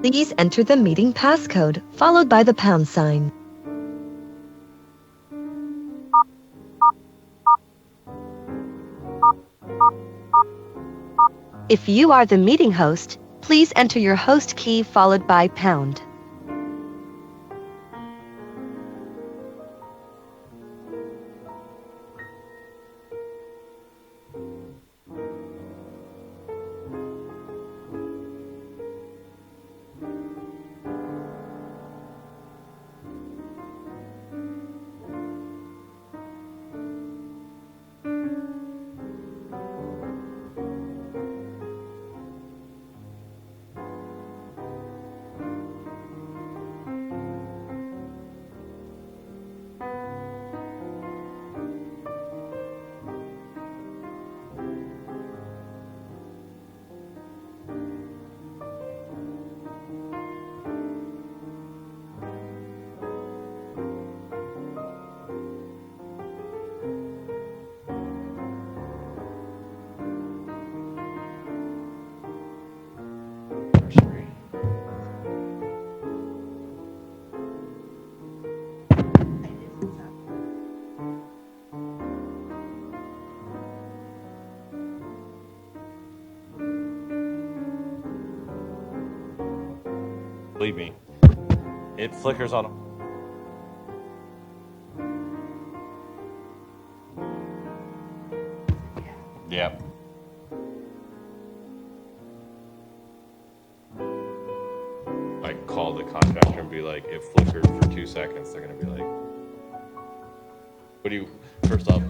Please enter the meeting passcode followed by the pound sign. If you are the meeting host, please enter your host key followed by pound. Believe me, it flickers on. Yep. I call the contractor and be like, it flickered for 2 seconds. They're gonna be like, what do you? First off.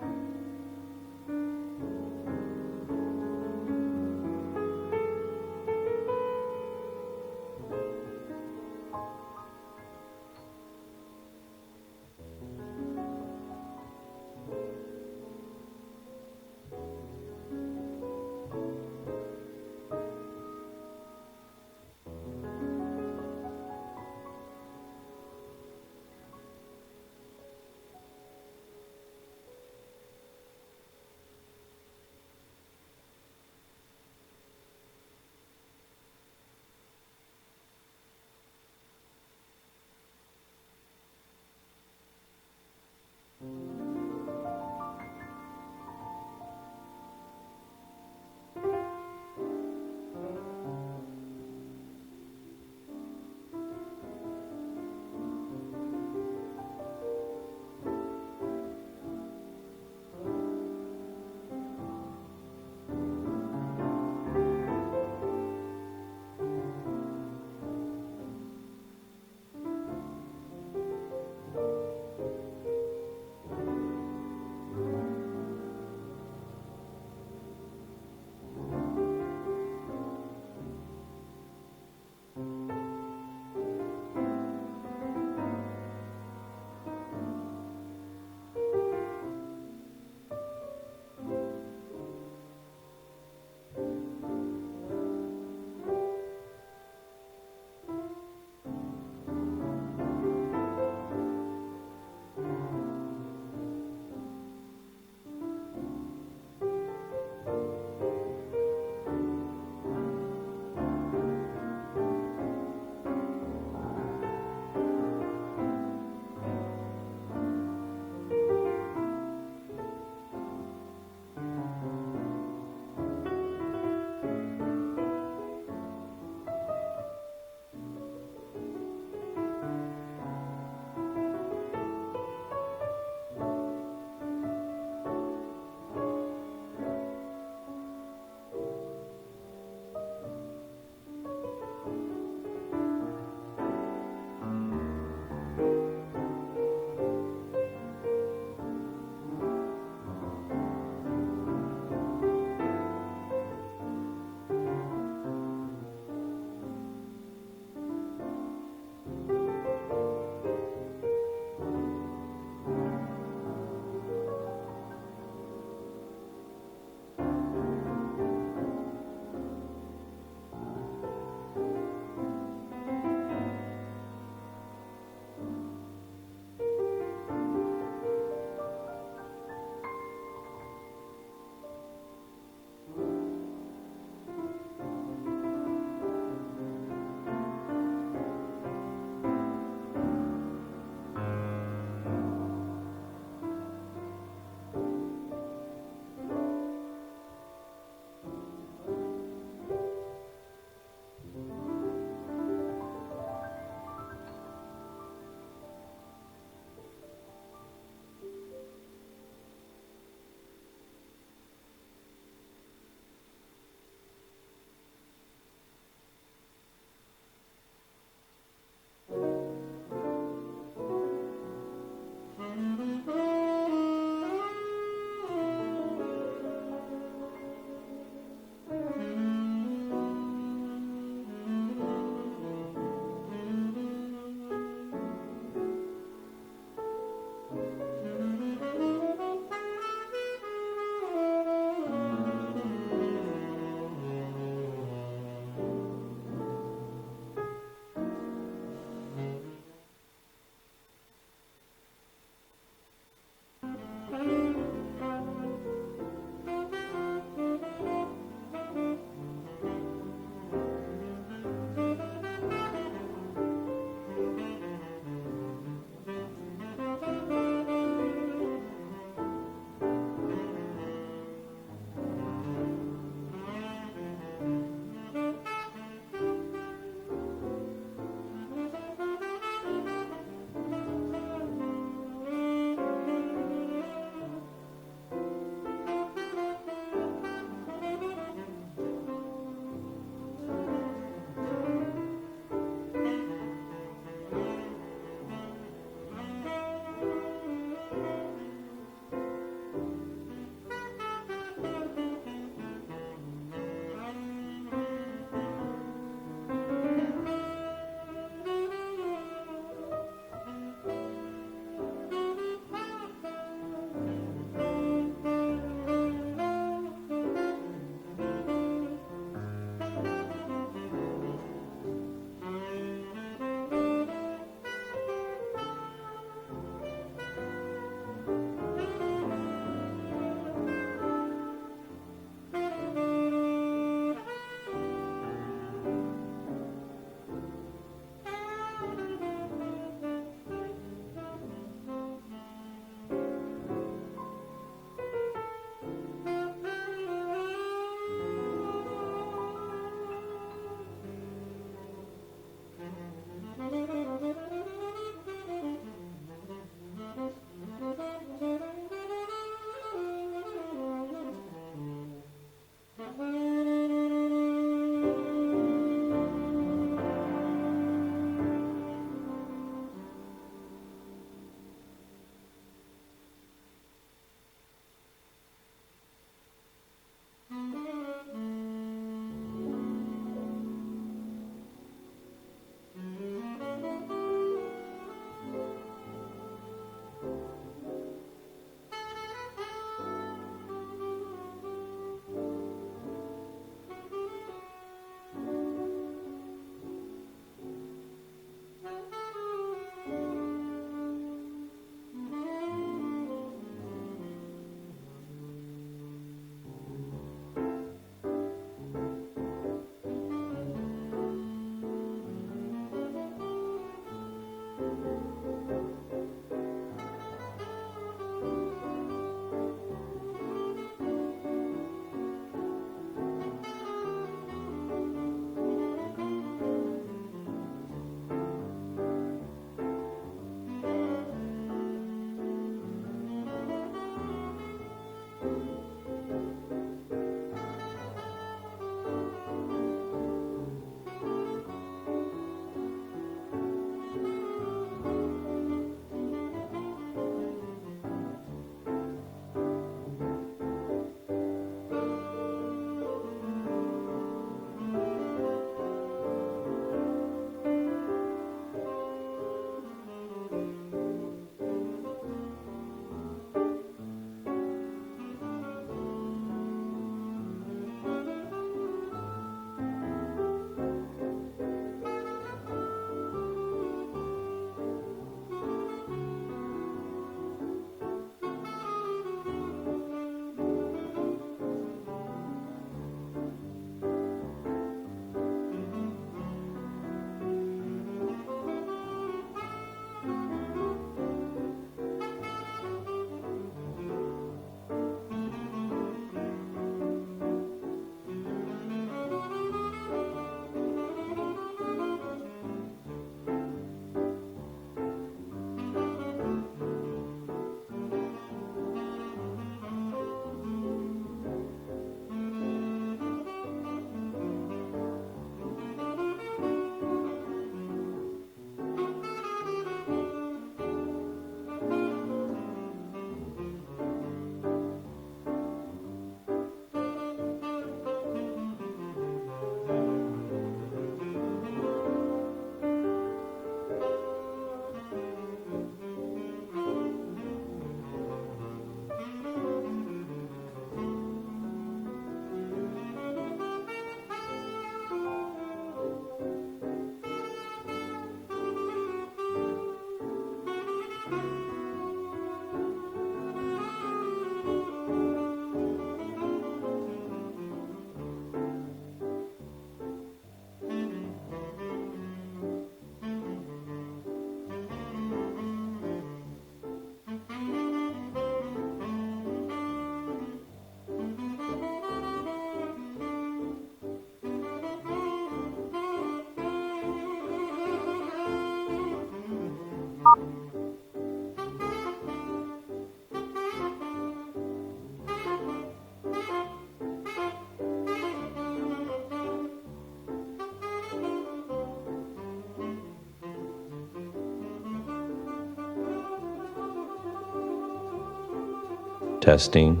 Testing.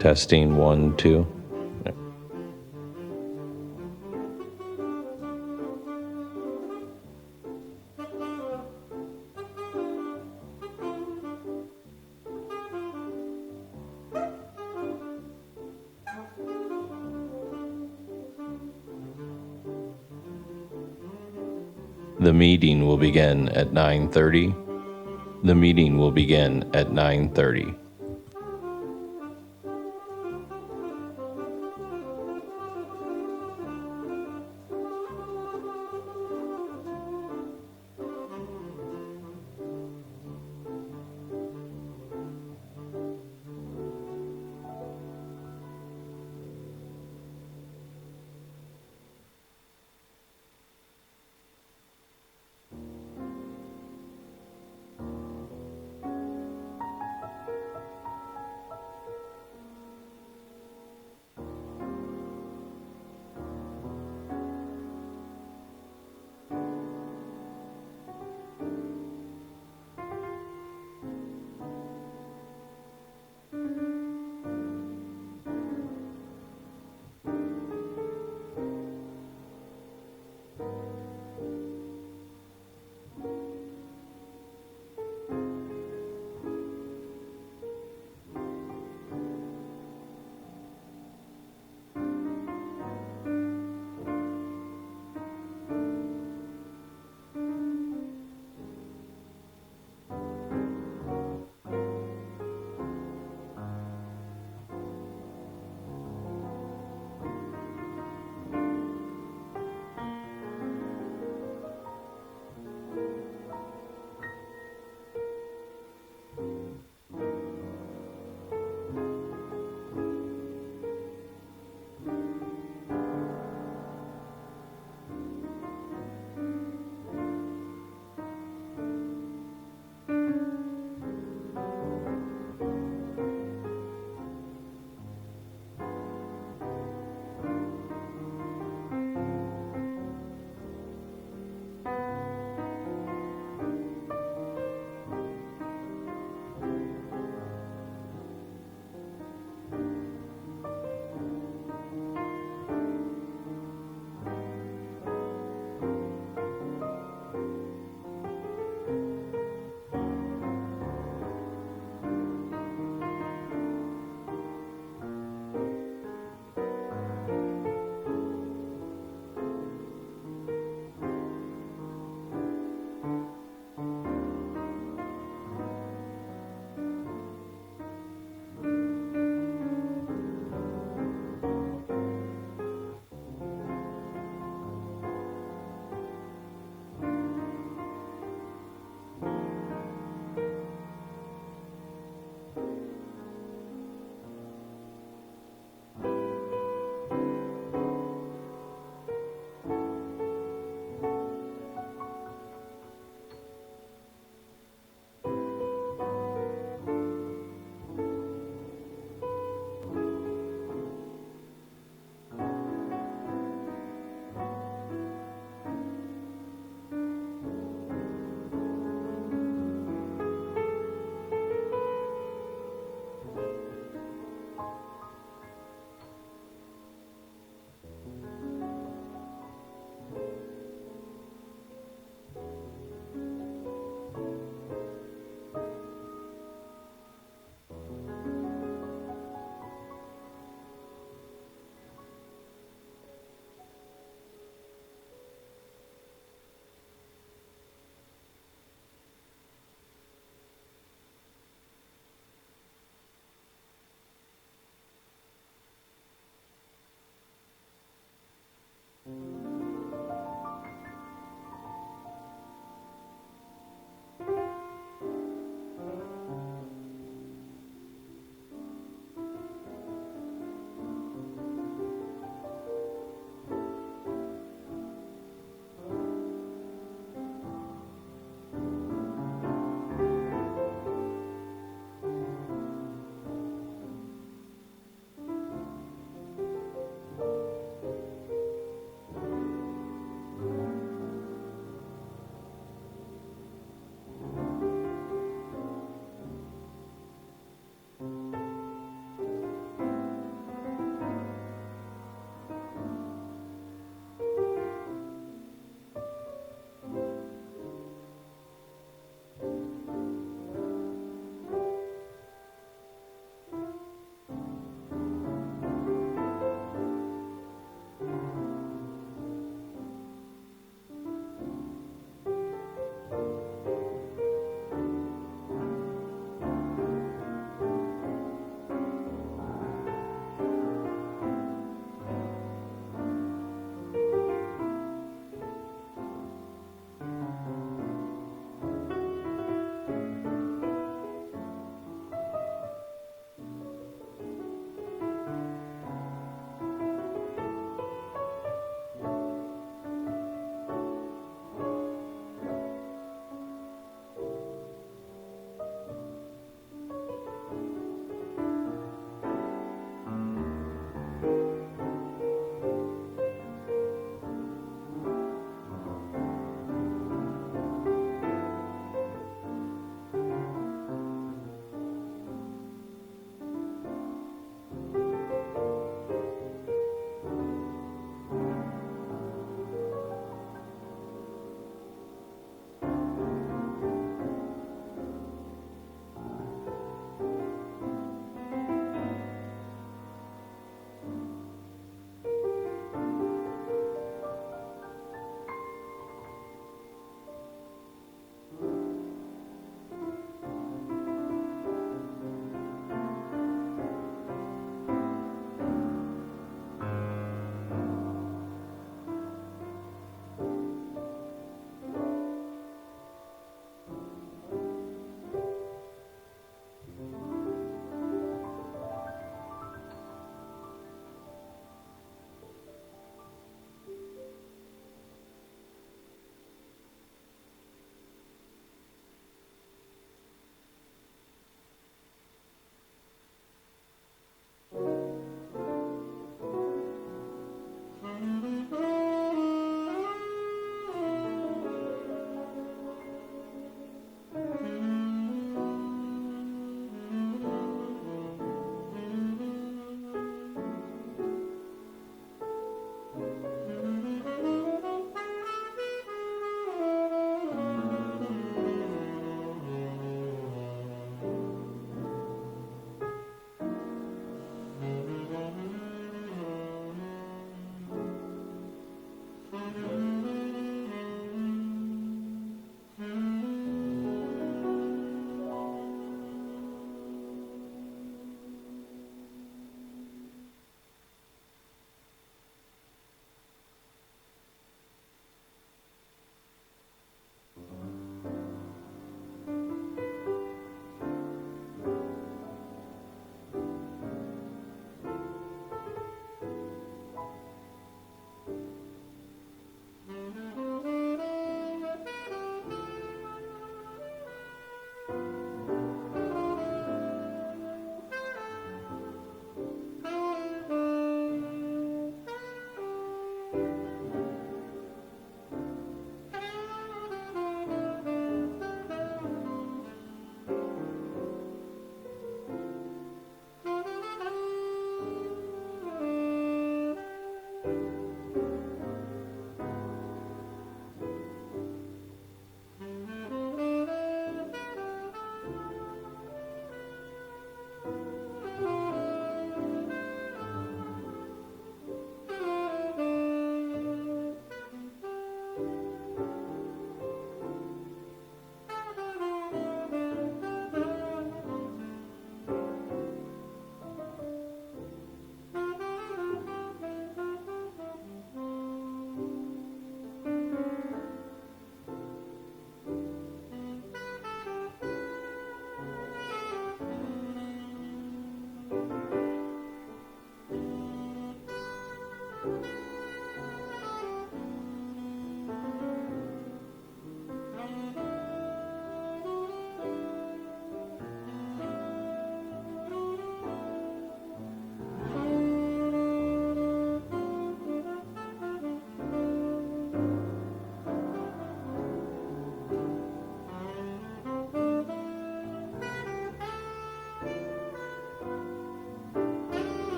Testing 1, 2. Yep. The meeting will begin at 9:30. The meeting will begin at 9:30.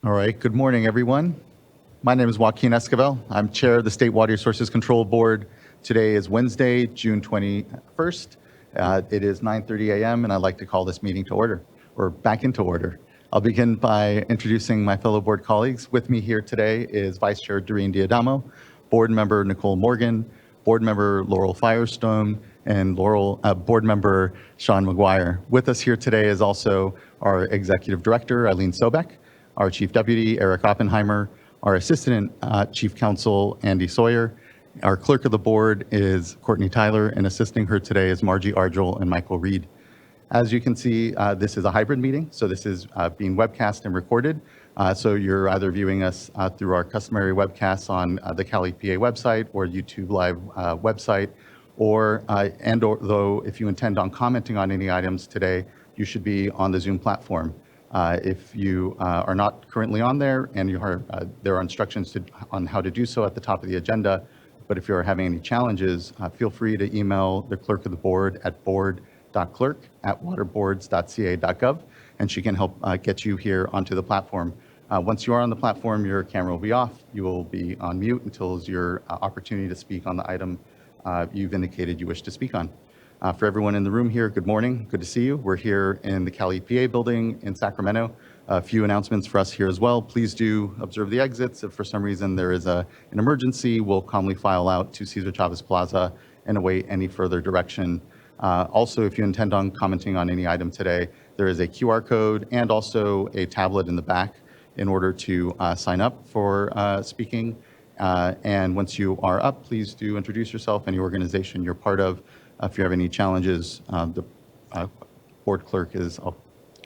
All right, good morning, everyone. My name is Joaquin Esquivel. I'm Chair of the State Water Resources Control Board. Today is Wednesday, June 21st. It is 9:30 a.m. and I'd like to call this meeting to order, or back into order. I'll begin by introducing my fellow board colleagues. With me here today is Vice Chair Doreen Diadamo, Board Member Nicole Morgan, Board Member Laurel Firestone, and Board Member Sean McGuire. With us here today is also our Executive Director, Eileen Sobek, our Chief Deputy, Eric Oppenheimer, our Assistant Chief Counsel, Andy Sawyer. Our Clerk of the Board is Courtney Tyler, and assisting her today is Margie Argel and Michael Reed. As you can see, this is a hybrid meeting, so this is being webcast and recorded. So you're either viewing us through our customary webcasts on the Cali PA website or YouTube Live website, or though if you intend on commenting on any items today, you should be on the Zoom platform. If you are not currently on there, and there are instructions on how to do so at the top of the agenda, but if you're having any challenges, feel free to email the clerk of the board at board.clerk@waterboards.ca.gov, and she can help get you here onto the platform. Once you are on the platform, your camera will be off. You will be on mute until it's your opportunity to speak on the item you've indicated you wish to speak on. For everyone in the room here, good morning. Good to see you. We're here in the Cali PA building in Sacramento. A few announcements for us here as well. Please do observe the exits. If for some reason there is an emergency, we'll calmly file out to Cesar Chavez Plaza and await any further direction. Also, if you intend on commenting on any item today, there is a QR code and also a tablet in the back in order to sign up for speaking. And once you are up, please do introduce yourself, any organization you're part of. If you have any challenges, the board clerk is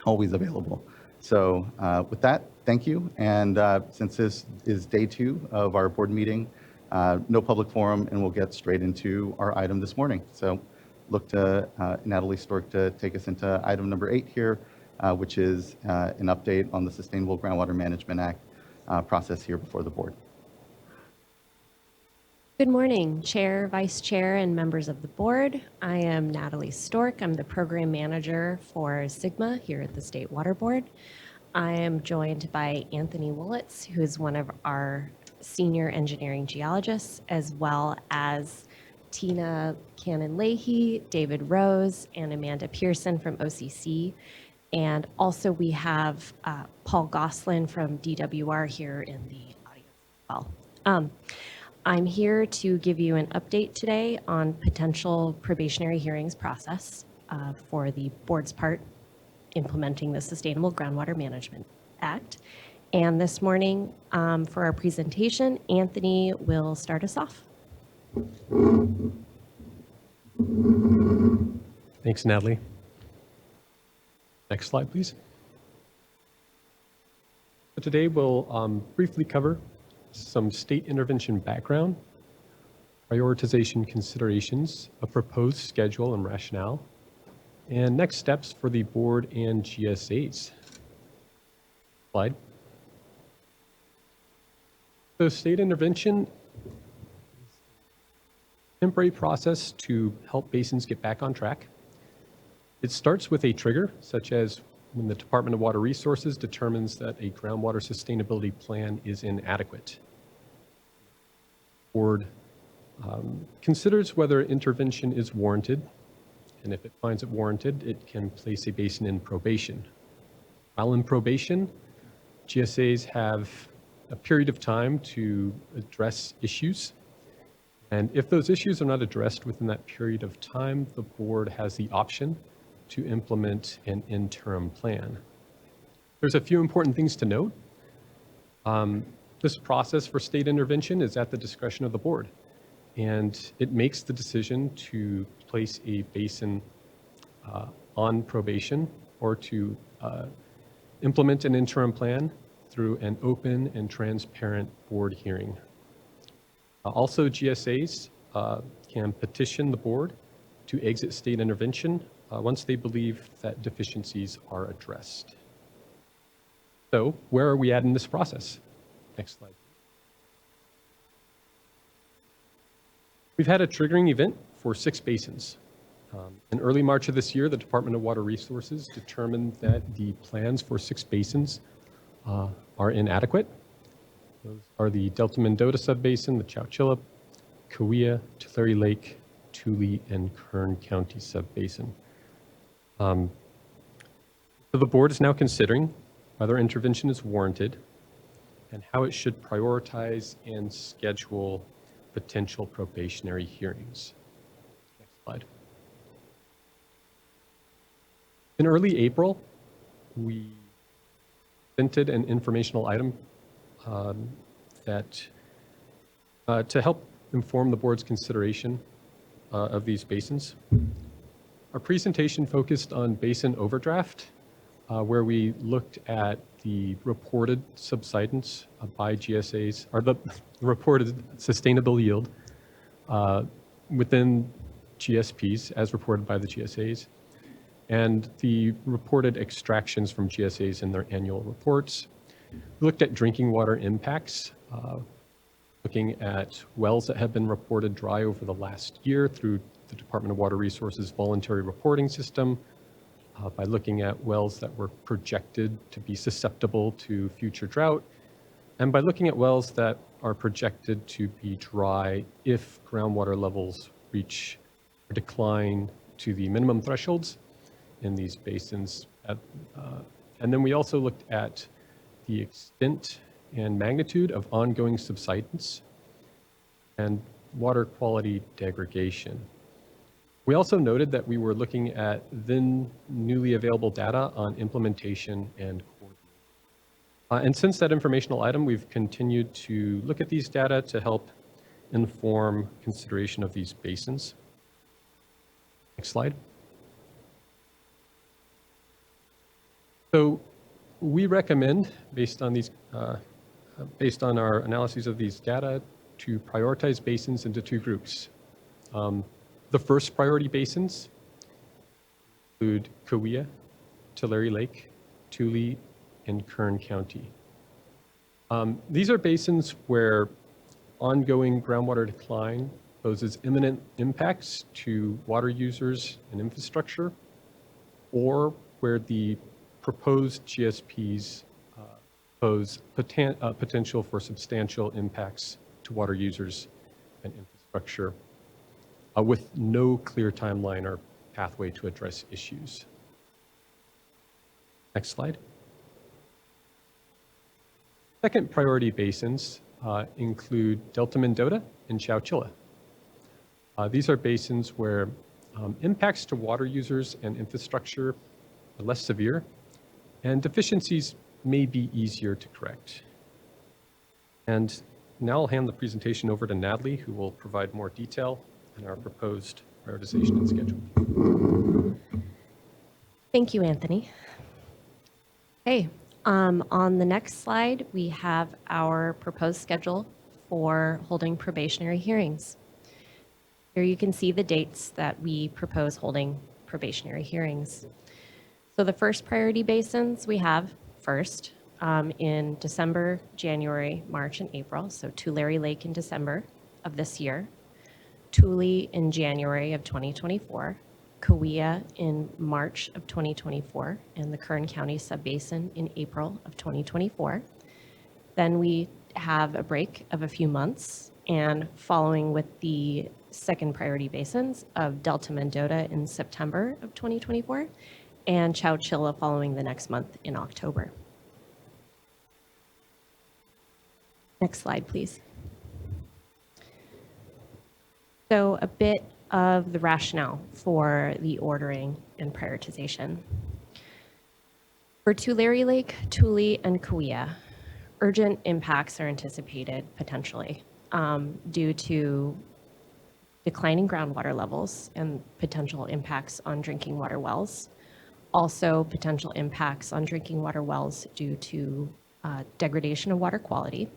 always available. So with that, thank you. And since this is day 2 of our board meeting, no public forum, and we'll get straight into our item this morning. So look to Natalie Stork to take us into item number 8 here, which is an update on the Sustainable Groundwater Management Act process here before the board. Good morning, Chair, Vice Chair, and members of the board. I am Natalie Stork. I'm the Program Manager for SGMA here at the State Water Board. I am joined by Anthony Woolitz, who is one of our Senior Engineering Geologists, as well as Tina Cannon-Leahy, David Rose, and Amanda Pearson from OCC. And also we have Paul Goslin from DWR here in the audience as well. I'm here to give you an update today on potential probationary hearings process for the board's part implementing the Sustainable Groundwater Management Act. And this morning for our presentation, Anthony will start us off. Thanks, Natalie. Next slide, please. So today we'll briefly cover some state intervention background, prioritization considerations, a proposed schedule and rationale, and next steps for the board and GSAs. Slide. So state intervention is a temporary process to help basins get back on track. It starts with a trigger, such as when the Department of Water Resources determines that a groundwater sustainability plan is inadequate. The board considers whether intervention is warranted, and if it finds it warranted, it can place a basin in probation. While in probation, GSAs have a period of time to address issues, and if those issues are not addressed within that period of time, the board has the option to implement an interim plan. There's a few important things to note. This process for state intervention is at the discretion of the board, and it makes the decision to place a basin on probation or to implement an interim plan through an open and transparent board hearing. Also, GSAs can petition the board to exit state intervention once they believe that deficiencies are addressed. So, where are we at in this process? Next slide. We've had a triggering event for 6 basins. In early March of this year, the Department of Water Resources determined that the plans for 6 basins are inadequate. Those are the Delta Mendota subbasin, the Chowchilla, Cahuilla, Tulare Lake, Tule, and Kern County subbasin. So the board is now considering whether intervention is warranted and how it should prioritize and schedule potential probationary hearings. Next slide. In early April, we presented an informational item to help inform the board's consideration of these basins. Our presentation focused on basin overdraft, where we looked at the reported subsidence by GSAs, or the reported sustainable yield within GSPs as reported by the GSAs, and the reported extractions from GSAs in their annual reports. We looked at drinking water impacts, looking at wells that have been reported dry over the last year through the Department of Water Resources voluntary reporting system, by looking at wells that were projected to be susceptible to future drought, and by looking at wells that are projected to be dry if groundwater levels reach or decline to the minimum thresholds in these basins. And then we also looked at the extent and magnitude of ongoing subsidence and water quality degradation. We also noted that we were looking at then newly available data on implementation and coordination. And since that informational item, we've continued to look at these data to help inform consideration of these basins. Next slide. So we recommend, based on our analyses of these data, to prioritize basins into two groups. The first priority basins include Cahuilla, Tulare Lake, Tule, and Kern County. These are basins where ongoing groundwater decline poses imminent impacts to water users and infrastructure, or where the proposed GSPs pose potential for substantial impacts to water users and infrastructure, with no clear timeline or pathway to address issues. Next slide. Second priority basins include Delta Mendota and Chowchilla. These are basins where impacts to water users and infrastructure are less severe, and deficiencies may be easier to correct. And now I'll hand the presentation over to Natalie, who will provide more detail on our proposed prioritization and schedule. Thank you, Anthony. Okay, on the next slide, we have our proposed schedule for holding probationary hearings. Here you can see the dates that we propose holding probationary hearings. So the first priority basins we have first in December, January, March, and April. So Tulare Lake in December of this year, Tule in January of 2024, Cahuilla in March of 2024, and the Kern County subbasin in April of 2024. Then we have a break of a few months, and following with the second priority basins of Delta Mendota in September of 2024, and Chowchilla following the next month in October. Next slide, please. So a bit of the rationale for the ordering and prioritization. For Tulare Lake, Tule, and Cahuilla, urgent impacts are anticipated potentially due to declining groundwater levels and potential impacts on drinking water wells. Also, potential impacts on drinking water wells due to degradation of water quality.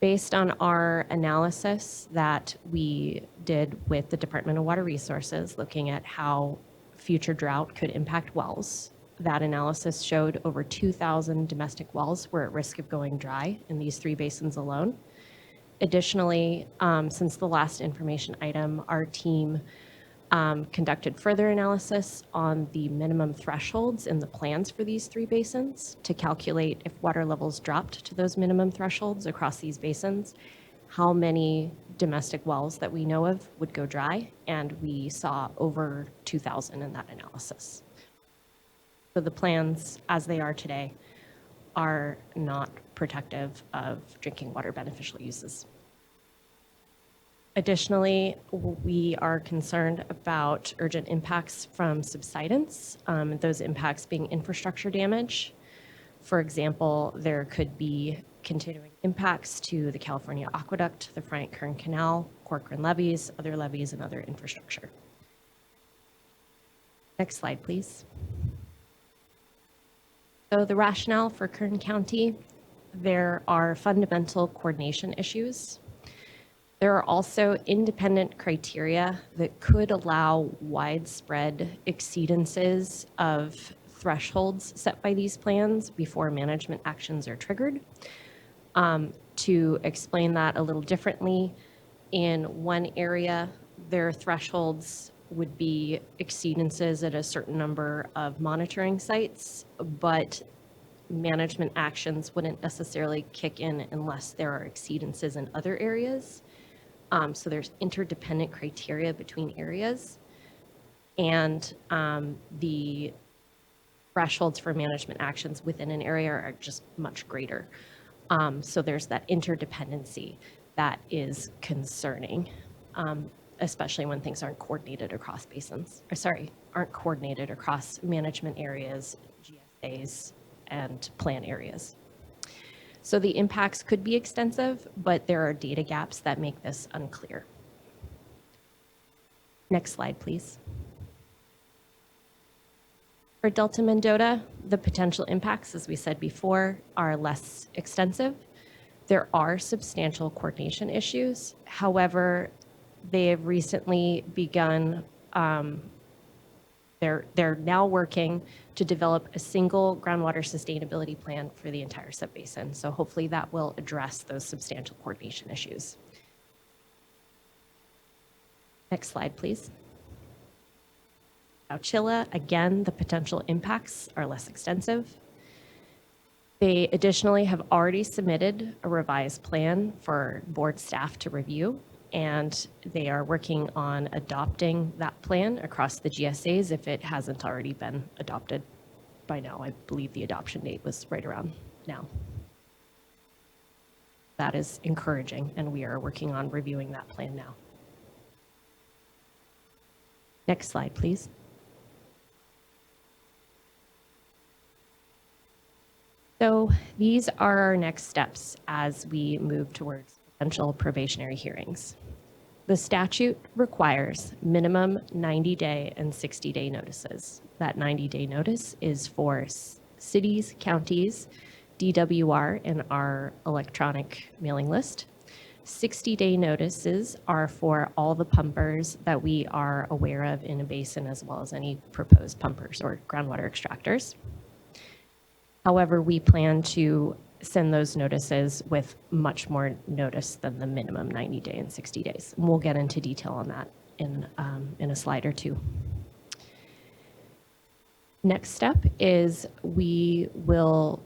Based on our analysis that we did with the Department of Water Resources, looking at how future drought could impact wells, that analysis showed over 2,000 domestic wells were at risk of going dry in these three basins alone. Additionally, since the last information item, our team conducted further analysis on the minimum thresholds in the plans for these 3 basins to calculate if water levels dropped to those minimum thresholds across these basins, how many domestic wells that we know of would go dry, and we saw over 2,000 in that analysis. So the plans, as they are today, are not protective of drinking water beneficial uses. Additionally, we are concerned about urgent impacts from subsidence, those impacts being infrastructure damage. For example, there could be continuing impacts to the California Aqueduct, the Bryant-Kern Canal, Corcoran levees, other levees, and other infrastructure. Next slide, please. So the rationale for Kern County, there are fundamental coordination issues. There are also independent criteria that could allow widespread exceedances of thresholds set by these plans before management actions are triggered. To explain that a little differently, in one area, their thresholds would be exceedances at a certain number of monitoring sites, but management actions wouldn't necessarily kick in unless there are exceedances in other areas. So there's interdependent criteria between areas, and the thresholds for management actions within an area are just much greater. So there's that interdependency that is concerning, especially when things aren't coordinated across basins, aren't coordinated across management areas, GSAs, and plan areas. So the impacts could be extensive, but there are data gaps that make this unclear. Next slide, please. For Delta Mendota, the potential impacts, as we said before, are less extensive. There are substantial coordination issues. However, they have recently begun, they're now working to develop a single groundwater sustainability plan for the entire subbasin. So hopefully that will address those substantial coordination issues. Next slide, please. Chilla, again, the potential impacts are less extensive. They additionally have already submitted a revised plan for board staff to review, and they are working on adopting that plan across the GSAs if it hasn't already been adopted by now. I believe the adoption date was right around now. That is encouraging, and we are working on reviewing that plan now. Next slide, please. So these are our next steps as we move towards potential probationary hearings. The statute requires minimum 90-day and 60-day notices. That 90-day notice is for cities, counties, DWR, and our electronic mailing list. 60-day notices are for all the pumpers that we are aware of in a basin, as well as any proposed pumpers or groundwater extractors. However, we plan to send those notices with much more notice than the minimum 90-day and 60 days. And we'll get into detail on that in a slide or two. Next step is we will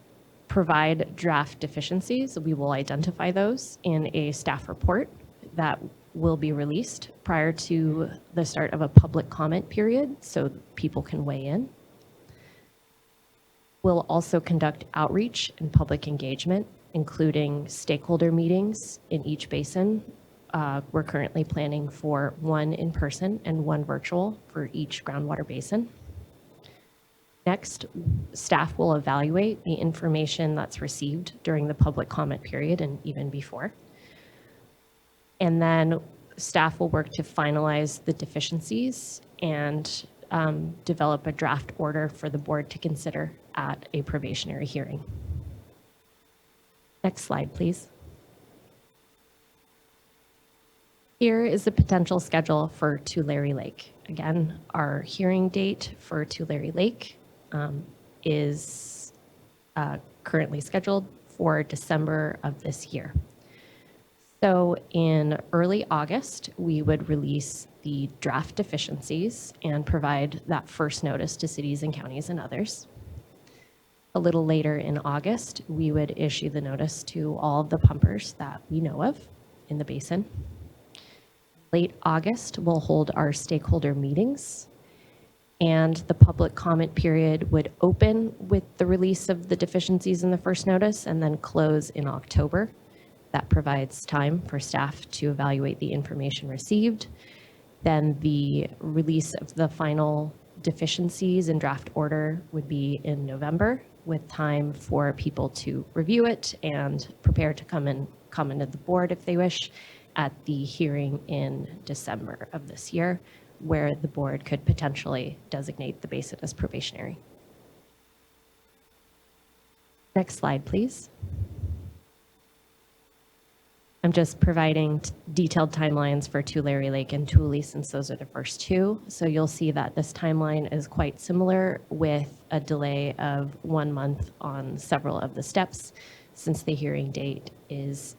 provide draft deficiencies. We will identify those in a staff report that will be released prior to the start of a public comment period so people can weigh in. We'll also conduct outreach and public engagement, including stakeholder meetings in each basin. We're currently planning for 1 in person and 1 virtual for each groundwater basin. Next, staff will evaluate the information that's received during the public comment period and even before. And then staff will work to finalize the deficiencies and develop a draft order for the board to consider at a probationary hearing. Next slide, please. Here is the potential schedule for Tulare Lake. Again, our hearing date for Tulare Lake is currently scheduled for December of this year. So in early August, we would release the draft deficiencies and provide that first notice to cities and counties and others. A little later in August, we would issue the notice to all of the pumpers that we know of in the basin. Late August, we'll hold our stakeholder meetings, and the public comment period would open with the release of the deficiencies in the first notice and then close in October. That provides time for staff to evaluate the information received. Then the release of the final deficiencies in draft order would be in November, with time for people to review it and prepare to come into the board if they wish at the hearing in December of this year, where the board could potentially designate the basin as probationary. Next slide, please. I'm just providing detailed timelines for Tulare Lake and Tule, since those are the first two. So you'll see that this timeline is quite similar, with a delay of 1 month on several of the steps, since the hearing date is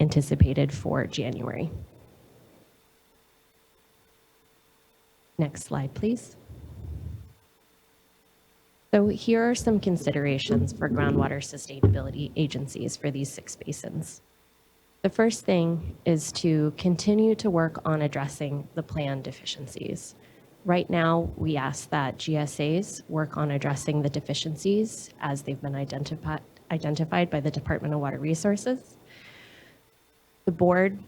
anticipated for January. Next slide, please. So here are some considerations for groundwater sustainability agencies for these 6 basins. The first thing is to continue to work on addressing the plan deficiencies. Right now, we ask that GSAs work on addressing the deficiencies as they've been identified by the Department of Water Resources. The board,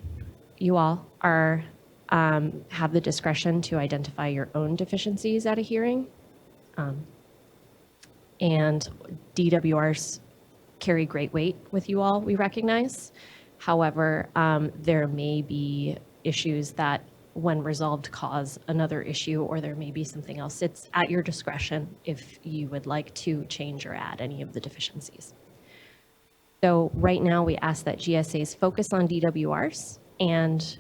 you all have the discretion to identify your own deficiencies at a hearing. And DWRs carry great weight with you all, we recognize. However, there may be issues that, when resolved, cause another issue, or there may be something else. It's at your discretion if you would like to change or add any of the deficiencies. So right now, we ask that GSAs focus on DWRs, and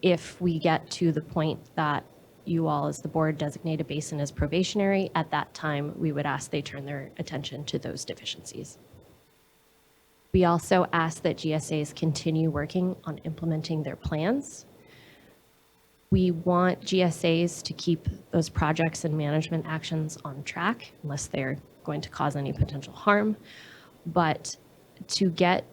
if we get to the point that you all as the board designate a basin as probationary, at that time, we would ask they turn their attention to those deficiencies. We also ask that GSAs continue working on implementing their plans. We want GSAs to keep those projects and management actions on track, unless they're going to cause any potential harm. But to get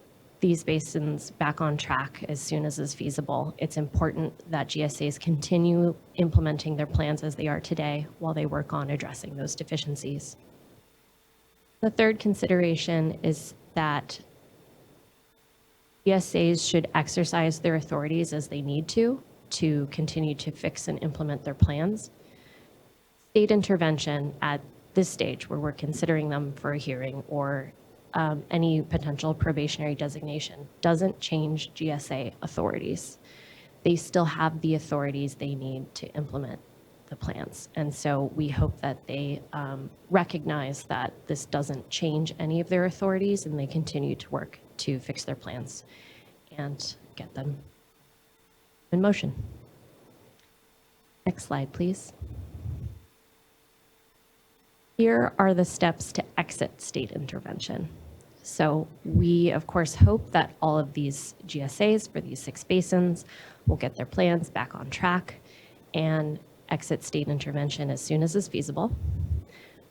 these basins back on track as soon as is feasible, it's important that GSAs continue implementing their plans as they are today while they work on addressing those deficiencies. The third consideration is that GSAs should exercise their authorities as they need to continue to fix and implement their plans. State intervention at this stage, where we're considering them for a hearing or any potential probationary designation, doesn't change GSA authorities. They still have the authorities they need to implement the plans. And so we hope that they recognize that this doesn't change any of their authorities, and they continue to work to fix their plans and get them in motion. Next slide, please. Here are the steps to exit state intervention. So we, of course, hope that all of these GSAs for these 6 basins will get their plans back on track and exit state intervention as soon as is feasible.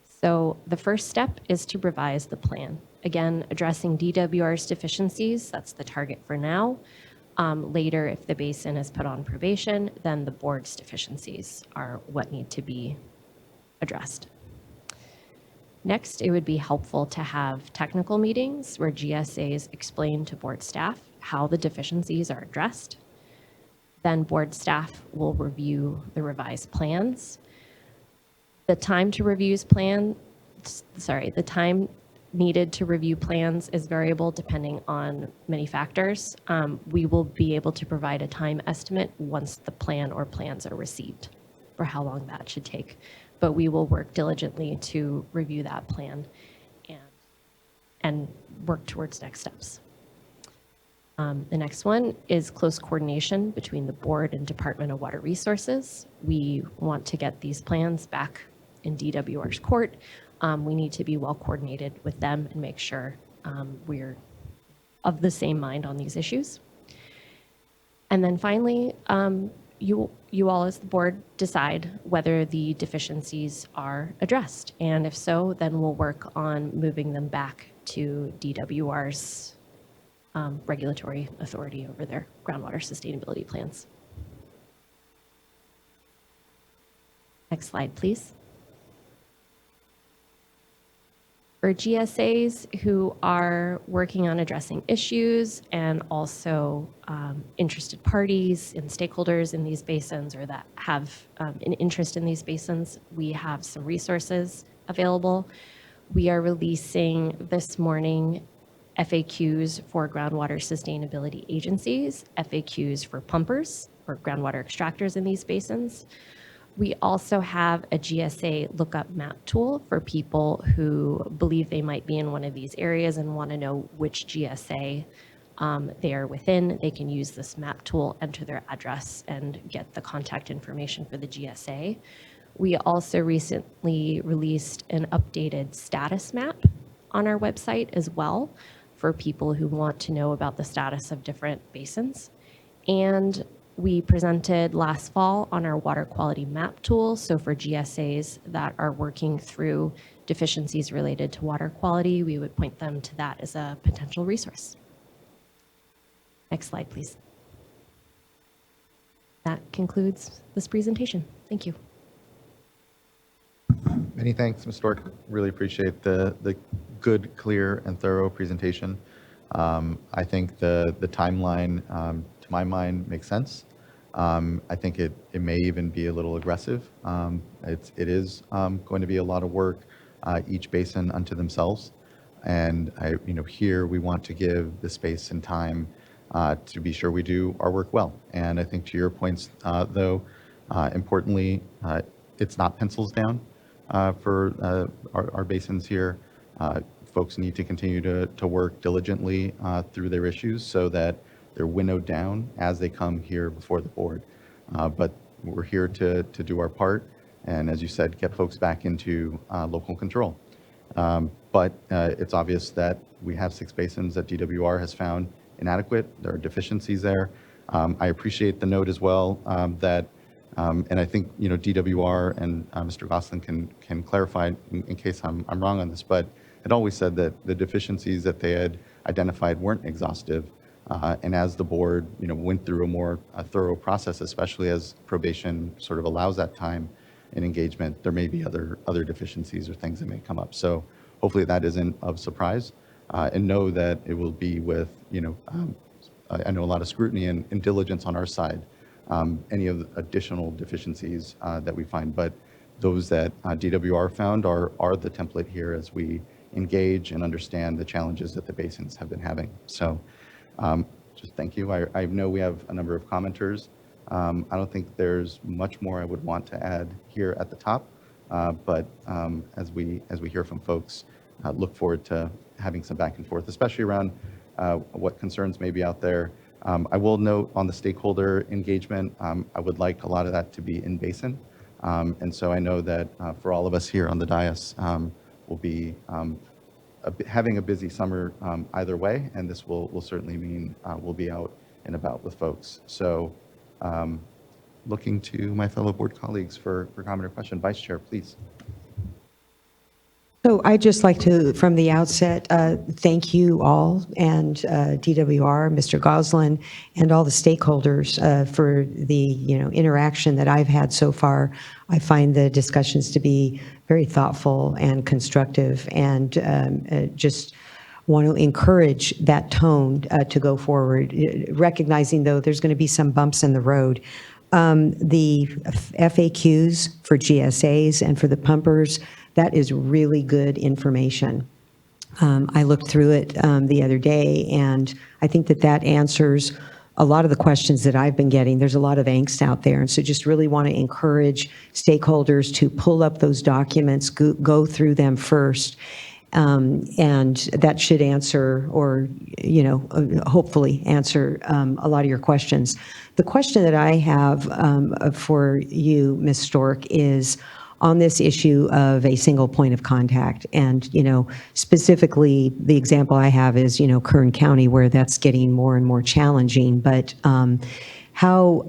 So the first step is to revise the plan. Again, addressing DWR's deficiencies, that's the target for now. Later, if the basin is put on probation, then the board's deficiencies are what need to be addressed. Next, it would be helpful to have technical meetings where GSAs explain to board staff how the deficiencies are addressed. Then board staff will review the revised plans. The time needed to review plans is variable depending on many factors. We will be able to provide a time estimate once the plan or plans are received for how long that should take. But we will work diligently to review that plan and work towards next steps. The next one is close coordination between the board and Department of Water Resources. We want to get these plans back in DWR's court. We need to be well coordinated with them and make sure we're of the same mind on these issues. And then finally, you all as the board decide whether the deficiencies are addressed. And if so, then we'll work on moving them back to DWR's regulatory authority over their groundwater sustainability plans. Next slide, please. For GSAs who are working on addressing issues and also interested parties and stakeholders in these basins or that have an interest in these basins, we have some resources available. We are releasing this morning FAQs for groundwater sustainability agencies, FAQs for pumpers or groundwater extractors in these basins. We also have a GSA lookup map tool for people who believe they might be in one of these areas and want to know which GSA they are within. They can use this map tool, enter their address, and get the contact information for the GSA. We also recently released an updated status map on our website as well for people who want to know about the status of different basins. And we presented last fall on our water quality map tool. So for GSAs that are working through deficiencies related to water quality, we would point them to that as a potential resource. Next slide, please. That concludes this presentation. Thank you. Many thanks, Ms. Stork. Really appreciate the good, clear, and thorough presentation. I think the timeline, to my mind, makes sense. I think it may even be a little aggressive. It is going to be a lot of work, each basin unto themselves. And here we want to give the space and time to be sure we do our work well. And I think to your points, though, importantly, it's not pencils down for our basins here. Folks need to continue to work diligently through their issues so that they're winnowed down as they come here before the board. But we're here to do our part, and as you said, get folks back into local control. But it's obvious that we have 6 basins that DWR has found inadequate. There are deficiencies there. I appreciate the note as well that, and I think DWR and Mr. Gosselin can clarify in case I'm wrong on this, but it always said that the deficiencies that they had identified weren't exhaustive. And as the board, went through a more thorough process, especially as probation sort of allows that time and engagement, there may be other deficiencies or things that may come up. So hopefully that isn't of surprise, and know that it will be with, I know a lot of scrutiny and diligence on our side, any of the additional deficiencies that we find. But those that DWR found are the template here as we engage and understand the challenges that the basins have been having. So. Just thank you. I know we have a number of commenters. I don't think there's much more I would want to add here at the top, but as we hear from folks, look forward to having some back and forth, especially around what concerns may be out there. I will note on the stakeholder engagement, I would like a lot of that to be in basin. And so I know that for all of us here on the dais, we'll be having a busy summer either way, and this will certainly mean we'll be out and about with folks. So looking to my fellow board colleagues for comment or question. Vice Chair, please. So I'd just like to, from the outset, thank you all and DWR, Mr. Gosselin, and all the stakeholders for the interaction that I've had so far. I find the discussions to be very thoughtful and constructive, and just want to encourage that tone to go forward, recognizing, though, there's going to be some bumps in the road. The FAQs for GSAs and for the pumpers, that is really good information. I looked through it the other day, and I think that answers a lot of the questions that I've been getting. There's a lot of angst out there, and so just really want to encourage stakeholders to pull up those documents, go through them first, and that should answer, or hopefully answer a lot of your questions. The question that I have for you, Ms. Stork, is on this issue of a single point of contact. And, specifically, the example I have is, Kern County, where that's getting more and more challenging. But how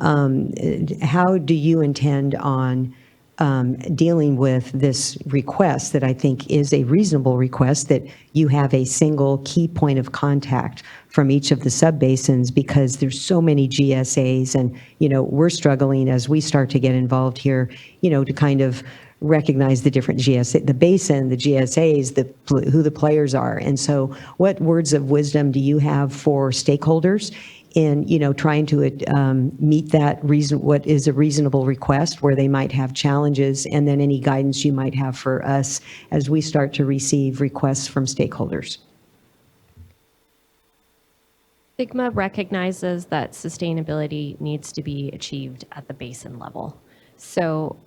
do you intend on dealing with this request that I think is a reasonable request, that you have a single key point of contact from each of the subbasins, because there's so many GSAs, and, we're struggling as we start to get involved here, to kind of recognize the different GSA, the basin, the GSAs, who the players are. And so what words of wisdom do you have for stakeholders in, trying to meet that what is a reasonable request, where they might have challenges, and then any guidance you might have for us as we start to receive requests from stakeholders? SWRCB recognizes that sustainability needs to be achieved at the basin level. So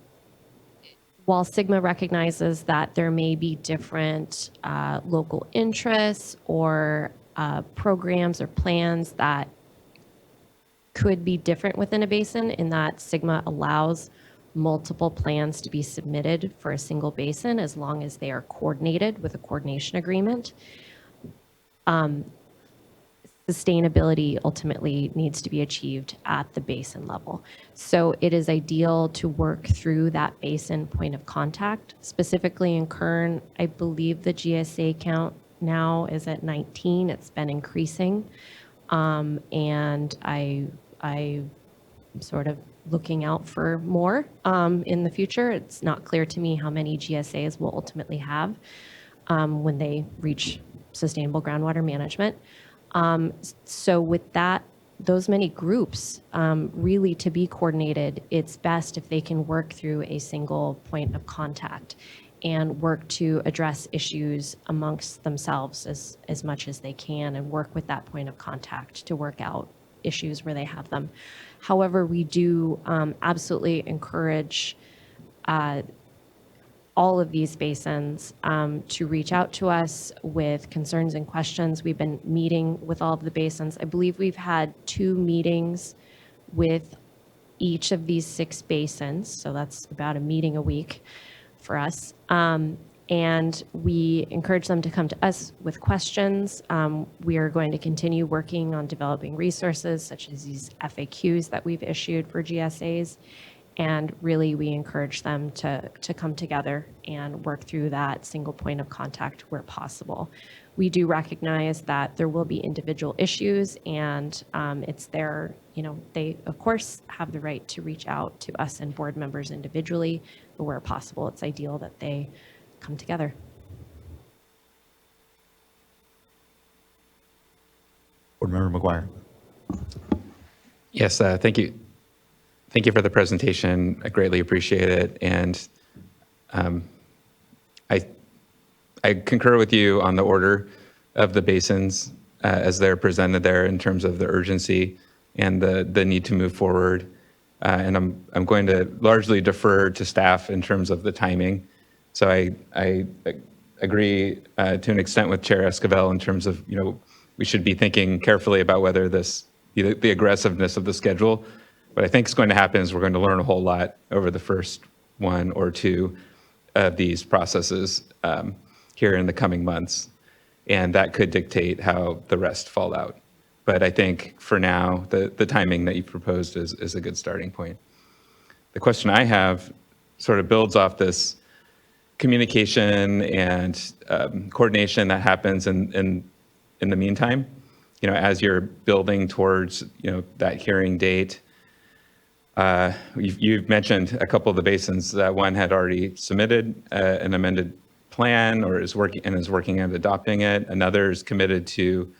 while SWRCB recognizes that there may be different local interests or programs or plans that could be different within a basin, in that SWRCB allows multiple plans to be submitted for a single basin as long as they are coordinated with a coordination agreement. Sustainability ultimately needs to be achieved at the basin level. So it is ideal to work through that basin point of contact. Specifically in Kern, I believe the GSA count now is at 19. It's been increasing. And I'm sort of looking out for more in the future. It's not clear to me how many GSAs we'll ultimately have when they reach sustainable groundwater management. So with that, those many groups really to be coordinated, it's best if they can work through a single point of contact and work to address issues amongst themselves as much as they can, and work with that point of contact to work out issues where they have them. However, we do absolutely encourage all of these basins to reach out to us with concerns and questions. We've been meeting with all of the basins. I believe we've had 2 meetings with each of these 6 basins, so that's about a meeting a week for us. And we encourage them to come to us with questions. We are going to continue working on developing resources such as these FAQs that we've issued for GSAs. And really, we encourage them to come together and work through that single point of contact where possible. We do recognize that there will be individual issues, and it's their, they, of course, have the right to reach out to us and board members individually, but where possible, it's ideal that they come together. Board Member McGuire. Yes, thank you. Thank you for the presentation. I greatly appreciate it. And I concur with you on the order of the basins as they're presented there in terms of the urgency and the need to move forward. And I'm going to largely defer to staff in terms of the timing. So I agree to an extent with Chair Esquivel in terms of, we should be thinking carefully about whether the aggressiveness of the schedule. What I think is going to happen is we're going to learn a whole lot over the first 1 or 2 of these processes here in the coming months. And that could dictate how the rest fall out. But I think for now, the timing that you proposed is a good starting point. The question I have sort of builds off this communication and coordination that happens in the meantime, as you're building towards, that hearing date. You've mentioned a couple of the basins that one had already submitted an amended plan or is working at adopting it. Another is committed to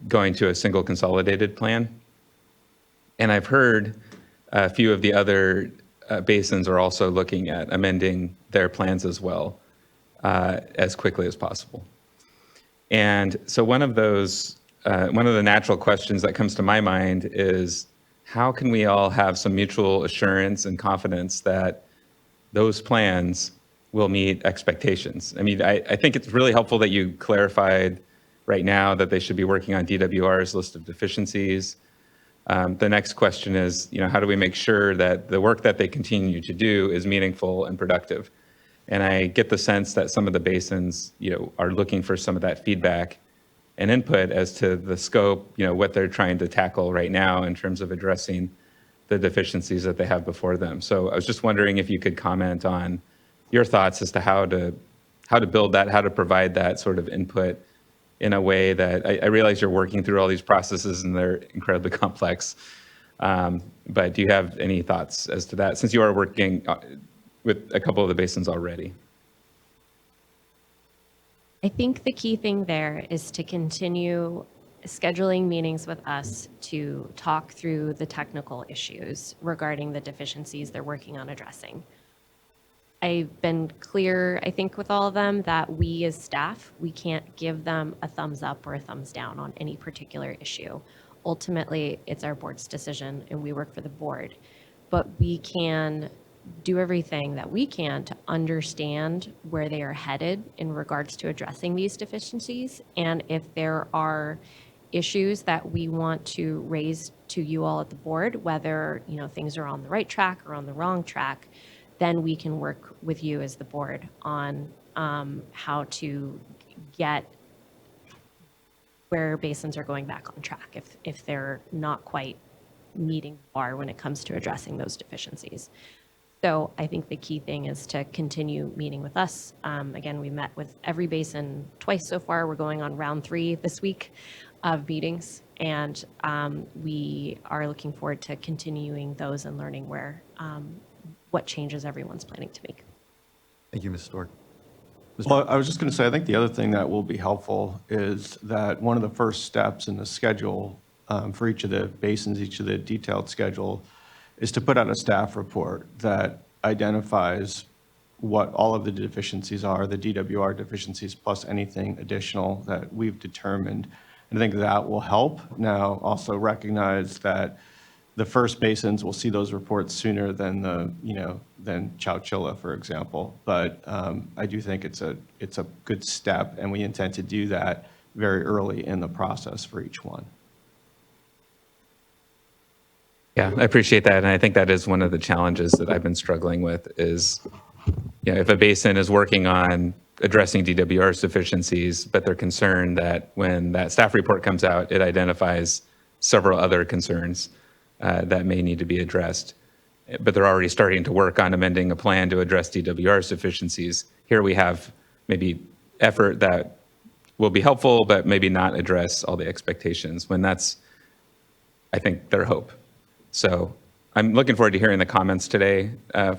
going to a single consolidated plan. And I've heard a few of the other basins are also looking at amending their plans as well as quickly as possible. And so one of the natural questions that comes to my mind is, how can we all have some mutual assurance and confidence that those plans will meet expectations? I mean, I think it's really helpful that you clarified right now that they should be working on DWR's list of deficiencies. The next question is, how do we make sure that the work that they continue to do is meaningful and productive? And I get the sense that some of the basins, are looking for some of that feedback and input as to the scope, what they're trying to tackle right now in terms of addressing the deficiencies that they have before them. So I was just wondering if you could comment on your thoughts as to how to build that, how to provide that sort of input in a way that I realize you're working through all these processes and they're incredibly complex. But do you have any thoughts as to that, since you are working with a couple of the basins already? I think the key thing there is to continue scheduling meetings with us to talk through the technical issues regarding the deficiencies they're working on addressing. I've been clear, I think, with all of them that we as staff, we can't give them a thumbs up or a thumbs down on any particular issue. Ultimately, it's our board's decision and we work for the board. But we can do everything that we can to understand where they are headed in regards to addressing these deficiencies. And if there are issues that we want to raise to you all at the board, whether things are on the right track or on the wrong track, then we can work with you as the board on how to get where basins are going back on track if they're not quite meeting the bar when it comes to addressing those deficiencies. So I think the key thing is to continue meeting with us. Again, we met with every basin twice so far. We're going on round 3 this week of meetings, and we are looking forward to continuing those and learning what changes everyone's planning to make. Thank you, Ms. Stork. Well, I was just going to say, I think the other thing that will be helpful is that one of the first steps in the schedule for each of the basins, each of the detailed schedule, is to put out a staff report that identifies what all of the deficiencies are, the DWR deficiencies, plus anything additional that we've determined. And I think that will help. Now, also recognize that the first basins will see those reports sooner than than Chowchilla, for example. But I do think it's a good step, and we intend to do that very early in the process for each one. Yeah, I appreciate that. And I think that is one of the challenges that I've been struggling with is, if a basin is working on addressing DWR's deficiencies, but they're concerned that when that staff report comes out, it identifies several other concerns that may need to be addressed. But they're already starting to work on amending a plan to address DWR's deficiencies. Here we have maybe effort that will be helpful, but maybe not address all the expectations, when that's, I think, their hope. So I'm looking forward to hearing the comments today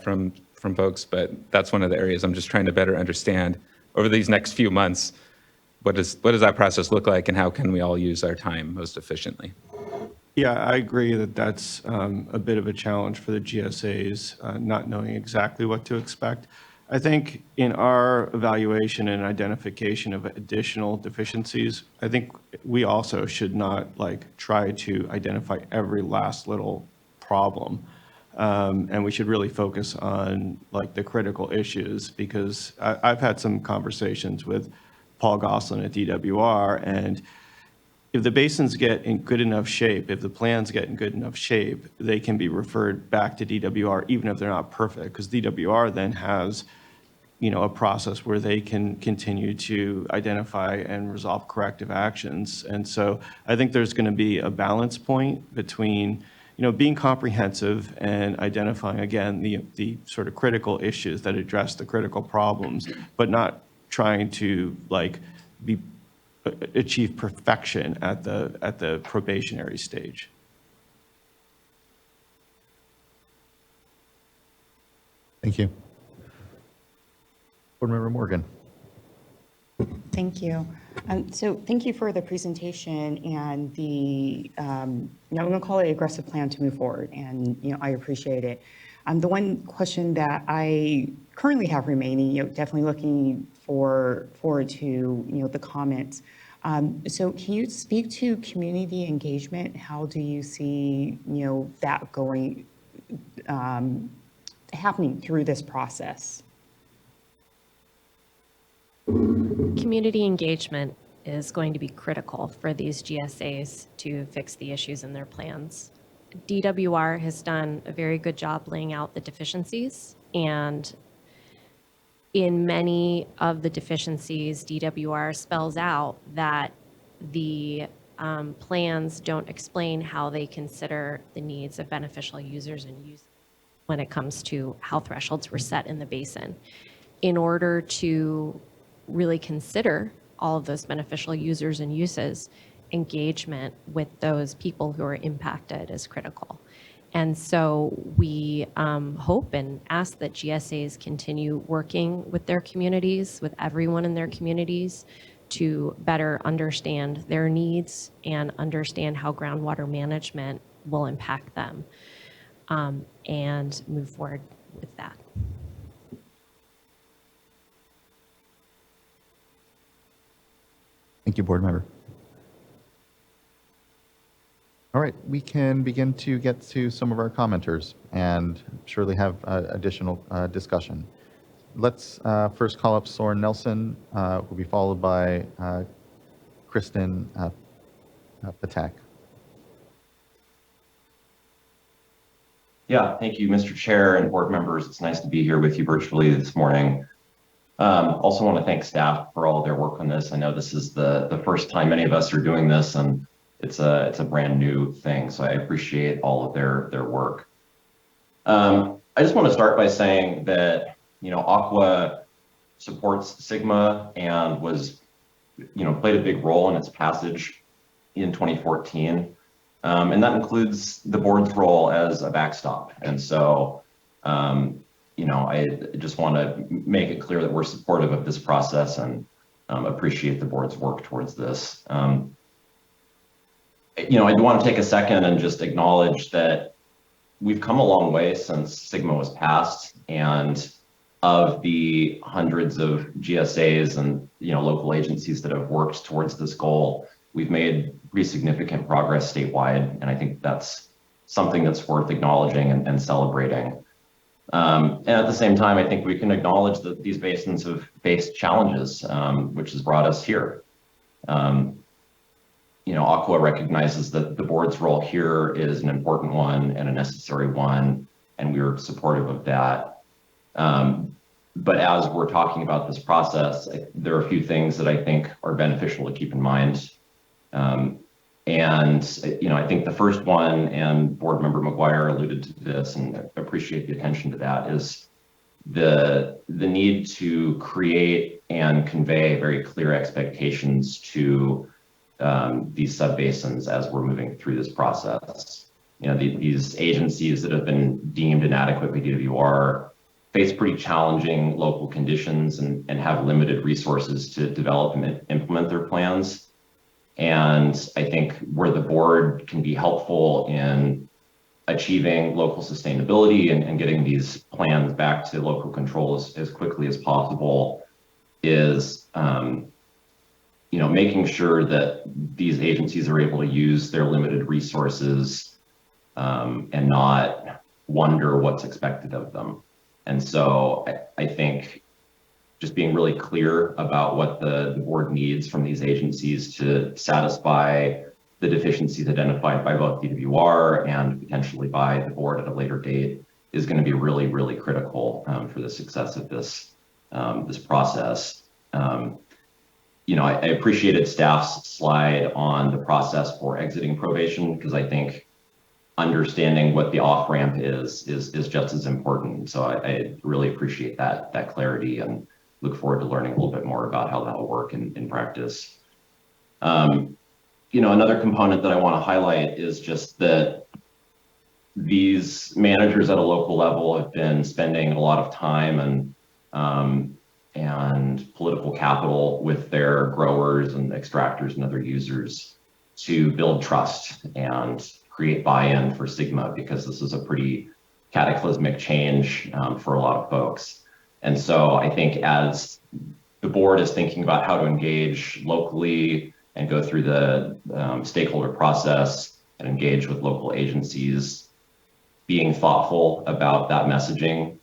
from folks, but that's one of the areas I'm just trying to better understand over these next few months. What does that process look like, and how can we all use our time most efficiently? Yeah, I agree that that's a bit of a challenge for the GSAs, not knowing exactly what to expect. I think in our evaluation and identification of additional deficiencies, I think we also should not try to identify every last little problem. And we should really focus on the critical issues, because I've had some conversations with Paul Goslin at DWR, and if the basins get in good enough shape, if the plans get in good enough shape, they can be referred back to DWR, even if they're not perfect, because DWR then has, a process where they can continue to identify and resolve corrective actions. And so I think there's going to be a balance point between, being comprehensive and identifying, again, the sort of critical issues that address the critical problems, but not trying to achieve perfection at the probationary stage. Thank you. Board Member Morgan. Thank you. So thank you for the presentation and the, I'm going to call it aggressive plan to move forward, and I appreciate it. The one question that I currently have remaining, definitely looking forward to the comments. So can you speak to community engagement? How do you see that going, happening through this process? Community engagement is going to be critical for these GSAs to fix the issues in their plans. DWR has done a very good job laying out the deficiencies, and in many of the deficiencies, DWR spells out that the plans don't explain how they consider the needs of beneficial users and use when it comes to how thresholds were set in the basin. In order to really consider all of those beneficial users and uses, engagement with those people who are impacted is critical. And so we hope and ask that GSAs continue working with their communities, with everyone in their communities, to better understand their needs and understand how groundwater management will impact them, and move forward with that. Thank you, board member. All right, we can begin to get to some of our commenters and surely have additional discussion. Let's first call up Soren Nelson, who will be followed by Kristen Patak. Yeah, thank you, Mr. Chair and board members. It's nice to be here with you virtually this morning. Also want to thank staff for all of their work on this. I know this is the first time many of us are doing this, and it's a brand new thing, so I appreciate all of their work. I just want to start by saying that, Aqua supports SGMA and was, played a big role in its passage in 2014. And that includes the board's role as a backstop. And so, I just want to make it clear that we're supportive of this process and appreciate the board's work towards this. I do want to take a second and just acknowledge that we've come a long way since SGMA was passed, and of the hundreds of GSAs and local agencies that have worked towards this goal, we've made pretty significant progress statewide, and I think that's something that's worth acknowledging and celebrating. And at the same time, I think we can acknowledge that these basins have faced challenges, which has brought us here. Aqua recognizes that the board's role here is an important one and a necessary one, and we are supportive of that. But as we're talking about this process, there are a few things that I think are beneficial to keep in mind. And I think the first one, and board member McGuire alluded to this, and I appreciate the attention to that, is the need to create and convey very clear expectations to these subbasins as we're moving through this process. These agencies that have been deemed inadequate by DWR face pretty challenging local conditions and have limited resources to develop and implement their plans. And I think where the board can be helpful in achieving local sustainability and getting these plans back to local control as quickly as possible is, making sure that these agencies are able to use their limited resources and not wonder what's expected of them. And so I think just being really clear about what the board needs from these agencies to satisfy the deficiencies identified by both DWR and potentially by the board at a later date is going to be really, really critical for the success of this process. I appreciated staff's slide on the process for exiting probation, because I think understanding what the off-ramp is just as important. So I really appreciate that clarity and look forward to learning a little bit more about how that will work in practice. Another component that I want to highlight is just that these managers at a local level have been spending a lot of time and political capital with their growers and extractors and other users to build trust and create buy-in for SGMA, because this is a pretty cataclysmic change for a lot of folks. And so I think as the board is thinking about how to engage locally and go through the stakeholder process and engage with local agencies, being thoughtful about that messaging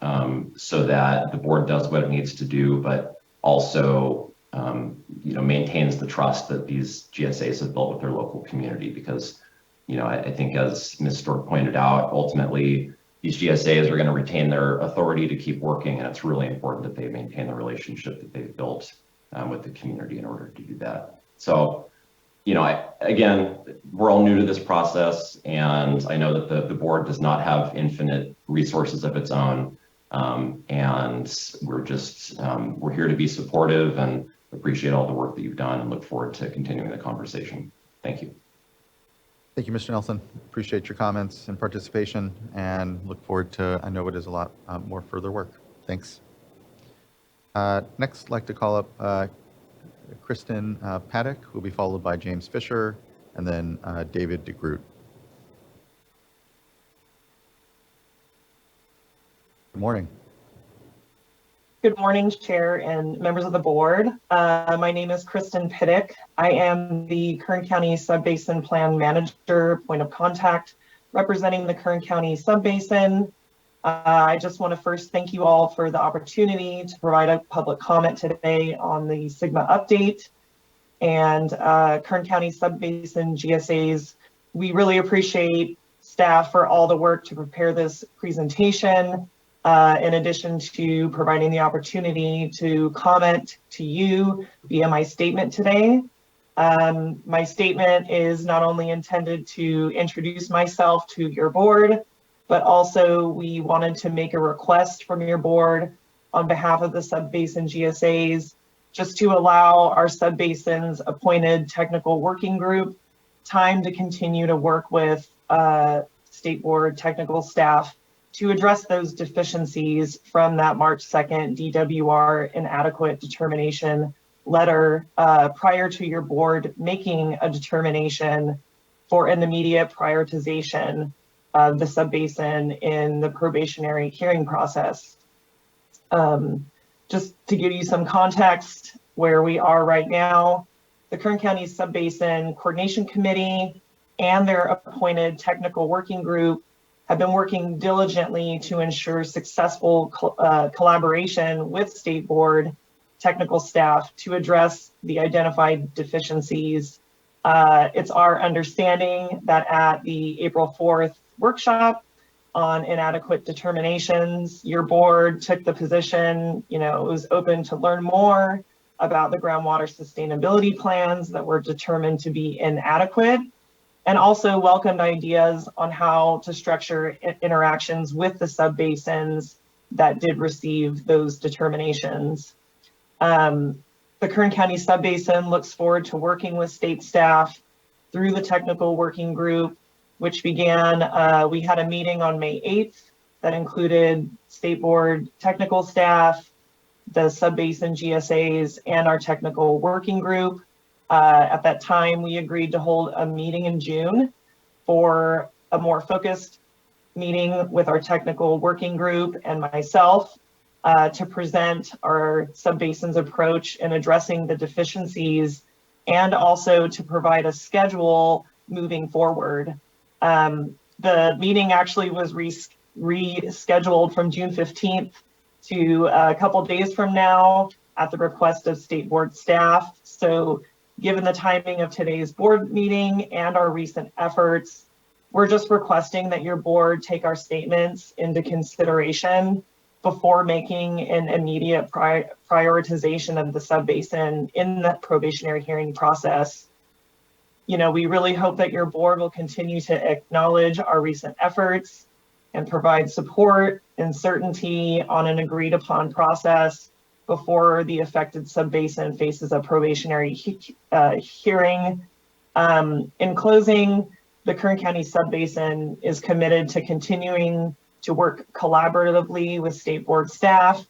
so that the board does what it needs to do, but also maintains the trust that these GSAs have built with their local community. Because, I think as Ms. Stork pointed out, ultimately these GSAs are going to retain their authority to keep working, and it's really important that they maintain the relationship that they've built with the community in order to do that. So, again, we're all new to this process, and I know that the board does not have infinite resources of its own. And we're here to be supportive and appreciate all the work that you've done and look forward to continuing the conversation. Thank you. Thank you, Mr. Nelson. Appreciate your comments and participation, and look forward to, I know it is a lot more further work. Thanks. Next, I'd like to call up Kristen Paddock, who will be followed by James Fisher, and then David DeGroot. Good morning. Good morning, Chair and members of the board. My name is Kristen Piddick. I am the Kern County Subbasin Plan Manager, point of contact, representing the Kern County Subbasin. I just want to first thank you all for the opportunity to provide a public comment today on the SGMA update. And Kern County Subbasin GSAs, we really appreciate staff for all the work to prepare this presentation. In addition to providing the opportunity to comment to you via my statement today. My statement is not only intended to introduce myself to your board, but also we wanted to make a request from your board on behalf of the Subbasin GSAs, just to allow our Subbasins appointed technical working group time to continue to work with State Board technical staff to address those deficiencies from that March 2nd DWR inadequate determination letter prior to your board making a determination for an immediate prioritization of the subbasin in the probationary hearing process. Just to give you some context where we are right now, the Kern County Subbasin Coordination Committee and their appointed technical working group have been working diligently to ensure successful collaboration with State Board technical staff to address the identified deficiencies. It's our understanding that at the April 4th workshop on inadequate determinations, your board took the position, it was open to learn more about the groundwater sustainability plans that were determined to be inadequate, and also welcomed ideas on how to structure interactions with the subbasins that did receive those determinations. The Kern County Subbasin looks forward to working with state staff through the technical working group, which began, we had a meeting on May 8th that included State Board technical staff, the Subbasin GSAs, and our technical working group. At that time, we agreed to hold a meeting in June for a more focused meeting with our technical working group and myself to present our subbasin's approach in addressing the deficiencies and also to provide a schedule moving forward. The meeting actually was rescheduled from June 15th to a couple days from now at the request of State Board staff. So given the timing of today's board meeting and our recent efforts, we're just requesting that your board take our statements into consideration before making an immediate prioritization of the subbasin in the probationary hearing process. We really hope that your board will continue to acknowledge our recent efforts and provide support and certainty on an agreed upon process before the affected subbasin faces a probationary hearing. In closing, the Kern County Subbasin is committed to continuing to work collaboratively with State Board staff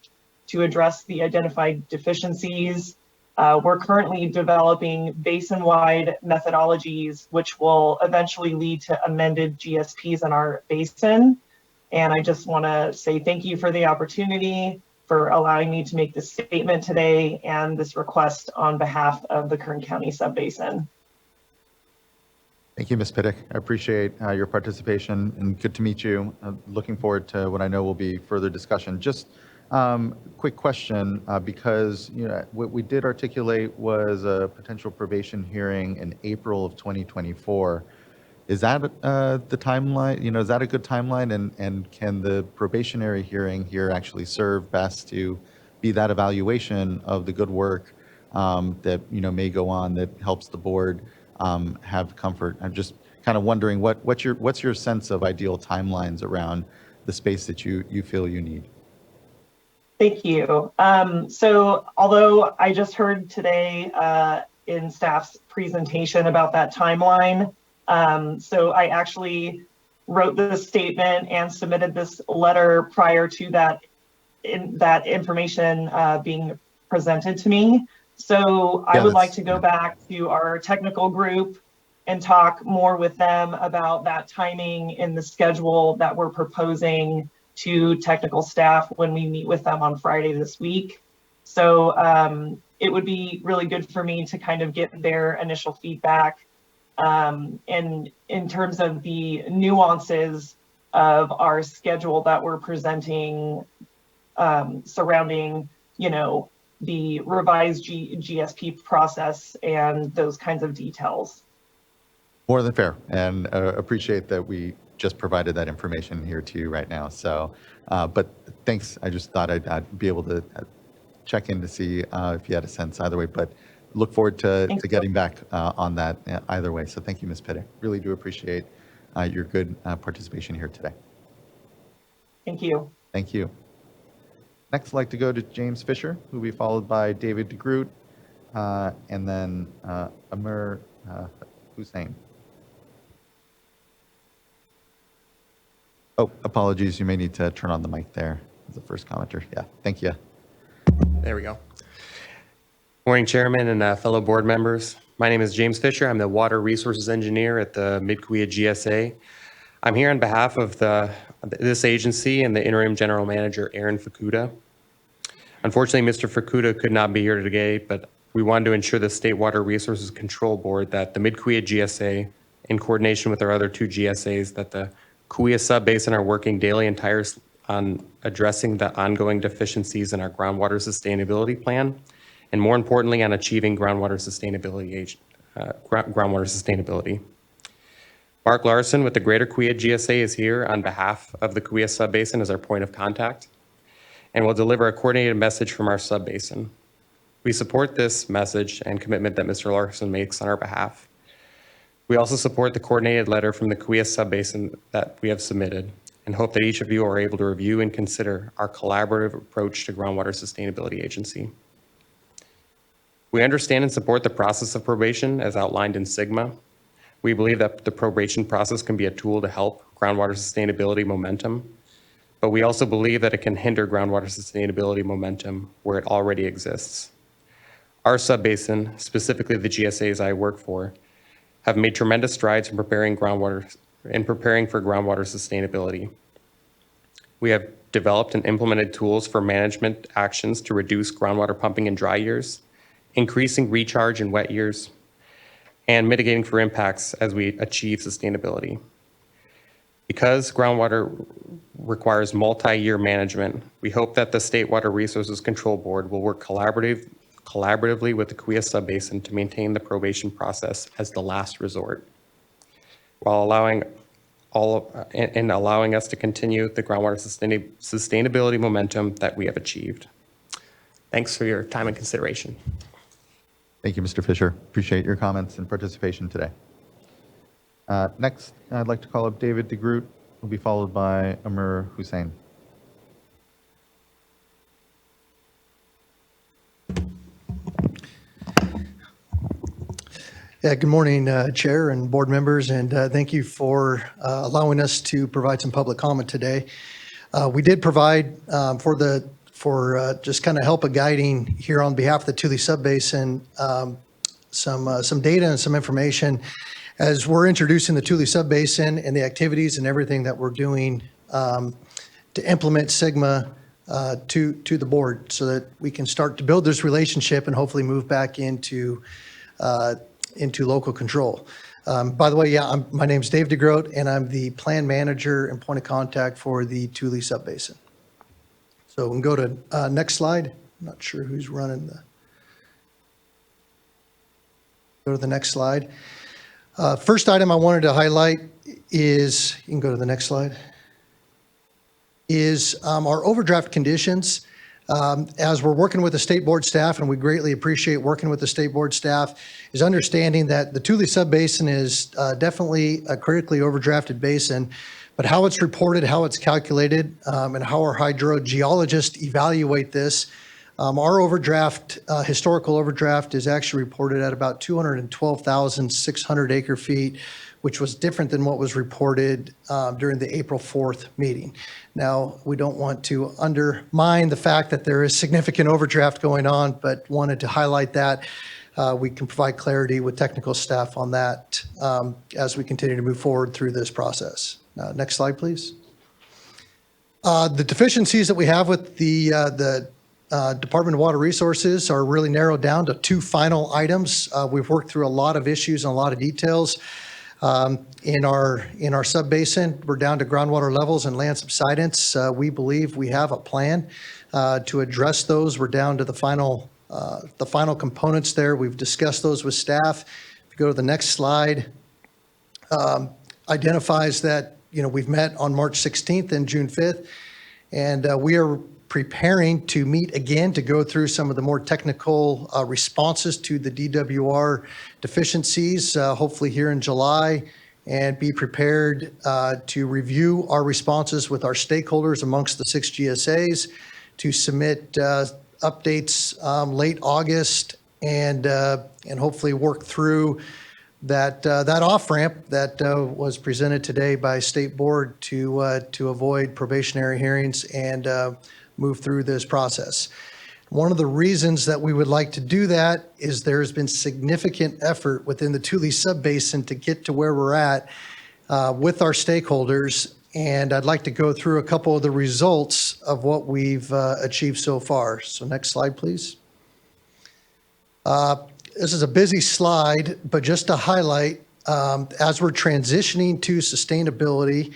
to address the identified deficiencies. We're currently developing basin-wide methodologies, which will eventually lead to amended GSPs in our basin. And I just want to say thank you for the opportunity for allowing me to make this statement today and this request on behalf of the Kern County Subbasin. Thank you, Ms. Piddick. I appreciate your participation and good to meet you. Looking forward to what I know will be further discussion. Just Quick question, because what we did articulate was a potential probation hearing in April of 2024. Is that the timeline? Is that a good timeline? And can the probationary hearing here actually serve best to be that evaluation of the good work that may go on that helps the board have comfort? I'm just kind of wondering what's your sense of ideal timelines around the space that you feel you need? Thank you. So although I just heard today in staff's presentation about that timeline, so I actually wrote this statement and submitted this letter prior to that information being presented to me. So I would like to go back to our technical group and talk more with them about that timing in the schedule that we're proposing to technical staff when we meet with them on Friday this week. So it would be really good for me to kind of get their initial feedback. And in terms of the nuances of our schedule that we're presenting surrounding, the revised GSP process and those kinds of details. More than fair, and appreciate that we just provided that information here to you right now. So, but thanks. I just thought I'd be able to check in to see if you had a sense either way, but look forward to getting back on that either way. So thank you, Ms. Pitte. Really do appreciate your good participation here today. Thank you. Thank you. Next, I'd like to go to James Fisher, who will be followed by David DeGroot, and then Amir Hussain. Oh, apologies. You may need to turn on the mic there as the first commenter. Yeah, thank you. There we go. Morning, Chairman and fellow board members. My name is James Fisher. I'm the Water Resources Engineer at the Mid-Cahuilla GSA. I'm here on behalf of this agency and the Interim General Manager, Aaron Fukuda. Unfortunately, Mr. Fukuda could not be here today, but we wanted to ensure the State Water Resources Control Board that the Mid-Cahuilla GSA, in coordination with our other two GSAs, that the Cahuilla Sub-Basin are working daily and tirelessly on addressing the ongoing deficiencies in our groundwater sustainability plan, and more importantly, on achieving groundwater sustainability. Mark Larson with the Greater Cahuilla GSA is here on behalf of the Cahuilla Sub-Basin as our point of contact, and will deliver a coordinated message from our sub-basin. We support this message and commitment that Mr. Larson makes on our behalf. We also support the coordinated letter from the Cahuilla Sub-Basin that we have submitted, and hope that each of you are able to review and consider our collaborative approach to Groundwater Sustainability Agency. We understand and support the process of probation as outlined in SGMA. We believe that the probation process can be a tool to help groundwater sustainability momentum, but we also believe that it can hinder groundwater sustainability momentum where it already exists. Our sub-basin, specifically the GSAs I work for, have made tremendous strides in preparing for groundwater sustainability. We have developed and implemented tools for management actions to reduce groundwater pumping in dry years, increasing recharge in wet years, and mitigating for impacts as we achieve sustainability. Because groundwater requires multi-year management, we hope that the State Water Resources Control Board will work collaboratively with the Cahuilla Sub-Basin to maintain the probation process as the last resort, while allowing us to continue the groundwater sustainability momentum that we have achieved. Thanks for your time and consideration. Thank you, Mr. Fisher. Appreciate your comments and participation today. Next, I'd like to call up David DeGroot, who will be followed by Amir Hussain. Yeah, good morning, Chair and board members, and thank you for allowing us to provide some public comment today. We did provide for just kind of help a guiding here on behalf of the Tule Sub-Basin some data and some information as we're introducing the Tule Sub-Basin and the activities and everything that we're doing to implement SGMA to the board so that we can start to build this relationship and hopefully move back into local control. By the way, yeah, my name's Dave DeGroot, and I'm the plan manager and point of contact for the Tule Sub-Basin. So we can go to next slide. I'm not sure who's running the. Go to the next slide. First item I wanted to highlight is, you can go to the next slide, is our overdraft conditions. As we're working with the state board staff, and we greatly appreciate working with the state board staff, is understanding that the Tule subbasin is definitely a critically overdrafted basin, but how it's reported, how it's calculated, and how our hydrogeologists evaluate this. Our overdraft, historical overdraft, is actually reported at about 212,600 acre feet, which was different than what was reported during the April 4th meeting. Now, we don't want to undermine the fact that there is significant overdraft going on, but wanted to highlight that. We can provide clarity with technical staff on that as we continue to move forward through this process. Next slide, please. The deficiencies that we have with the Department of Water Resources are really narrowed down to 2 final items. We've worked through a lot of issues and a lot of details. In our subbasin, we're down to groundwater levels and land subsidence. We believe we have a plan to address those. We're down to the final components there. We've discussed those with staff. If you go to the next slide, identifies that we've met on March 16th and June 5th, and we are preparing to meet again to go through some of the more technical responses to the DWR deficiencies, hopefully here in July, and be prepared to review our responses with our stakeholders amongst the 6 GSAs, to submit updates late August, and hopefully work through that off-ramp that was presented today by State Board to avoid probationary hearings and move through this process. One of the reasons that we would like to do that is there's been significant effort within the Tule subbasin to get to where we're at with our stakeholders, and I'd like to go through a couple of the results of what we've achieved so far. So next slide, please. This is a busy slide, but just to highlight, as we're transitioning to sustainability,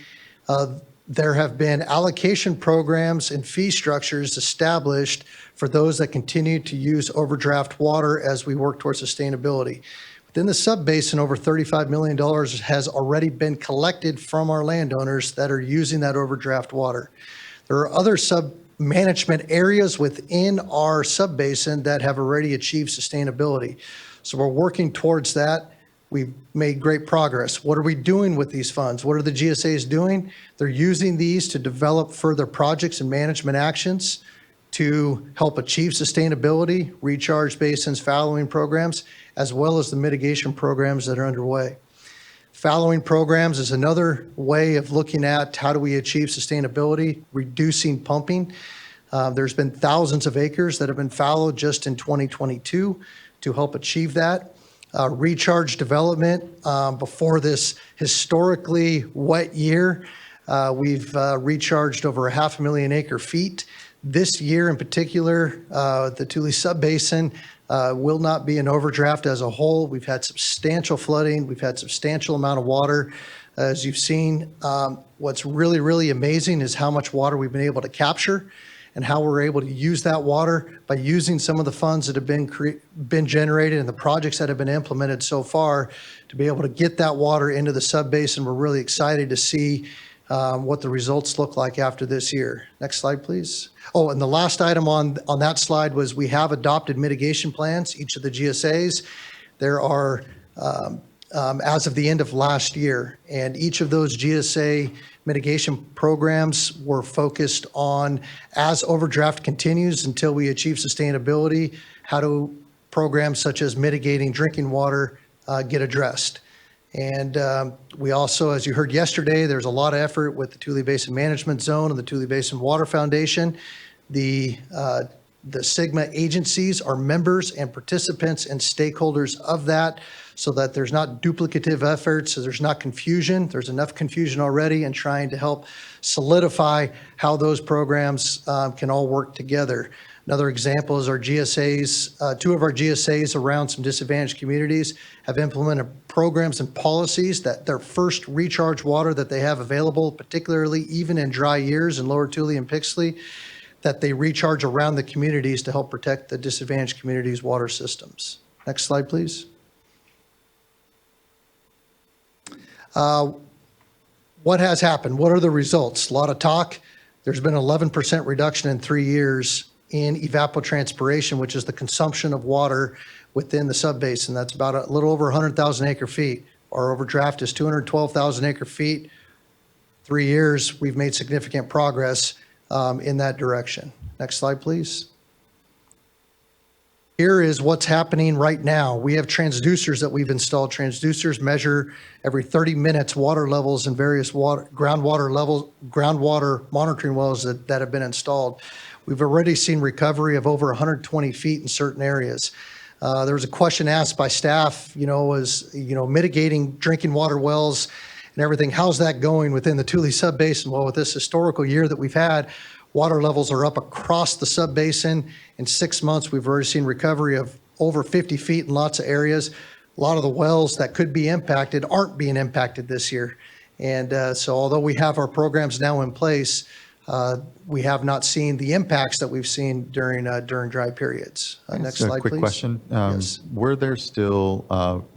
there have been allocation programs and fee structures established for those that continue to use overdraft water as we work towards sustainability. Within the subbasin, over $35 million has already been collected from our landowners that are using that overdraft water. There are other sub-management areas within our subbasin that have already achieved sustainability. So we're working towards that. We've made great progress. What are we doing with these funds? What are the GSAs doing? They're using these to develop further projects and management actions to help achieve sustainability, recharge basins, fallowing programs, as well as the mitigation programs that are underway. Fallowing programs is another way of looking at how do we achieve sustainability, reducing pumping. There's been thousands of acres that have been fallowed just in 2022 to help achieve that. Recharge development, before this historically wet year, we've recharged over 500,000 acre feet. This year in particular, the Tule subbasin will not be an overdraft as a whole. We've had substantial flooding. We've had substantial amount of water. As you've seen, what's really, really amazing is how much water we've been able to capture and how we're able to use that water by using some of the funds that have been generated and the projects that have been implemented so far to be able to get that water into the subbasin. We're really excited to see what the results look like after this year. Next slide, please. Oh, and the last item on that slide was we have adopted mitigation plans, each of the GSAs. There are, as of the end of last year, and each of those GSA mitigation programs were focused on, as overdraft continues until we achieve sustainability, how do programs such as mitigating drinking water get addressed. And we also, as you heard yesterday, there's a lot of effort with the Tule Basin Management Zone and the Tule Basin Water Foundation. The SWRCB agencies are members and participants and stakeholders of that, so that there's not duplicative efforts, so there's not confusion. There's enough confusion already, and trying to help solidify how those programs can all work together. Another example is our GSAs, 2 of our GSAs around some disadvantaged communities have implemented programs and policies that their first recharge water that they have available, particularly even in dry years in Lower Tule and Pixley, that they recharge around the communities to help protect the disadvantaged communities' water systems. Next slide, please. What has happened? What are the results? A lot of talk. There's been an 11% reduction in 3 years in evapotranspiration, which is the consumption of water within the subbasin. That's about a little over 100,000 acre feet. Our overdraft is 212,000 acre feet. 3 years, we've made significant progress in that direction. Next slide, please. Here is what's happening right now. We have transducers that we've installed. Transducers measure every 30 minutes water levels in various groundwater monitoring wells that have been installed. We've already seen recovery of over 120 feet in certain areas. There was a question asked by staff, mitigating drinking water wells and everything. How's that going within the Tule subbasin? Well, with this historical year that we've had, water levels are up across the subbasin. In 6 months, we've already seen recovery of over 50 feet in lots of areas. A lot of the wells that could be impacted aren't being impacted this year. And so although we have our programs now in place, we have not seen the impacts that we've seen during dry periods. Next slide, please. Quick question. Yes. Were there still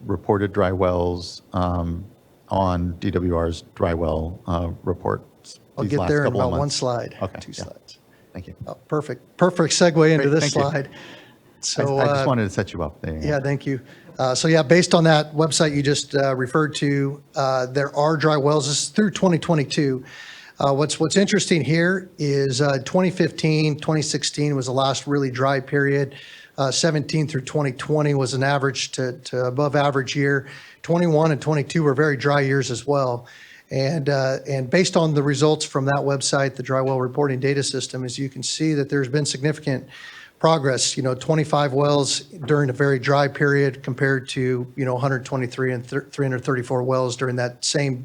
reported dry wells on DWR's dry well reports? I'll these get last there in couple of about one months? slide, Okay, 2 yeah. slides. Thank you. Oh, perfect segue into Great, this thank you. slide. So I just wanted to set you up there. Yeah, thank you. Based on that website you just referred to, there are dry wells. This is through 2022. What's interesting here is 2015, 2016 was the last really dry period. 17 through 2020 was an average to above average year. 21 and 22 were very dry years as well. And based on the results from that website, the dry well reporting data system, as you can see that there's been significant progress, 25 wells during a very dry period compared to, 123 and 334 wells during that same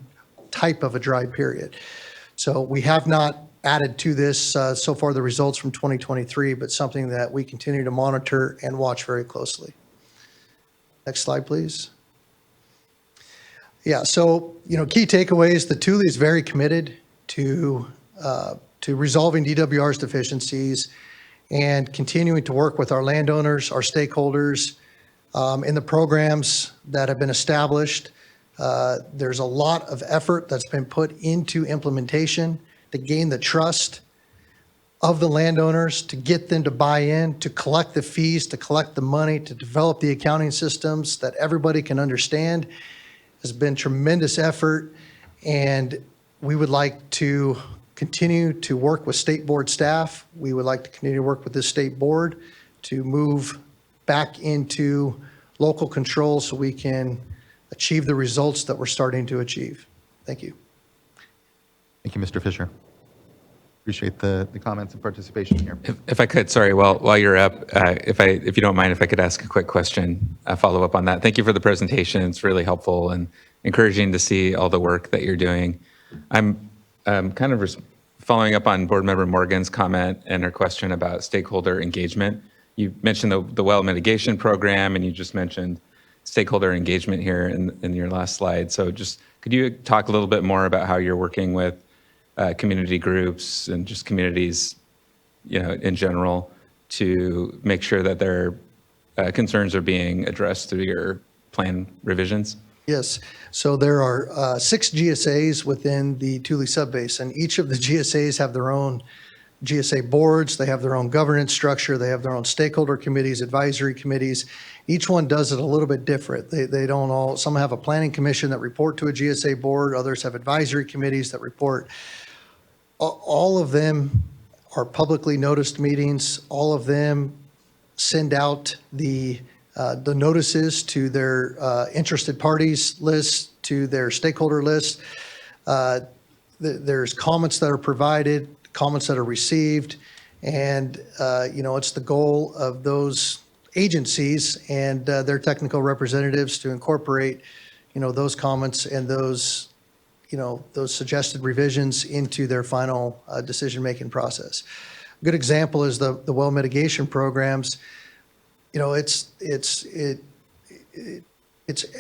type of a dry period. So we have not added to this so far the results from 2023, but something that we continue to monitor and watch very closely. Next slide, please. Yeah, so, key takeaways, the Tule is very committed to resolving DWR's deficiencies and continuing to work with our landowners, our stakeholders in the programs that have been established. There's a lot of effort that's been put into implementation to gain the trust of the landowners, to get them to buy in, to collect the fees, to collect the money, to develop the accounting systems that everybody can understand. Has been tremendous effort, and we would like to continue to work with state board staff. We would like to continue to work with this state board to move back into local control so we can achieve the results that we're starting to achieve. Thank you. Thank you, Mr. Fisher. Appreciate the comments and participation here. If I could, sorry, while you're up, if you don't mind, if I could ask a quick question, follow up on that. Thank you for the presentation. It's really helpful and encouraging to see all the work that you're doing. I'm kind of following up on Board Member Morgan's comment and her question about stakeholder engagement. You mentioned the well mitigation program, and you just mentioned stakeholder engagement here in your last slide. So just could you talk a little bit more about how you're working with community groups and just communities, in general, to make sure that their concerns are being addressed through your plan revisions? Yes. So there are 6 GSAs within the Tule subbasin. Each of the GSAs have their own GSA boards. They have their own governance structure. They have their own stakeholder committees, advisory committees. Each one does it a little bit different. They don't all, some have a planning commission that report to a GSA board. Others have advisory committees that report. All of them are publicly noticed meetings. All of them send out the notices to their interested parties list, to their stakeholder list. There's comments that are provided, comments that are received, and it's the goal of those agencies and their technical representatives to incorporate those comments and those suggested revisions into their final decision-making process. A good example is the well mitigation programs. It's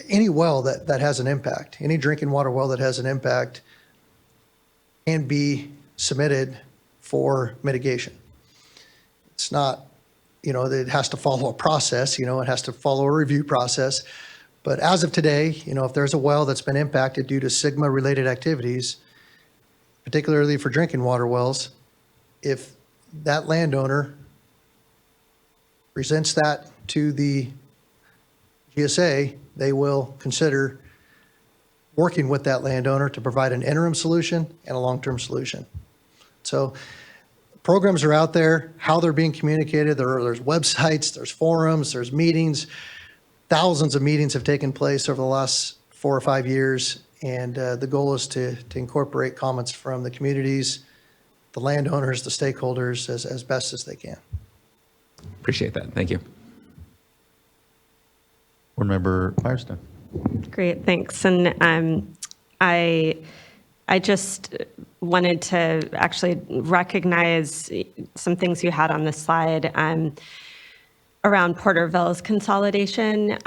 any well that has an impact, any drinking water well that has an impact can be submitted for mitigation. it's not, it has to follow a process, it has to follow a review process. But as of today, if there's a well that's been impacted due to SGMA-related activities, particularly for drinking water wells, if that landowner presents that to the GSA, they will consider working with that landowner to provide an interim solution and a long-term solution. So programs are out there, how they're being communicated, there's websites, there's forums, there's meetings. Thousands of meetings have taken place over the last 4 or 5 years, and the goal is to incorporate comments from the communities, the landowners, the stakeholders as best as they can. Appreciate that. Thank you. Board Member Firestone. Great, thanks. And I just wanted to actually recognize some things you had on the slide around Porterville's consolidation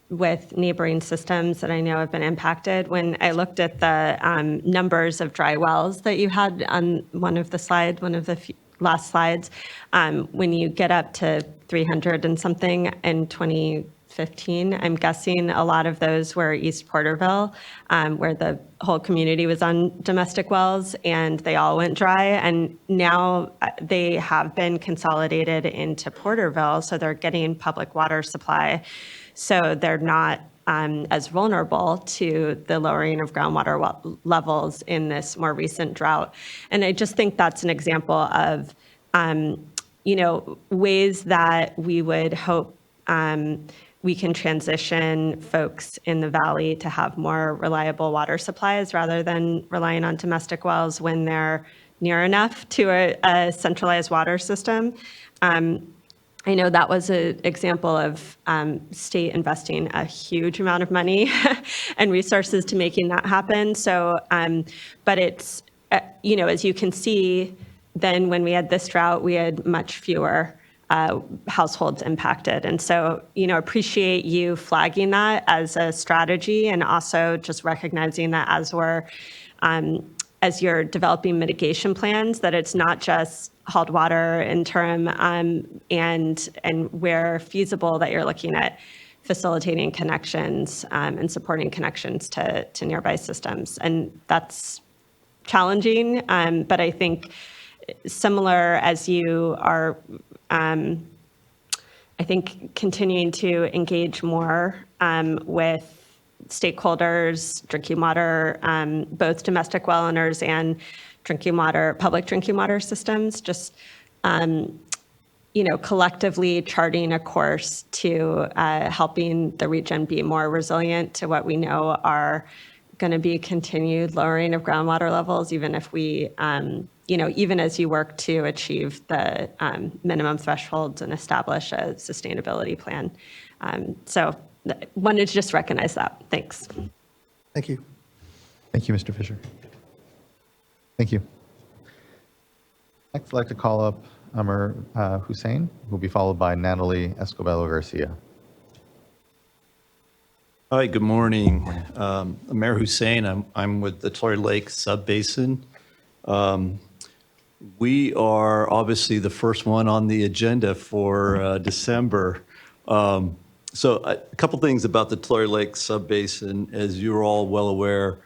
with neighboring systems that I know have been impacted. When I looked at the numbers of dry wells that you had on one of the last slides, when you get up to 300 and something in 2015, I'm guessing a lot of those were East Porterville, where the whole community was on domestic wells and they all went dry. And now they have been consolidated into Porterville, so they're getting public water supply. So they're not as vulnerable to the lowering of groundwater levels in this more recent drought. And I just think that's an example of, ways that we would hope we can transition folks in the valley to have more reliable water supplies rather than relying on domestic wells when they're near enough to a centralized water system. I know that was an example of state investing a huge amount of money and resources to making that happen. So, but it's, as you can see, then when we had this drought, we had much fewer households impacted. And so, appreciate you flagging that as a strategy and also just recognizing that as you're developing mitigation plans, that it's not just hauled water interim and where feasible that you're looking at facilitating connections and supporting connections to nearby systems. And that's challenging, but I think similar as you are, I think continuing to engage more with stakeholders, drinking water, both domestic well owners and public drinking water systems, just, collectively charting a course to helping the region be more resilient to what we know are going to be continued lowering of groundwater levels, even if we, even as you work to achieve the minimum thresholds and establish a sustainability plan. So wanted to just recognize that. Thanks. Thank you. Thank you, Mr. Fisher. Thank you. Next, I'd like to call up Amr Hussein, who will be followed by Natalie Escobedo Garcia. Hi, good morning. Amr Hussein, I'm with the Tulare Lake Subbasin. We are obviously the first one on the agenda for December. So a couple things about the Tulare Lake Subbasin. As you're all well aware,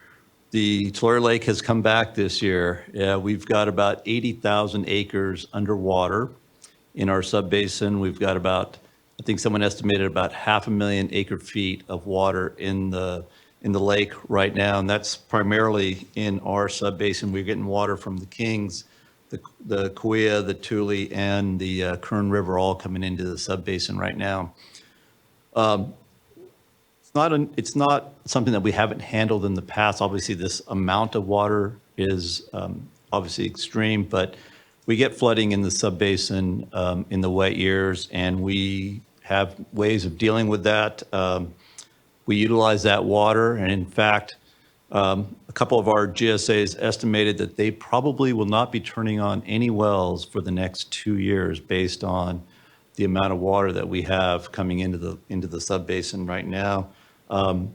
the Tulare Lake has come back this year. We've got about 80,000 acres underwater in our subbasin. We've got about, I think someone estimated about 500,000 acre feet of water in the lake right now, and that's primarily in our subbasin. We're getting water from the Kings, the Kauai, the Tule, and the Kern River all coming into the subbasin right now. It's not something that we haven't handled in the past. Obviously, this amount of water is obviously extreme, but we get flooding in the subbasin in the wet years, and we have ways of dealing with that. We utilize that water, and in fact, a couple of our GSAs estimated that they probably will not be turning on any wells for the next 2 years based on the amount of water that we have coming into the subbasin right now. The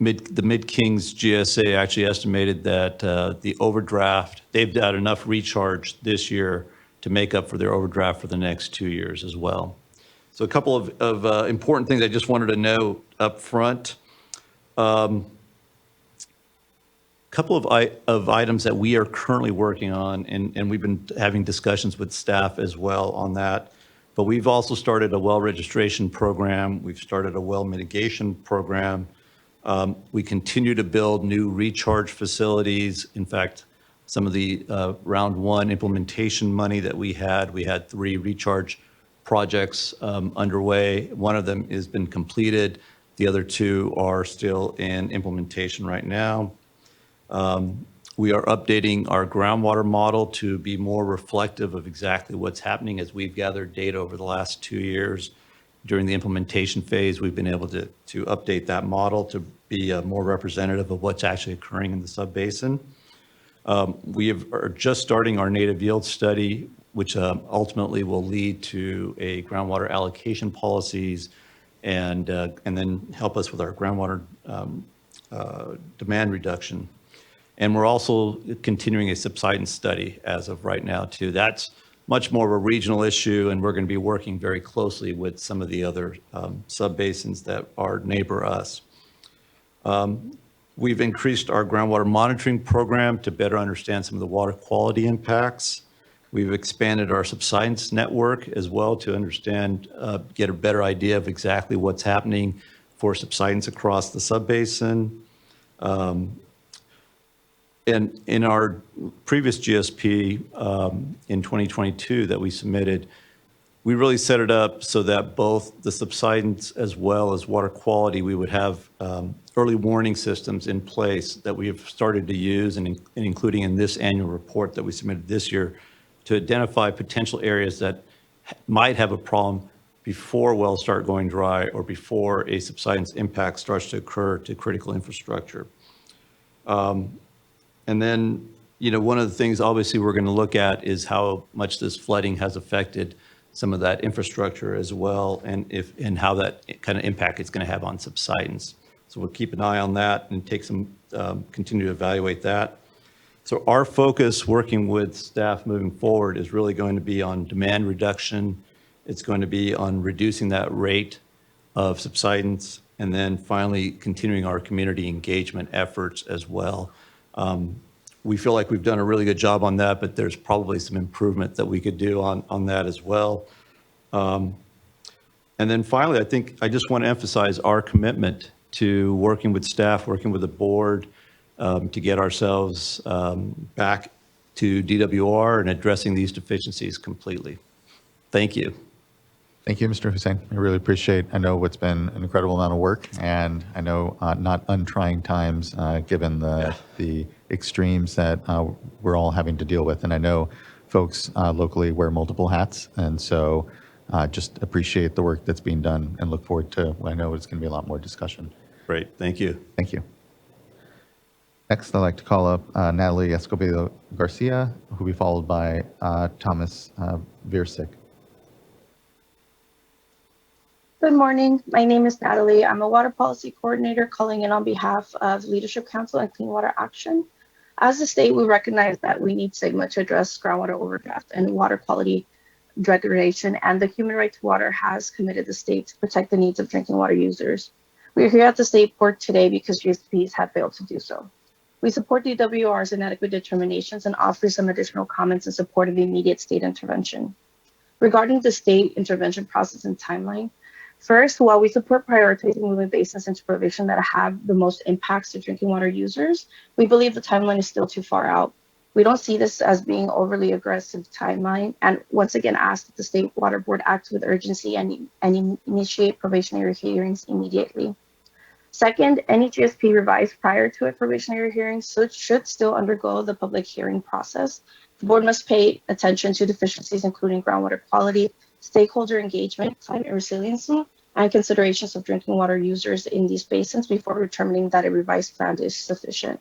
Mid-Kings GSA actually estimated that the overdraft, they've got enough recharge this year to make up for their overdraft for the next 2 years as well. So a couple of important things I just wanted to know up front. Couple of items that we are currently working on, and we've been having discussions with staff as well on that. But we've also started a well registration program. We've started a well mitigation program. We continue to build new recharge facilities. In fact, some of the round one implementation money that we had 3 recharge projects underway. One of them has been completed. The other 2 are still in implementation right now. We are updating our groundwater model to be more reflective of exactly what's happening as we've gathered data over the last 2 years. During the implementation phase, we've been able to update that model to be more representative of what's actually occurring in the subbasin. We are just starting our native yield study, which ultimately will lead to a groundwater allocation policies and then help us with our groundwater demand reduction. And we're also continuing a subsidence study as of right now, too. That's much more of a regional issue, and we're going to be working very closely with some of the other subbasins that are neighbor us. We've increased our groundwater monitoring program to better understand some of the water quality impacts. We've expanded our subsidence network as well to understand, get a better idea of exactly what's happening for subsidence across the subbasin. And in our previous GSP in 2022 that we submitted, we really set it up so that both the subsidence as well as water quality, we would have early warning systems in place that we have started to use and including in this annual report that we submitted this year to identify potential areas that might have a problem before wells start going dry or before a subsidence impact starts to occur to critical infrastructure. And then, you know, one of the things obviously we're going to look at is how much this flooding has affected some of that infrastructure as well, and how that kind of impact it's going to have on subsidence. So we'll keep an eye on that and take some, continue to evaluate that. So our focus working with staff moving forward is really going to be on demand reduction. It's going to be on reducing that rate of subsidence, and then finally continuing our community engagement efforts as well. We feel like we've done a really good job on that, but there's probably some improvement that we could do on that as well. And then finally, I think I just want to emphasize our commitment to working with staff, working with the board to get ourselves back to DWR and addressing these deficiencies completely. Thank you. Thank you, Mr. Hussein. I really appreciate, I know it's been an incredible amount of work, and I know not untrying times given the extremes that we're all having to deal with. And I know folks locally wear multiple hats, and so just appreciate the work that's being done and look forward to, I know it's going to be a lot more discussion. Great, thank you. Thank you. Next, I'd like to call up Natalie Escobedo Garcia, who will be followed by Thomas Viersick. Good morning. My name is Natalie. I'm a water policy coordinator calling in on behalf of Leadership Council and Clean Water Action. As a state, we recognize that we need SGMA to address groundwater overdraft and water quality degradation, and the Human Right to Water has committed the state to protect the needs of drinking water users. We are here at the state board today because GSPs have failed to do so. We support DWR's inadequate determinations and offer some additional comments in support of the immediate state intervention. Regarding the state intervention process and timeline, first, while we support prioritizing moving basins into provision that have the most impacts to drinking water users, we believe the timeline is still too far out. We don't see this as being overly aggressive timeline, and once again ask that the State Water Board act with urgency and initiate probationary hearings immediately. Second, any GSP revised prior to a probationary hearing should still undergo the public hearing process. The board must pay attention to deficiencies including groundwater quality, stakeholder engagement, climate resiliency, and considerations of drinking water users in these basins before determining that a revised plan is sufficient.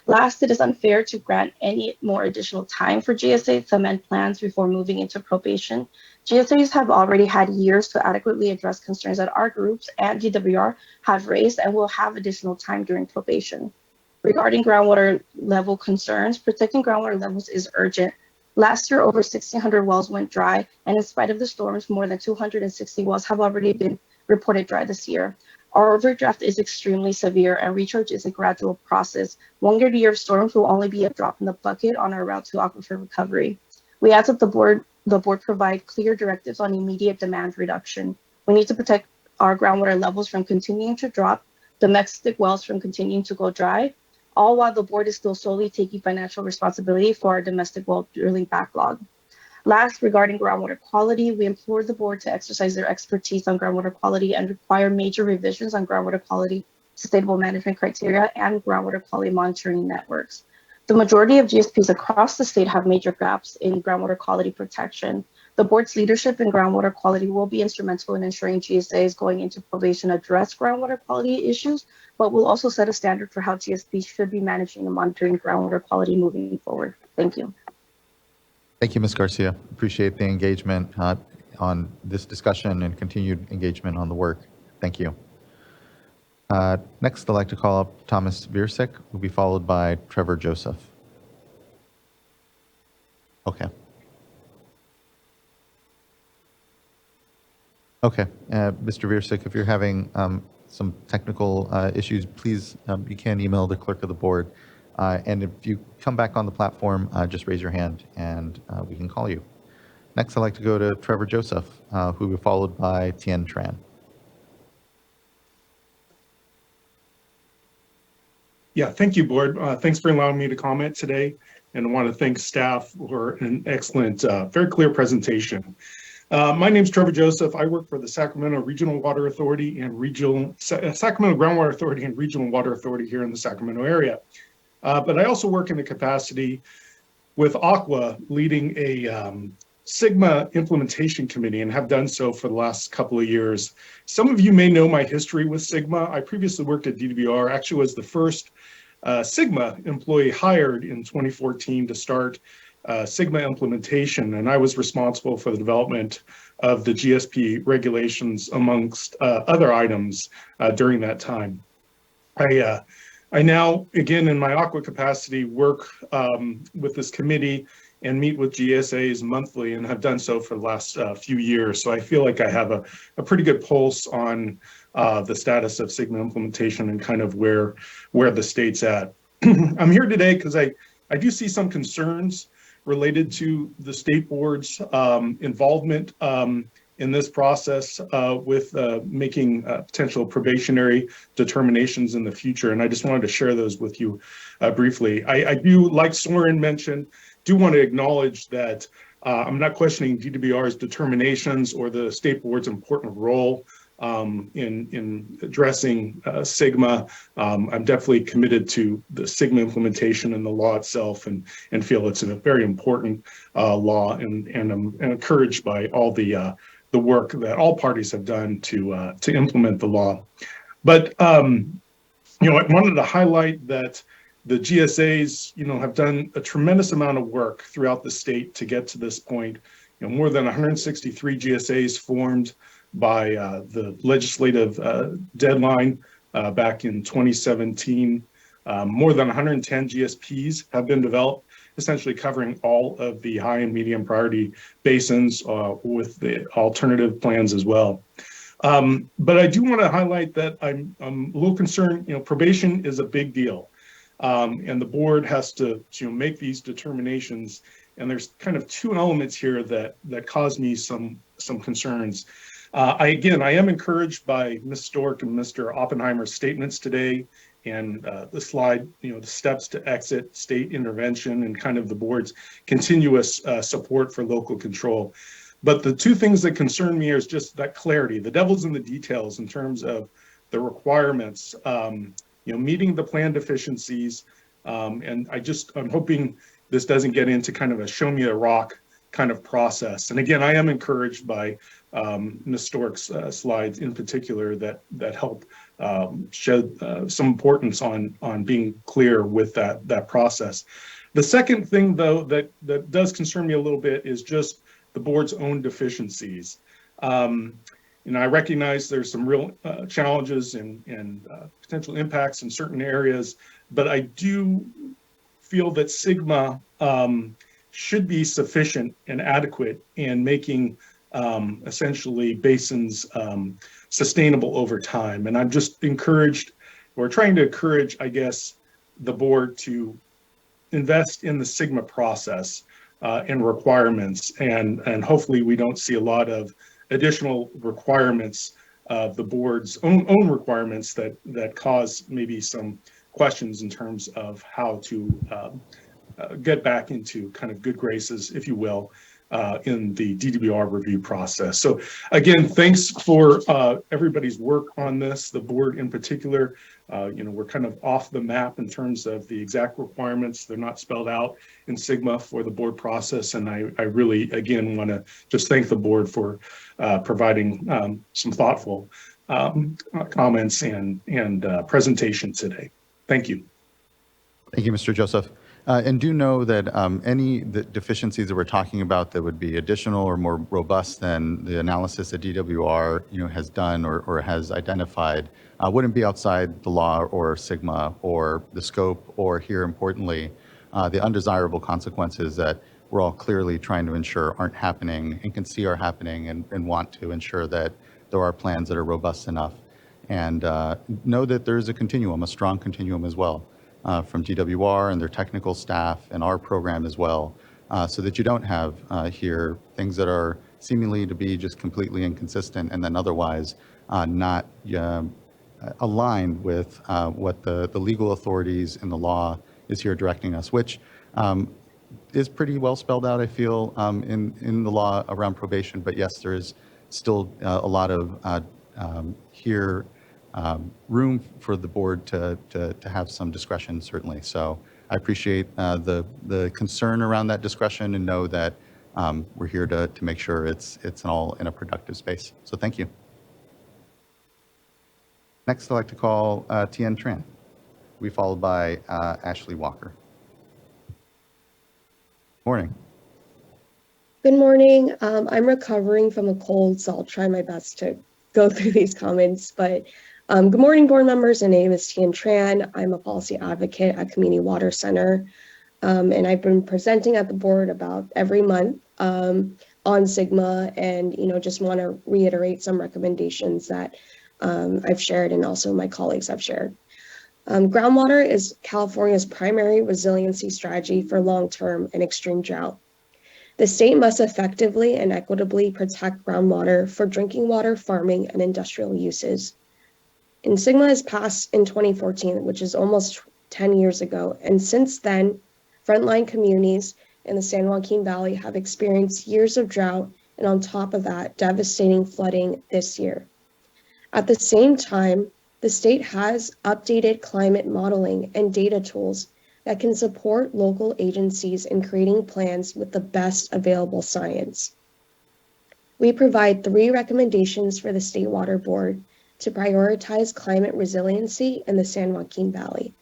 Last, it is unfair to grant any more additional time for GSA to amend plans before moving into probation. GSAs have already had years to adequately address concerns that our groups and DWR have raised and will have additional time during probation. Regarding groundwater level concerns, protecting groundwater levels is urgent. Last year, over 1,600 wells went dry, and in spite of the storms, more than 260 wells have already been reported dry this year. Our overdraft is extremely severe, and recharge is a gradual process. One good year of storms will only be a drop in the bucket on our route to aquifer recovery. We ask that the board provide clear directives on immediate demand reduction. We need to protect our groundwater levels from continuing to drop, domestic wells from continuing to go dry, all while the board is still solely taking financial responsibility for our domestic well drilling backlog. Last, regarding groundwater quality, we implore the board to exercise their expertise on groundwater quality and require major revisions on groundwater quality, sustainable management criteria, and groundwater quality monitoring networks. The majority of GSPs across the state have major gaps in groundwater quality protection. The board's leadership in groundwater quality will be instrumental in ensuring GSAs going into probation address groundwater quality issues, but will also set a standard for how GSPs should be managing and monitoring groundwater quality moving forward. Thank you. Thank you, Ms. Garcia. Appreciate the engagement on this discussion and continued engagement on the work. Thank you. Next, I'd like to call up Thomas Viersick, who will be followed by Trevor Joseph. Okay. Okay, Mr. Viersick, if you're having some technical issues, please, you can email the clerk of the board. And if you come back on the platform, just raise your hand and we can call you. Next, I'd like to go to Trevor Joseph, who will be followed by Tien Tran. Yeah, thank you, board. Thanks for allowing me to comment today. And I want to thank staff for an excellent, very clear presentation. My name is Trevor Joseph. I work for the Sacramento Regional Water Authority and Sacramento Groundwater Authority and Regional Water Authority here in the Sacramento area. But I also work in the capacity with Aqua, leading a SGMA implementation committee, and have done so for the last couple of years. Some of you may know my history with SGMA. I previously worked at DWR, actually was the first SGMA employee hired in 2014 to start SGMA implementation, and I was responsible for the development of the GSP regulations amongst other items during that time. I now, again, in my Aqua capacity, work with this committee and meet with GSAs monthly, and have done so for the last few years. So I feel like I have a pretty good pulse on the status of SGMA implementation and kind of where the state's at. I'm here today because I do see some concerns related to the state board's involvement in this process with making potential probationary determinations in the future. And I just wanted to share those with you briefly. I do, like Soren mentioned, do want to acknowledge that I'm not questioning DWR's determinations or the state board's important role in addressing SGMA. I'm definitely committed to the SGMA implementation and the law itself, and feel it's a very important law, and I'm encouraged by all the work that all parties have done to implement the law. But I wanted to highlight that the GSAs, have done a tremendous amount of work throughout the state to get to this point. More than 163 GSAs formed by the legislative deadline back in 2017. More than 110 GSPs have been developed, essentially covering all of the high and medium priority basins with the alternative plans as well. But I do want to highlight that I'm a little concerned. Probation is a big deal, and the board has to make these determinations. And there's kind of two elements here that cause me some concerns. I am encouraged by Ms. Stork and Mr. Oppenheimer's statements today, and the slide, the steps to exit state intervention and kind of the board's continuous support for local control. But the two things that concern me is just that clarity. The devil's in the details in terms of the requirements, meeting the plan deficiencies. And I'm hoping this doesn't get into kind of a show me a rock kind of process. And again, I am encouraged by Ms. Stork's slides in particular that help shed some importance on being clear with that process. The second thing, though, that does concern me a little bit is just the board's own deficiencies. I recognize there's some real challenges and potential impacts in certain areas, but I do feel that SGMA should be sufficient and adequate in making essentially basins sustainable over time. And I'm just encouraged, or trying to encourage, I guess, the board to invest in the SGMA process and requirements, and hopefully we don't see a lot of additional requirements, the board's own requirements that cause maybe some questions in terms of how to get back into kind of good graces, if you will, in the DWR review process. So again, thanks for everybody's work on this, the board in particular. We're kind of off the map in terms of the exact requirements. They're not spelled out in SGMA for the board process. And I really, again, want to just thank the board for providing some thoughtful comments and presentation today. Thank you. Thank you, Mr. Joseph. And do know that any deficiencies that we're talking about that would be additional or more robust than the analysis that DWR has done or has identified wouldn't be outside the law or SGMA or the scope, or here importantly, the undesirable consequences that we're all clearly trying to ensure aren't happening and can see are happening, and want to ensure that there are plans that are robust enough. And know that there is a continuum, a strong continuum as well. From DWR and their technical staff and our program as well, so that you don't have here things that are seemingly to be just completely inconsistent and then otherwise not aligned with what the legal authorities and the law is here directing us, which is pretty well spelled out, I feel, in the law around probation. But yes, there is still a lot of here room for the board to have some discretion, certainly. So I appreciate the concern around that discretion, and know that we're here to make sure it's all in a productive space. So thank you. Next, I'd like to call Tien Tran. We followed by Ashley Walker. Morning. Good morning. I'm recovering from a cold, so I'll try my best to go through these comments. But good morning, board members. My name is Tien Tran. I'm a policy advocate at Community Water Center. And I've been presenting at the board about every month on SGMA, and just want to reiterate some recommendations that I've shared, and also my colleagues have shared. Groundwater is California's primary resiliency strategy for long-term and extreme drought. The state must effectively and equitably protect groundwater for drinking water, farming, and industrial uses. And SGMA is passed in 2014, which is almost 10 years ago. And since then, frontline communities in the San Joaquin Valley have experienced years of drought, and on top of that, devastating flooding this year. At the same time, the state has updated climate modeling and data tools that can support local agencies in creating plans with the best available science. We provide 3 recommendations for the State Water Board to prioritize climate resiliency in the San Joaquin Valley.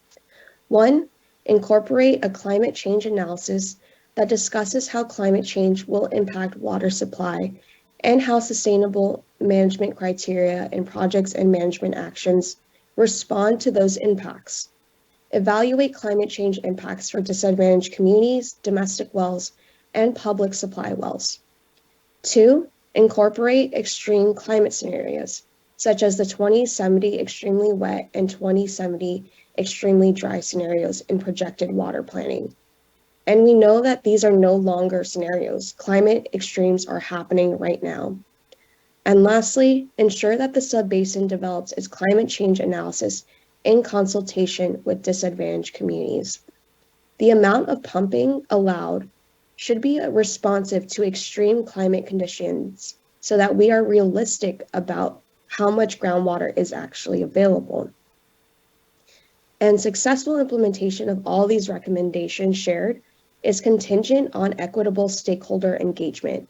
1, incorporate a climate change analysis that discusses how climate change will impact water supply, and how sustainable management criteria and projects and management actions respond to those impacts. Evaluate climate change impacts for disadvantaged communities, domestic wells, and public supply wells. 2, incorporate extreme climate scenarios, such as the 2070 extremely wet and 2070 extremely dry scenarios in projected water planning. And we know that these are no longer scenarios. Climate extremes are happening right now. And lastly, ensure that the subbasin develops its climate change analysis in consultation with disadvantaged communities. The amount of pumping allowed should be responsive to extreme climate conditions, so that we are realistic about how much groundwater is actually available. And successful implementation of all these recommendations shared is contingent on equitable stakeholder engagement.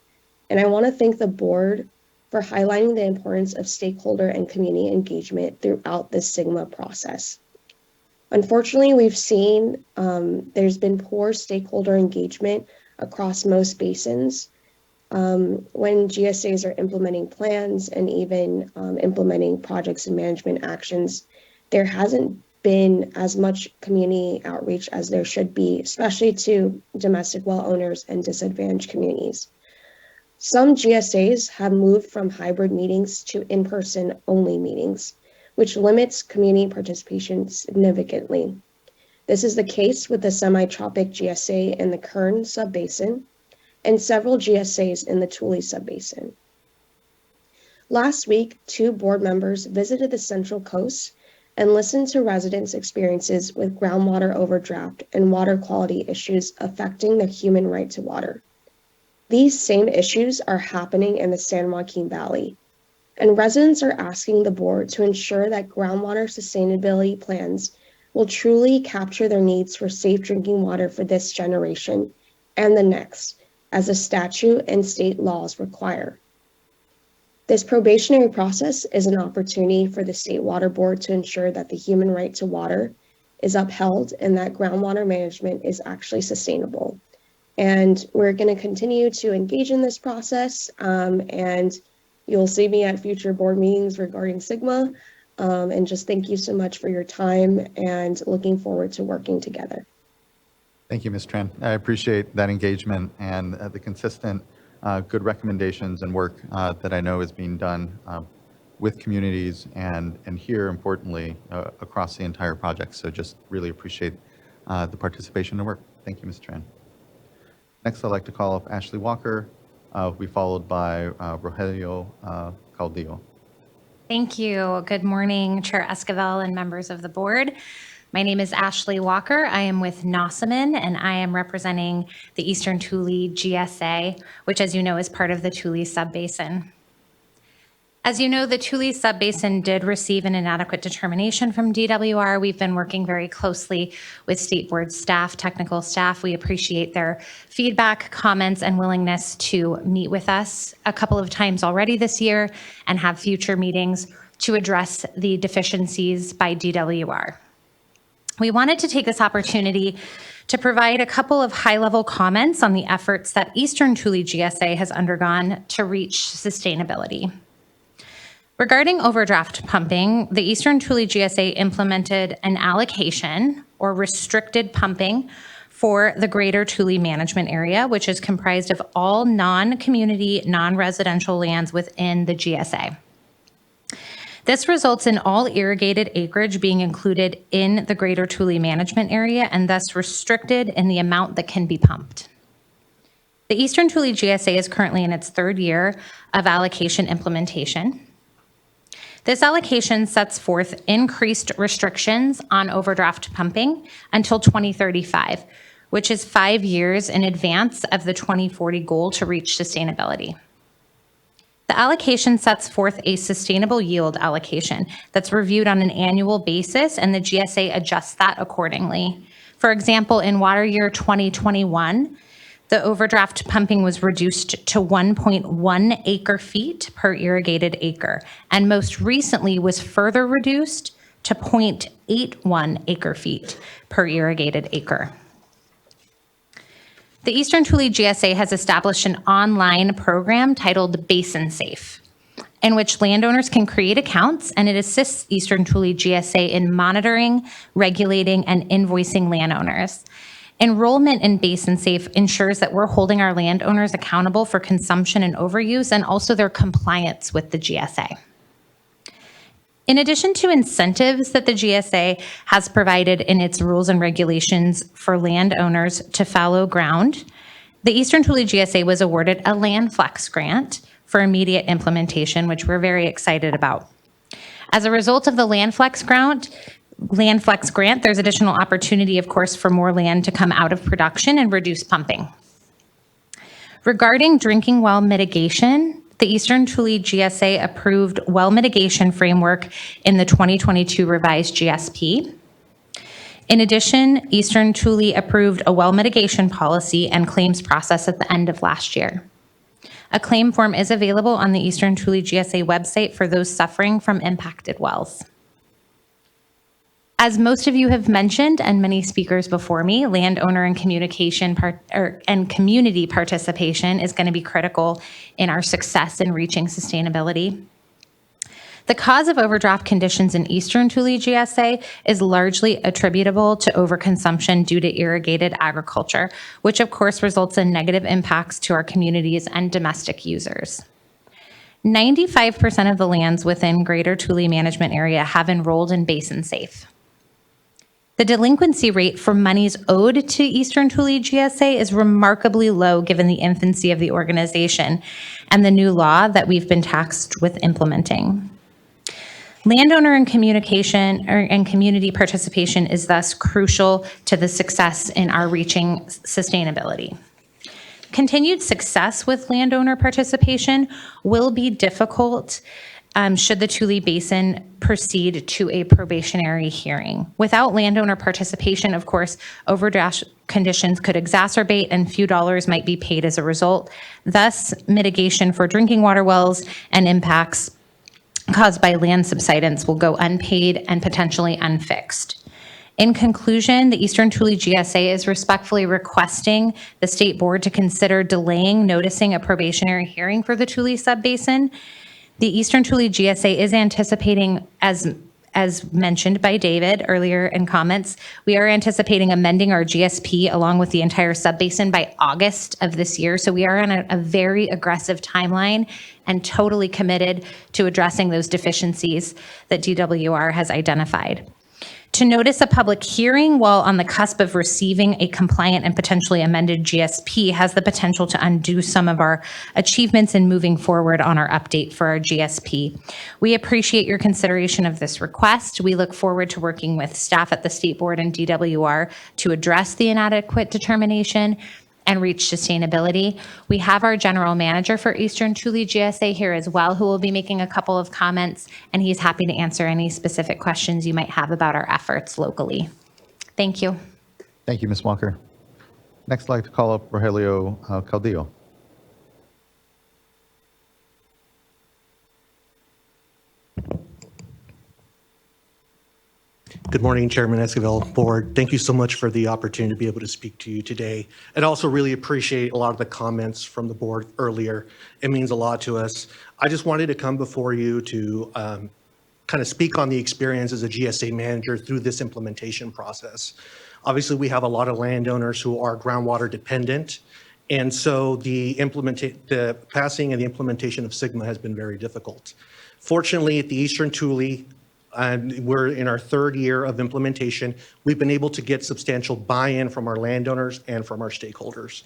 And I want to thank the board for highlighting the importance of stakeholder and community engagement throughout this SGMA process. Unfortunately, we've seen there's been poor stakeholder engagement across most basins when GSAs are implementing plans and even implementing projects and management actions. There hasn't been as much community outreach as there should be, especially to domestic well owners and disadvantaged communities. Some GSAs have moved from hybrid meetings to in-person only meetings, which limits community participation significantly. This is the case with the semi-tropic GSA in the Kern Subbasin and several GSAs in the Tule Subbasin. Last week, 2 board members visited the Central Coast and listened to residents' experiences with groundwater overdraft and water quality issues affecting their human right to water. These same issues are happening in the San Joaquin Valley, and residents are asking the board to ensure that groundwater sustainability plans will truly capture their needs for safe drinking water for this generation and the next, as the statute and state laws require. This probationary process is an opportunity for the State Water Board to ensure that the human right to water is upheld and that groundwater management is actually sustainable. And we're going to continue to engage in this process, and you'll see me at future board meetings regarding SGMA. And just thank you so much for your time and looking forward to working together. Thank you, Ms. Tran. I appreciate that engagement and the consistent good recommendations and work that I know is being done with communities and here, importantly, across the entire project. So just really appreciate the participation and work. Thank you, Ms. Tran. Next, I'd like to call up Ashley Walker, who will be followed by Rogelio Caudillo. Thank you. Good morning, Chair Esquivel and members of the board. My name is Ashley Walker. I am with Nossaman, and I am representing the Eastern Tule GSA, which, as you know, is part of the Tule Subbasin. As you know, the Tule Subbasin did receive an inadequate determination from DWR. We've been working very closely with State Board staff, technical staff. We appreciate their feedback, comments, and willingness to meet with us a couple of times already this year and have future meetings to address the deficiencies by DWR. We wanted to take this opportunity to provide a couple of high-level comments on the efforts that Eastern Tule GSA has undergone to reach sustainability. Regarding overdraft pumping, the Eastern Tule GSA implemented an allocation or restricted pumping for the Greater Tule Management Area, which is comprised of all non-community, non-residential lands within the GSA. This results in all irrigated acreage being included in the Greater Tule Management Area and thus restricted in the amount that can be pumped. The Eastern Tule GSA is currently in its 3rd year of allocation implementation. This allocation sets forth increased restrictions on overdraft pumping until 2035, which is 5 years in advance of the 2040 goal to reach sustainability. The allocation sets forth a sustainable yield allocation that's reviewed on an annual basis, and the GSA adjusts that accordingly. For example, in water year 2021, the overdraft pumping was reduced to 1.1 acre feet per irrigated acre, and most recently was further reduced to 0.81 acre feet per irrigated acre. The Eastern Tule GSA has established an online program titled Basin Safe, in which landowners can create accounts, and it assists Eastern Tule GSA in monitoring, regulating, and invoicing landowners. Enrollment in Basin Safe ensures that we're holding our landowners accountable for consumption and overuse and also their compliance with the GSA. In addition to incentives that the GSA has provided in its rules and regulations for landowners to fallow ground, the Eastern Tule GSA was awarded a Land Flex grant for immediate implementation, which we're very excited about. As a result of the Land Flex grant, there's additional opportunity, of course, for more land to come out of production and reduce pumping. Regarding drinking well mitigation, the Eastern Tule GSA approved well mitigation framework in the 2022 revised GSP. In addition, Eastern Tule approved a well mitigation policy and claims process at the end of last year. A claim form is available on the Eastern Tule GSA website for those suffering from impacted wells. As most of you have mentioned, and many speakers before me, landowner and community participation is going to be critical in our success in reaching sustainability. The cause of overdraft conditions in Eastern Tule GSA is largely attributable to overconsumption due to irrigated agriculture, which of course results in negative impacts to our communities and domestic users. 95% of the lands within Greater Tule Management Area have enrolled in Basin Safe. The delinquency rate for monies owed to Eastern Tule GSA is remarkably low given the infancy of the organization and the new law that we've been tasked with implementing. Landowner and community participation is thus crucial to the success in our reaching sustainability. Continued success with landowner participation will be difficult should the Tule Basin proceed to a probationary hearing. Without landowner participation, of course, overdraft conditions could exacerbate and few dollars might be paid as a result. Thus, mitigation for drinking water wells and impacts caused by land subsidence will go unpaid and potentially unfixed. In conclusion, the Eastern Tule GSA is respectfully requesting the State Board to consider delaying noticing a probationary hearing for the Tule Subbasin. The Eastern Tule GSA is anticipating, as mentioned by David earlier in comments, we are anticipating amending our GSP along with the entire subbasin by August of this year. So we are on a very aggressive timeline and totally committed to addressing those deficiencies that DWR has identified. To notice a public hearing while on the cusp of receiving a compliant and potentially amended GSP has the potential to undo some of our achievements in moving forward on our update for our GSP. We appreciate your consideration of this request. We look forward to working with staff at the State Board and DWR to address the inadequate determination and reach sustainability. We have our general manager for Eastern Tule GSA here as well, who will be making a couple of comments, and he's happy to answer any specific questions you might have about our efforts locally. Thank you. Thank you, Ms. Walker. Next, I'd like to call up Rogelio Caudillo. Good morning, Chairman Esquivel, Board. Thank you so much for the opportunity to be able to speak to you today. And also really appreciate a lot of the comments from the board earlier. It means a lot to us. I just wanted to come before you to kind of speak on the experience as a GSA manager through this implementation process. Obviously, we have a lot of landowners who are groundwater dependent. And so the passing and the implementation of SGMA has been very difficult. Fortunately, at the Eastern Tule, we're in our third year of implementation. We've been able to get substantial buy-in from our landowners and from our stakeholders.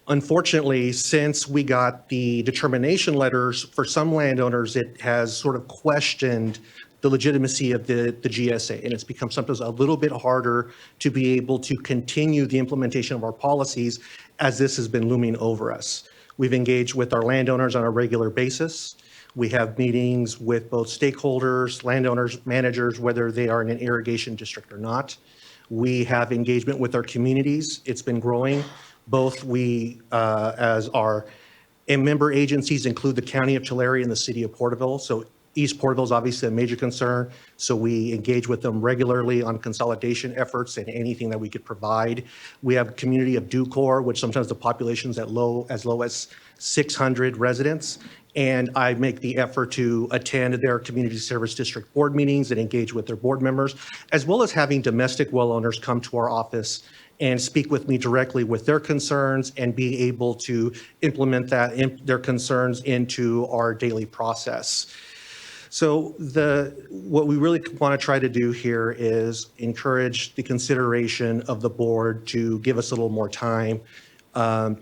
Unfortunately, since we got the determination letters, for some landowners, it has sort of questioned the legitimacy of the GSA, and it's become sometimes a little bit harder to be able to continue the implementation of our policies as this has been looming over us. We've engaged with our landowners on a regular basis. We have meetings with both stakeholders, landowners, managers, whether they are in an irrigation district or not. We have engagement with our communities. It's been growing. Both we, as our member agencies, include the County of Tulare and the City of Porterville. So East Porterville is obviously a major concern. So we engage with them regularly on consolidation efforts and anything that we could provide. We have a community of Ducor, which sometimes the population is as low as 600 residents. And I make the effort to attend their community service district board meetings and engage with their board members, as well as having domestic well owners come to our office and speak with me directly with their concerns and be able to implement their concerns into our daily process. So what we really want to try to do here is encourage the consideration of the board to give us a little more time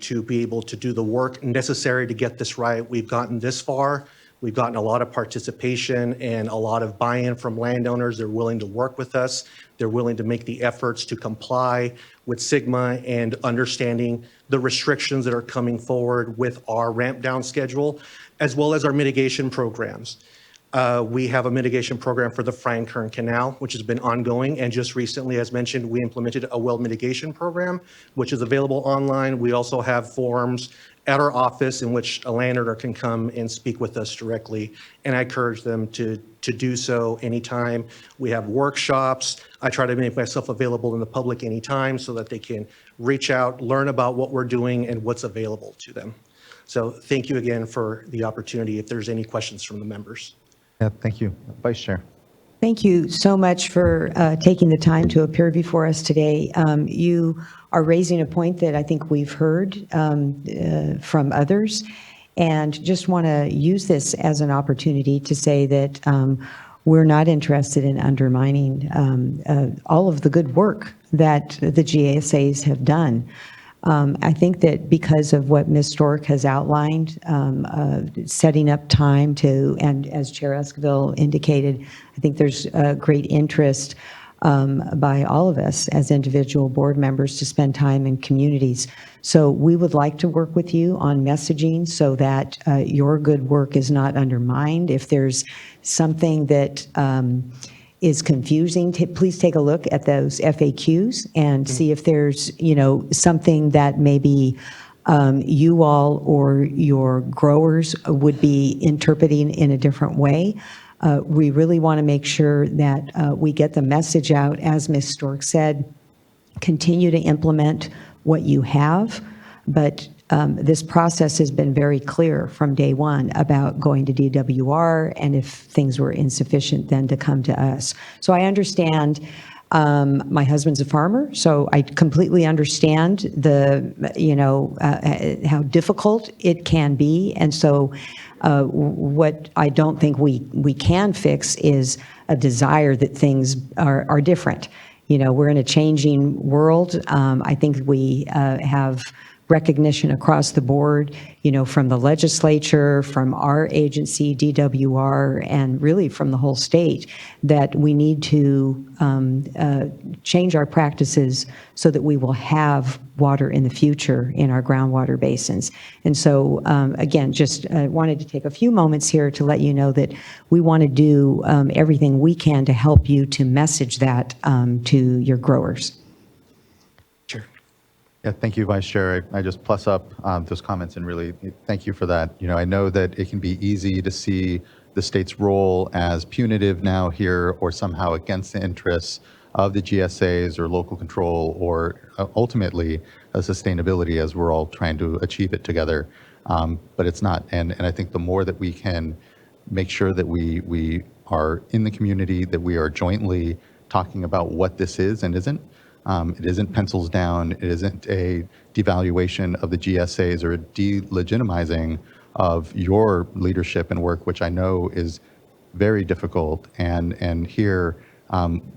to be able to do the work necessary to get this right. We've gotten this far. We've gotten a lot of participation and a lot of buy-in from landowners. They're willing to work with us. They're willing to make the efforts to comply with SGMA and understanding the restrictions that are coming forward with our ramp down schedule, as well as our mitigation programs. We have a mitigation program for the Frank Kern Canal, which has been ongoing. And just recently, as mentioned, we implemented a well mitigation program, which is available online. We also have forums at our office in which a landowner can come and speak with us directly. And I encourage them to do so anytime. We have workshops. I try to make myself available in the public anytime so that they can reach out, learn about what we're doing and what's available to them. So thank you again for the opportunity if there's any questions from the members. Yeah, thank you. Vice Chair. Thank you so much for taking the time to appear before us today. You are raising a point that I think we've heard from others, and just want to use this as an opportunity to say that we're not interested in undermining all of the good work that the GSAs have done. I think that because of what Ms. Stork has outlined, setting up time to, and as Chair Esquivel indicated, I think there's great interest by all of us as individual board members to spend time in communities. So we would like to work with you on messaging so that your good work is not undermined. If there's something that is confusing, please take a look at those FAQs and see if there's, something that maybe you all or your growers would be interpreting in a different way. We really want to make sure that we get the message out, as Ms. Stork said, continue to implement what you have, but this process has been very clear from day one about going to DWR, and if things were insufficient, then to come to us. So I understand, my husband's a farmer, so I completely understand how difficult it can be. And so what I don't think we can fix is a desire that things are different. We're in a changing world. I think we have recognition across the board, from the legislature, from our agency, DWR, and really from the whole state, that we need to change our practices so that we will have water in the future in our groundwater basins. And so, again, just wanted to take a few moments here to let you know that we want to do everything we can to help you to message that to your growers. Yeah, thank you, Vice Chair. I just plus up those comments and really thank you for that. I know that it can be easy to see the state's role as punitive now here or somehow against the interests of the GSAs or local control or ultimately sustainability as we're all trying to achieve it together. But it's not. And I think the more that we can make sure that we are in the community, that we are jointly talking about what this is and isn't. It isn't pencils down. It isn't a devaluation of the GSAs or a delegitimizing of your leadership and work, which I know is very difficult. And here,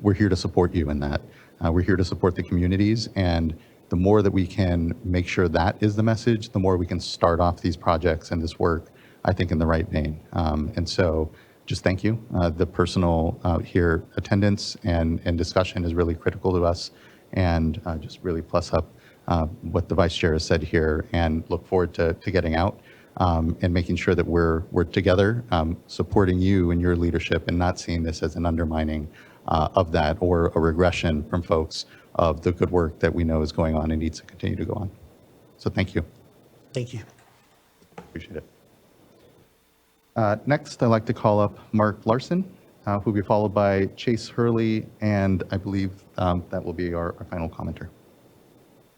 we're here to support you in that. We're here to support the communities. And the more that we can make sure that is the message, the more we can start off these projects and this work, I think, in the right vein. And so just thank you. The personal here attendance and discussion is really critical to us. And just really plus up what the Vice Chair has said here and look forward to getting out and making sure that we're together supporting you and your leadership and not seeing this as an undermining of that or a regression from folks of the good work that we know is going on and needs to continue to go on. So thank you. Thank you. Appreciate it. Next, I'd like to call up Mark Larson, who will be followed by Chase Hurley, and I believe that will be our final commenter.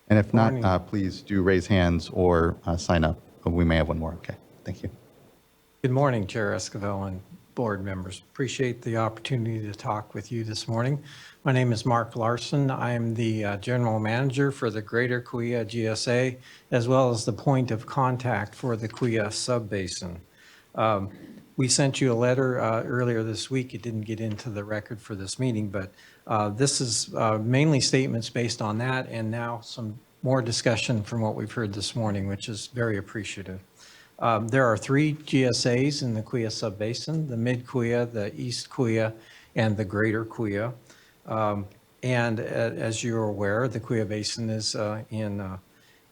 And if not, please do raise hands or sign up. We may have one more. Okay, thank you. Good morning, Chair Esquivel and board members. Appreciate the opportunity to talk with you this morning. My name is Mark Larson. I am the General Manager for the Greater Kuya GSA, as well as the point of contact for the Kuya Subbasin. We sent you a letter earlier this week. It didn't get into the record for this meeting, but this is mainly statements based on that, and now some more discussion from what we've heard this morning, which is very appreciative. There are 3 GSAs in the Kuya Subbasin: the Mid Kuya, the East Kuya, and the Greater Kuya. And as you're aware, the Kuya Basin is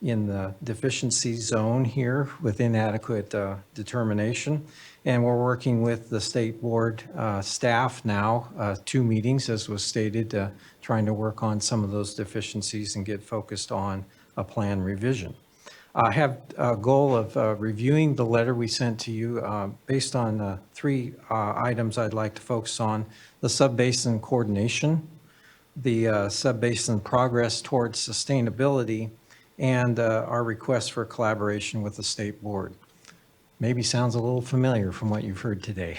in the deficiency zone here with inadequate determination. And we're working with the state board staff now, 2 meetings, as was stated, trying to work on some of those deficiencies and get focused on a plan revision. I have a goal of reviewing the letter we sent to you based on 3 items I'd like to focus on: the subbasin coordination, the subbasin progress towards sustainability, and our request for collaboration with the state board. Maybe sounds a little familiar from what you've heard today.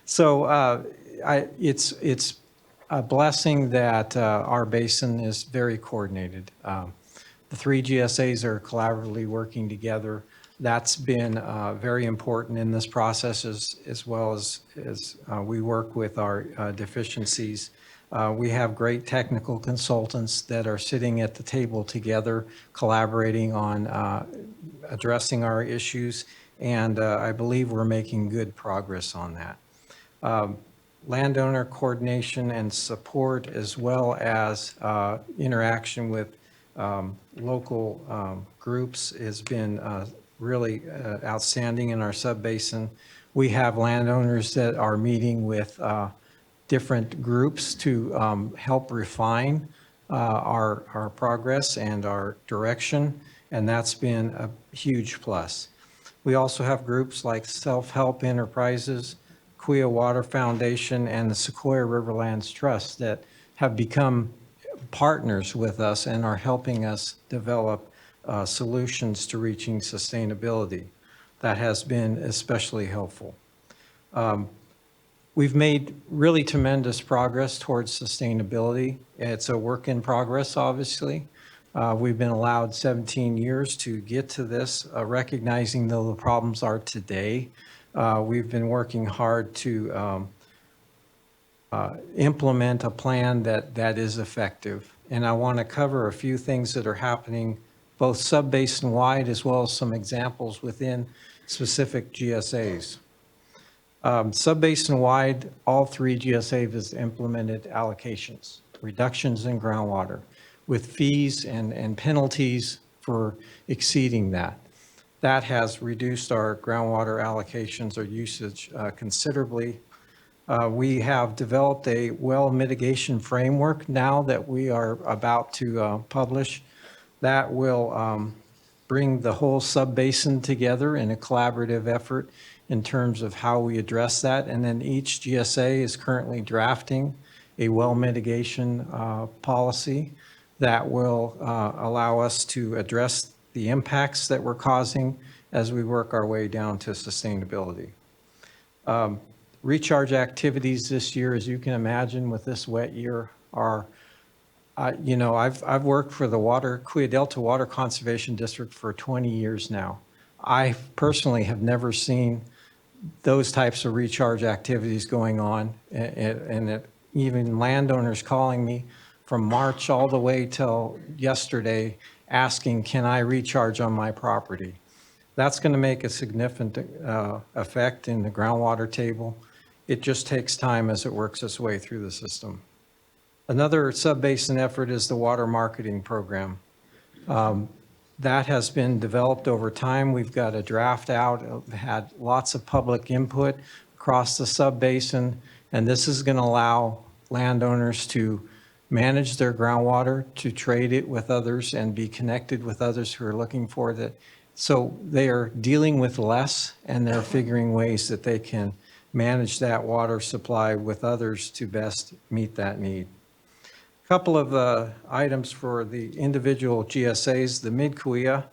So it's a blessing that our basin is very coordinated. The three GSAs are collaboratively working together. That's been very important in this process as well as we work with our deficiencies. We have great technical consultants that are sitting at the table together, collaborating on addressing our issues, and I believe we're making good progress on that. Landowner coordination and support, as well as interaction with local groups, has been really outstanding in our subbasin. We have landowners that are meeting with different groups to help refine our progress and our direction, and that's been a huge plus. We also have groups like Self-Help Enterprises, Kuya Water Foundation, and the Sequoia Riverlands Trust that have become partners with us and are helping us develop solutions to reaching sustainability. That has been especially helpful. We've made really tremendous progress towards sustainability. It's a work in progress, obviously. We've been allowed 17 years to get to this, recognizing though the problems are today. We've been working hard to implement a plan that is effective. And I want to cover a few things that are happening both sub-basin wide as well as some examples within specific GSAs. Sub-basin wide, all three GSAs has implemented allocations, reductions in groundwater, with fees and penalties for exceeding that. That has reduced our groundwater allocations or usage considerably. We have developed a well mitigation framework now that we are about to publish that will bring the whole sub-basin together in a collaborative effort in terms of how we address that. And then each GSA is currently drafting a well mitigation policy that will allow us to address the impacts that we're causing as we work our way down to sustainability. Recharge activities this year, as you can imagine, with this wet year are, I've worked for the Kuya Delta Water Conservation District for 20 years now. I personally have never seen those types of recharge activities going on, and even landowners calling me from March all the way till yesterday asking, can I recharge on my property? That's going to make a significant effect in the groundwater table. It just takes time as it works its way through the system. Another sub-basin effort is the water marketing program. That has been developed over time. We've got a draft out, had lots of public input across the sub-basin, and this is going to allow landowners to manage their groundwater, to trade it with others and be connected with others who are looking for that. So they are dealing with less, and they're figuring ways that they can manage that water supply with others to best meet that need. A couple of items for the individual GSAs. The Mid-Kuya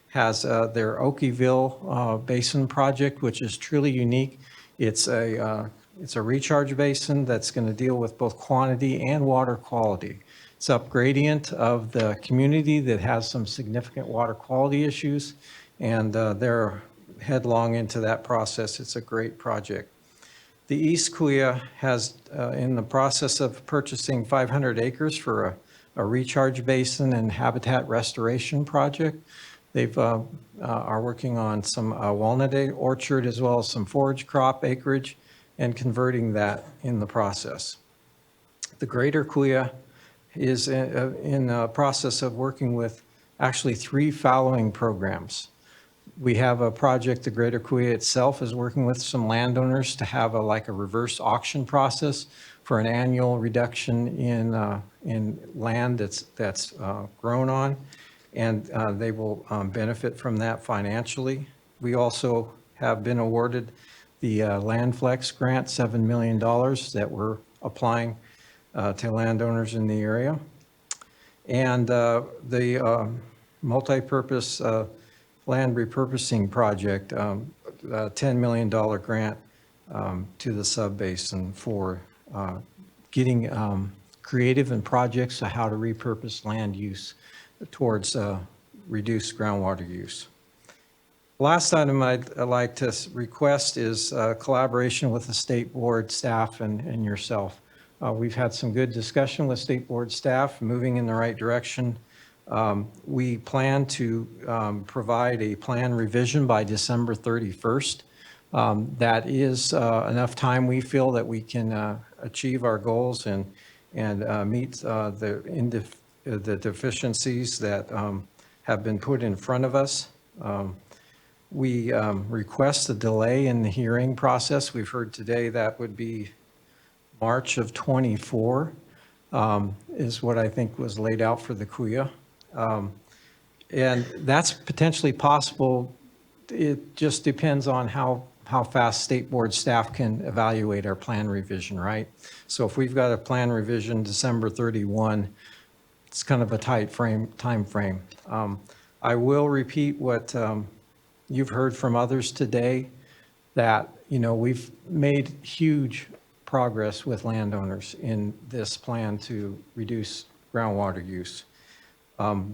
has their Okieville Basin project, which is truly unique. It's a recharge basin that's going to deal with both quantity and water quality. It's up gradient of the community that has some significant water quality issues, and they're headlong into that process. It's a great project. The East Kuya has in the process of purchasing 500 acres for a recharge basin and habitat restoration project. They've are working on some walnut orchard as well as some forage crop acreage and converting that in the process. The Greater Kuya is in a process of working with actually 3 fallowing programs. We have a project, the Greater Kuya itself is working with some landowners to have like a reverse auction process for an annual reduction in land that's grown on, and they will benefit from that financially. We also have been awarded the LandFlex grant, $7 million that we're applying to landowners in the area. And the multi-purpose land repurposing project, $10 million grant to the subbasin for getting creative in projects on how to repurpose land use towards reduced groundwater use. Last item I'd like to request is collaboration with the state board staff and yourself. We've had some good discussion with state board staff, moving in the right direction. We plan to provide a plan revision by December 31st. That is enough time we feel that we can achieve our goals and meet the deficiencies that have been put in front of us. We request a delay in the hearing process. We've heard today that would be March of 24 is what I think was laid out for the CUYA. And that's potentially possible. It just depends on how fast state board staff can evaluate our plan revision, right? So if we've got a plan revision December 31, it's kind of a tight time frame. I will repeat what you've heard from others today, that, you know, we've made huge progress with landowners in this plan to reduce groundwater use.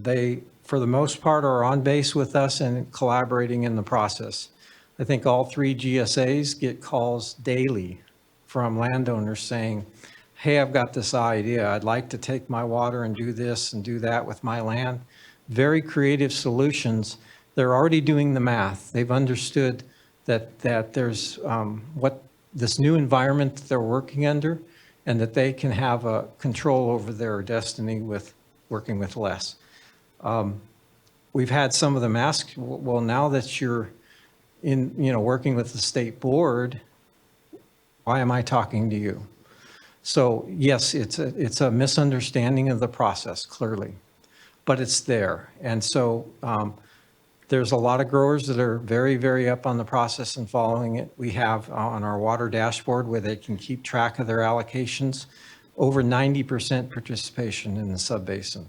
They, for the most part, are on base with us and collaborating in the process. I think all 3 GSAs get calls daily from landowners saying, hey, I've got this idea. I'd like to take my water and do this and do that with my land. Very creative solutions. They're already doing the math. They've understood that there's what this new environment that they're working under, and that they can have a control over their destiny with working with less. We've had some of them ask, well, now that you're working with the state board, why am I talking to you? So yes, it's a misunderstanding of the process, clearly, but it's there. And so there's a lot of growers that are very, very up on the process and following it. We have on our water dashboard where they can keep track of their allocations, over 90% participation in the subbasin.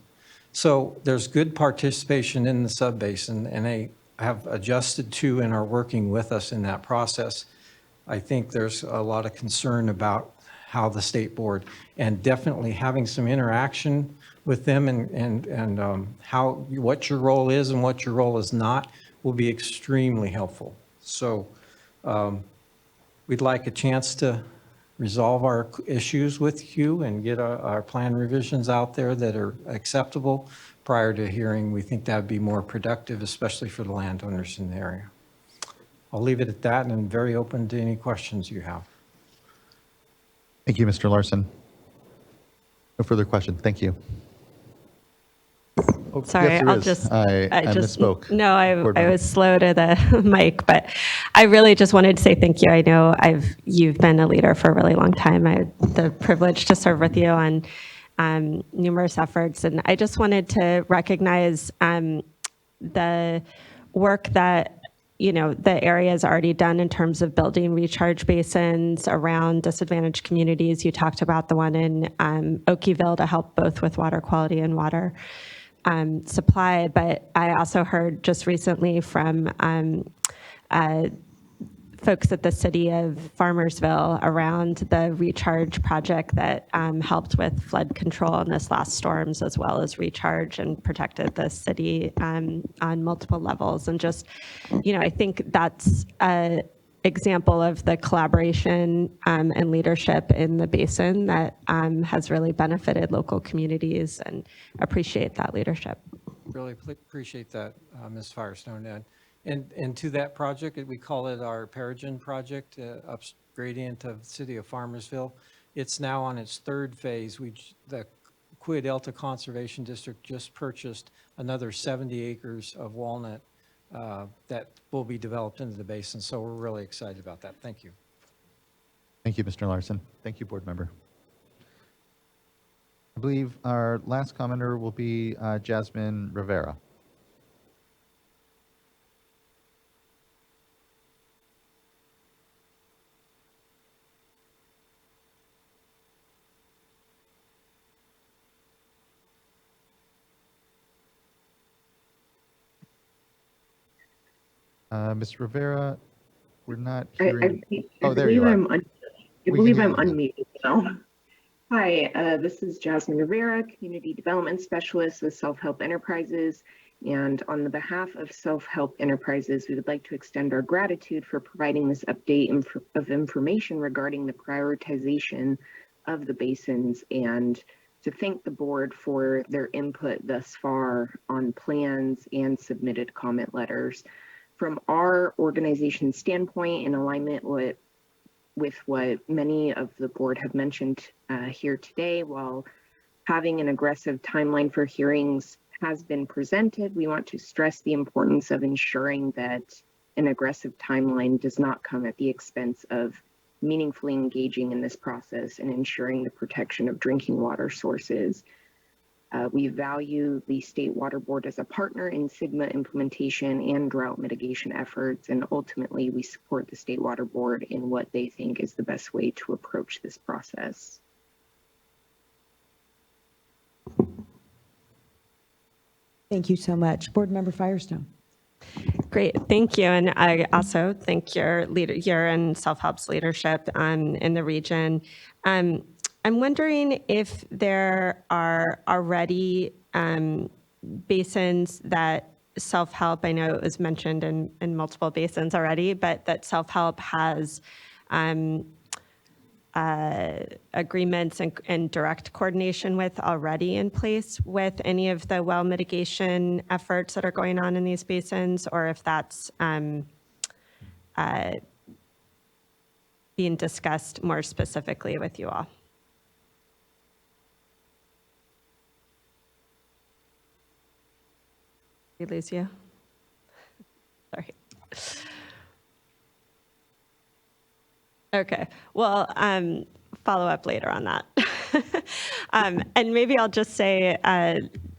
So there's good participation in the subbasin, and they have adjusted to and are working with us in that process. I think there's a lot of concern about how the state board, and definitely having some interaction with them and what your role is and what your role is not will be extremely helpful. So we'd like a chance to resolve our issues with you and get our plan revisions out there that are acceptable prior to hearing. We think that would be more productive, especially for the landowners in the area. I'll leave it at that, and I'm very open to any questions you have. Thank you, Mr. Larson. No further questions. Thank you. Oh, Sorry, yes, there I'll is. just. I misspoke. No, Board I member. was slow to the mic, but I really just wanted to say thank you. I know you've been a leader for a really long time. I had the privilege to serve with you on numerous efforts, and I just wanted to recognize the work that the area has already done in terms of building recharge basins around disadvantaged communities. You talked about the one in Okieville to help both with water quality and water supply, but I also heard just recently from folks at the city of Farmersville around the recharge project that helped with flood control in this last storms, as well as recharge and protected the city on multiple levels. And just, I think that's an example of the collaboration and leadership in the basin that has really benefited local communities, and appreciate that leadership. Really appreciate that, Ms. Firestone. And to that project, we call it our Peregrine project, up gradient of the city of Farmersville. It's now on its 3rd phase. The Coué Delta Conservation District just purchased another 70 acres of walnut that will be developed into the basin. So we're really excited about that. Thank you. Thank you, Mr. Larson. Thank you, board member. I believe our last commenter will be Jasmine Rivera. Ms. Rivera, We're not I hearing. I Oh, there you believe are. I We can believe hear I'm you now. unmuted now. Hi, this is Jasmine Rivera, Community Development Specialist with Self Help Enterprises. And on the behalf of Self Help Enterprises, we would like to extend our gratitude for providing this update of information regarding the prioritization of the basins and to thank the board for their input thus far on plans and submitted comment letters. From our organization standpoint, in alignment with what many of the board have mentioned here today, while having an aggressive timeline for hearings has been presented, we want to stress the importance of ensuring that an aggressive timeline does not come at the expense of meaningfully engaging in this process and ensuring the protection of drinking water sources. We value the State Water Board as a partner in SGMA implementation and drought mitigation efforts, and ultimately we support the State Water Board in what they think is the best way to approach this process. Thank you so much. Board Member Firestone. Great, thank you. And I also thank your and Self-Help's leadership in the region. I'm wondering if there are already basins that Self-Help, I know it was mentioned in multiple basins already, but that Self-Help has agreements and direct coordination with already in place with any of the well mitigation efforts that are going on in these basins, or if that's being discussed more specifically with you all. Did we lose you? Sorry. Okay, well, follow up later on that. And maybe I'll just say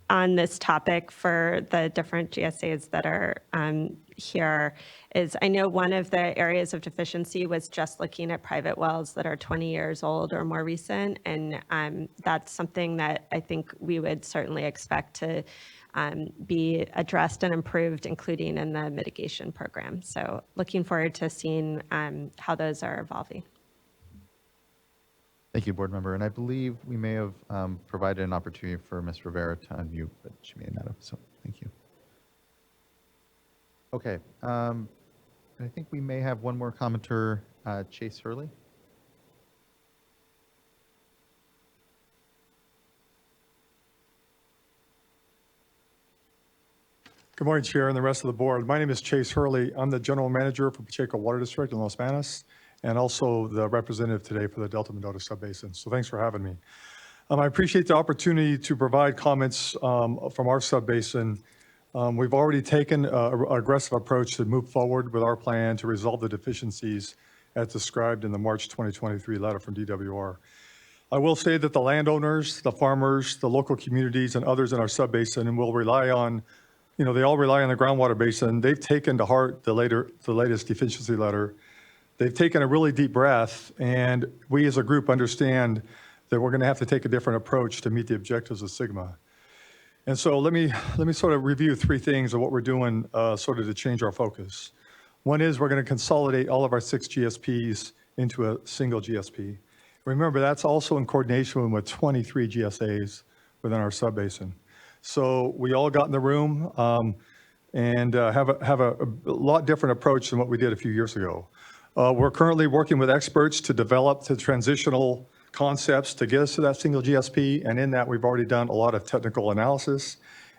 on this topic for the different GSAs that are here is I know one of the areas of deficiency was just looking at private wells that are 20 years old or more recent. And that's something that I think we would certainly expect to be addressed and improved, including in the mitigation program. So looking forward to seeing how those are evolving. Thank you, Board Member. And I believe we may have provided an opportunity for Ms. Rivera to unmute, but she may not have, so thank you. Okay, I think we may have one more commenter, Chase Hurley. Good morning, Chair and the rest of the board. My name is Chase Hurley. I'm the General Manager for Pacheco Water District in Los Manos, and also the representative today for the Delta Mendota Subbasin. So thanks for having me. I appreciate the opportunity to provide comments from our subbasin. We've already taken an aggressive approach to move forward with our plan to resolve the deficiencies as described in the March 2023 letter from DWR. I will say that the landowners, the farmers, the local communities, and others in our subbasin will rely on, they all rely on the groundwater basin. They've taken to heart the latest deficiency letter. They've taken a really deep breath, and we as a group understand that we're going to have to take a different approach to meet the objectives of SGMA. And so let me sort of review three things of what we're doing sort of to change our focus. One is we're going to consolidate all of our 6 GSPs into a single GSP. Remember, that's also in coordination with 23 GSAs within our subbasin. So we all got in the room and have a lot different approach than what we did a few years ago. We're currently working with experts to develop the transitional concepts to get us to that single GSP, and in that we've already done a lot of technical analysis.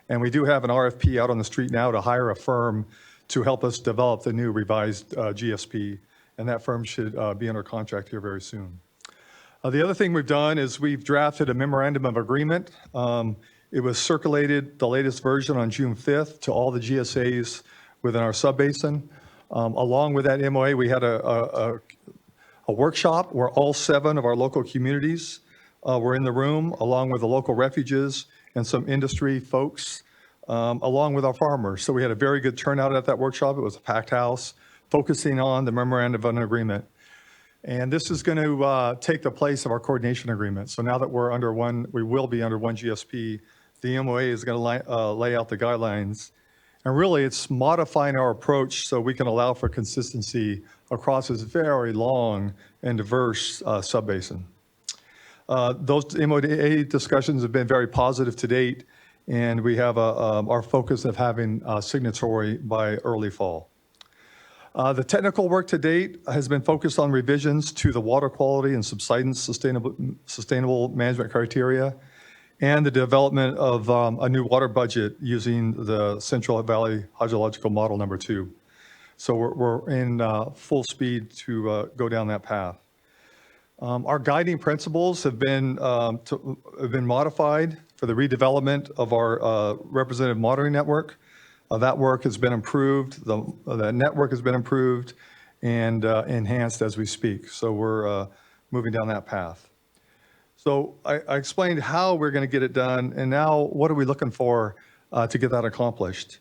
And we do have an RFP out on the street now to hire a firm to help us develop the new revised GSP, and that firm should be under contract here very soon. The other thing we've done is we've drafted a memorandum of agreement. It was circulated, the latest version, on June 5th to all the GSAs within our subbasin. Along with that MOA, we had a workshop where all 7 of our local communities were in the room, along with the local refuges and some industry folks, along with our farmers. So we had a very good turnout at that workshop. It was a packed house, focusing on the memorandum of agreement. And this is going to take the place of our coordination agreement. So now that we will be under one GSP, the MOA is going to lay out the guidelines. And really, it's modifying our approach so we can allow for consistency across this very long and diverse subbasin. Those MOA discussions have been very positive to date, and we have our focus of having a signatory by early fall. The technical work to date has been focused on revisions to the water quality and subsidence sustainable management criteria and the development of a new water budget using the Central Valley Hydrological Model number 2. So we're in full speed to go down that path. Our guiding principles have been modified for the redevelopment of our representative monitoring network. That work has been improved. The network has been improved and enhanced as we speak. So we're moving down that path. So I explained how we're going to get it done, and now what are we looking for to get that accomplished?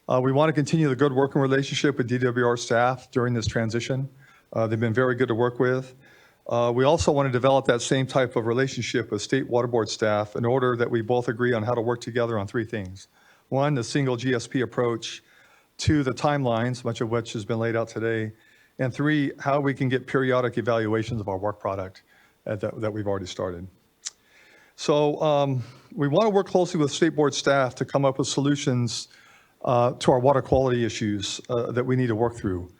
We want to continue the good working relationship with DWR staff during this transition. They've been very good to work with. We also want to develop that same type of relationship with State Water Board staff in order that we both agree on how to work together on 3 things. 1, the single GSP approach. 2, the timelines, much of which has been laid out today. And 3, how we can get periodic evaluations of our work product that we've already started. So we want to work closely with State Board staff to come up with solutions to our water quality issues that we need to work through.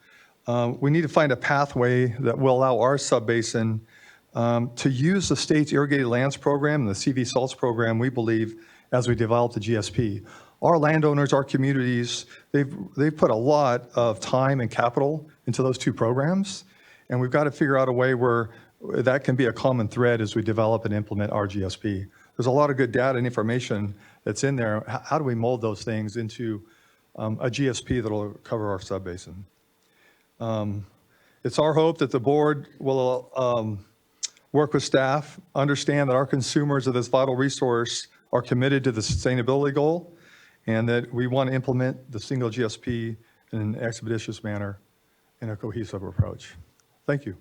We need to find a pathway that will allow our subbasin to use the state's irrigated lands program and the CV salts program, we believe, as we develop the GSP. Our landowners, our communities, they've put a lot of time and capital into those 2 programs, and we've got to figure out a way where that can be a common thread as we develop and implement our GSP. There's a lot of good data and information that's in there. How do we mold those things into a GSP that'll cover our subbasin? It's our hope that the board will work with staff, understand that our consumers of this vital resource are committed to the sustainability goal, and that we want to implement the single GSP in an expeditious manner in a cohesive approach. Thank you.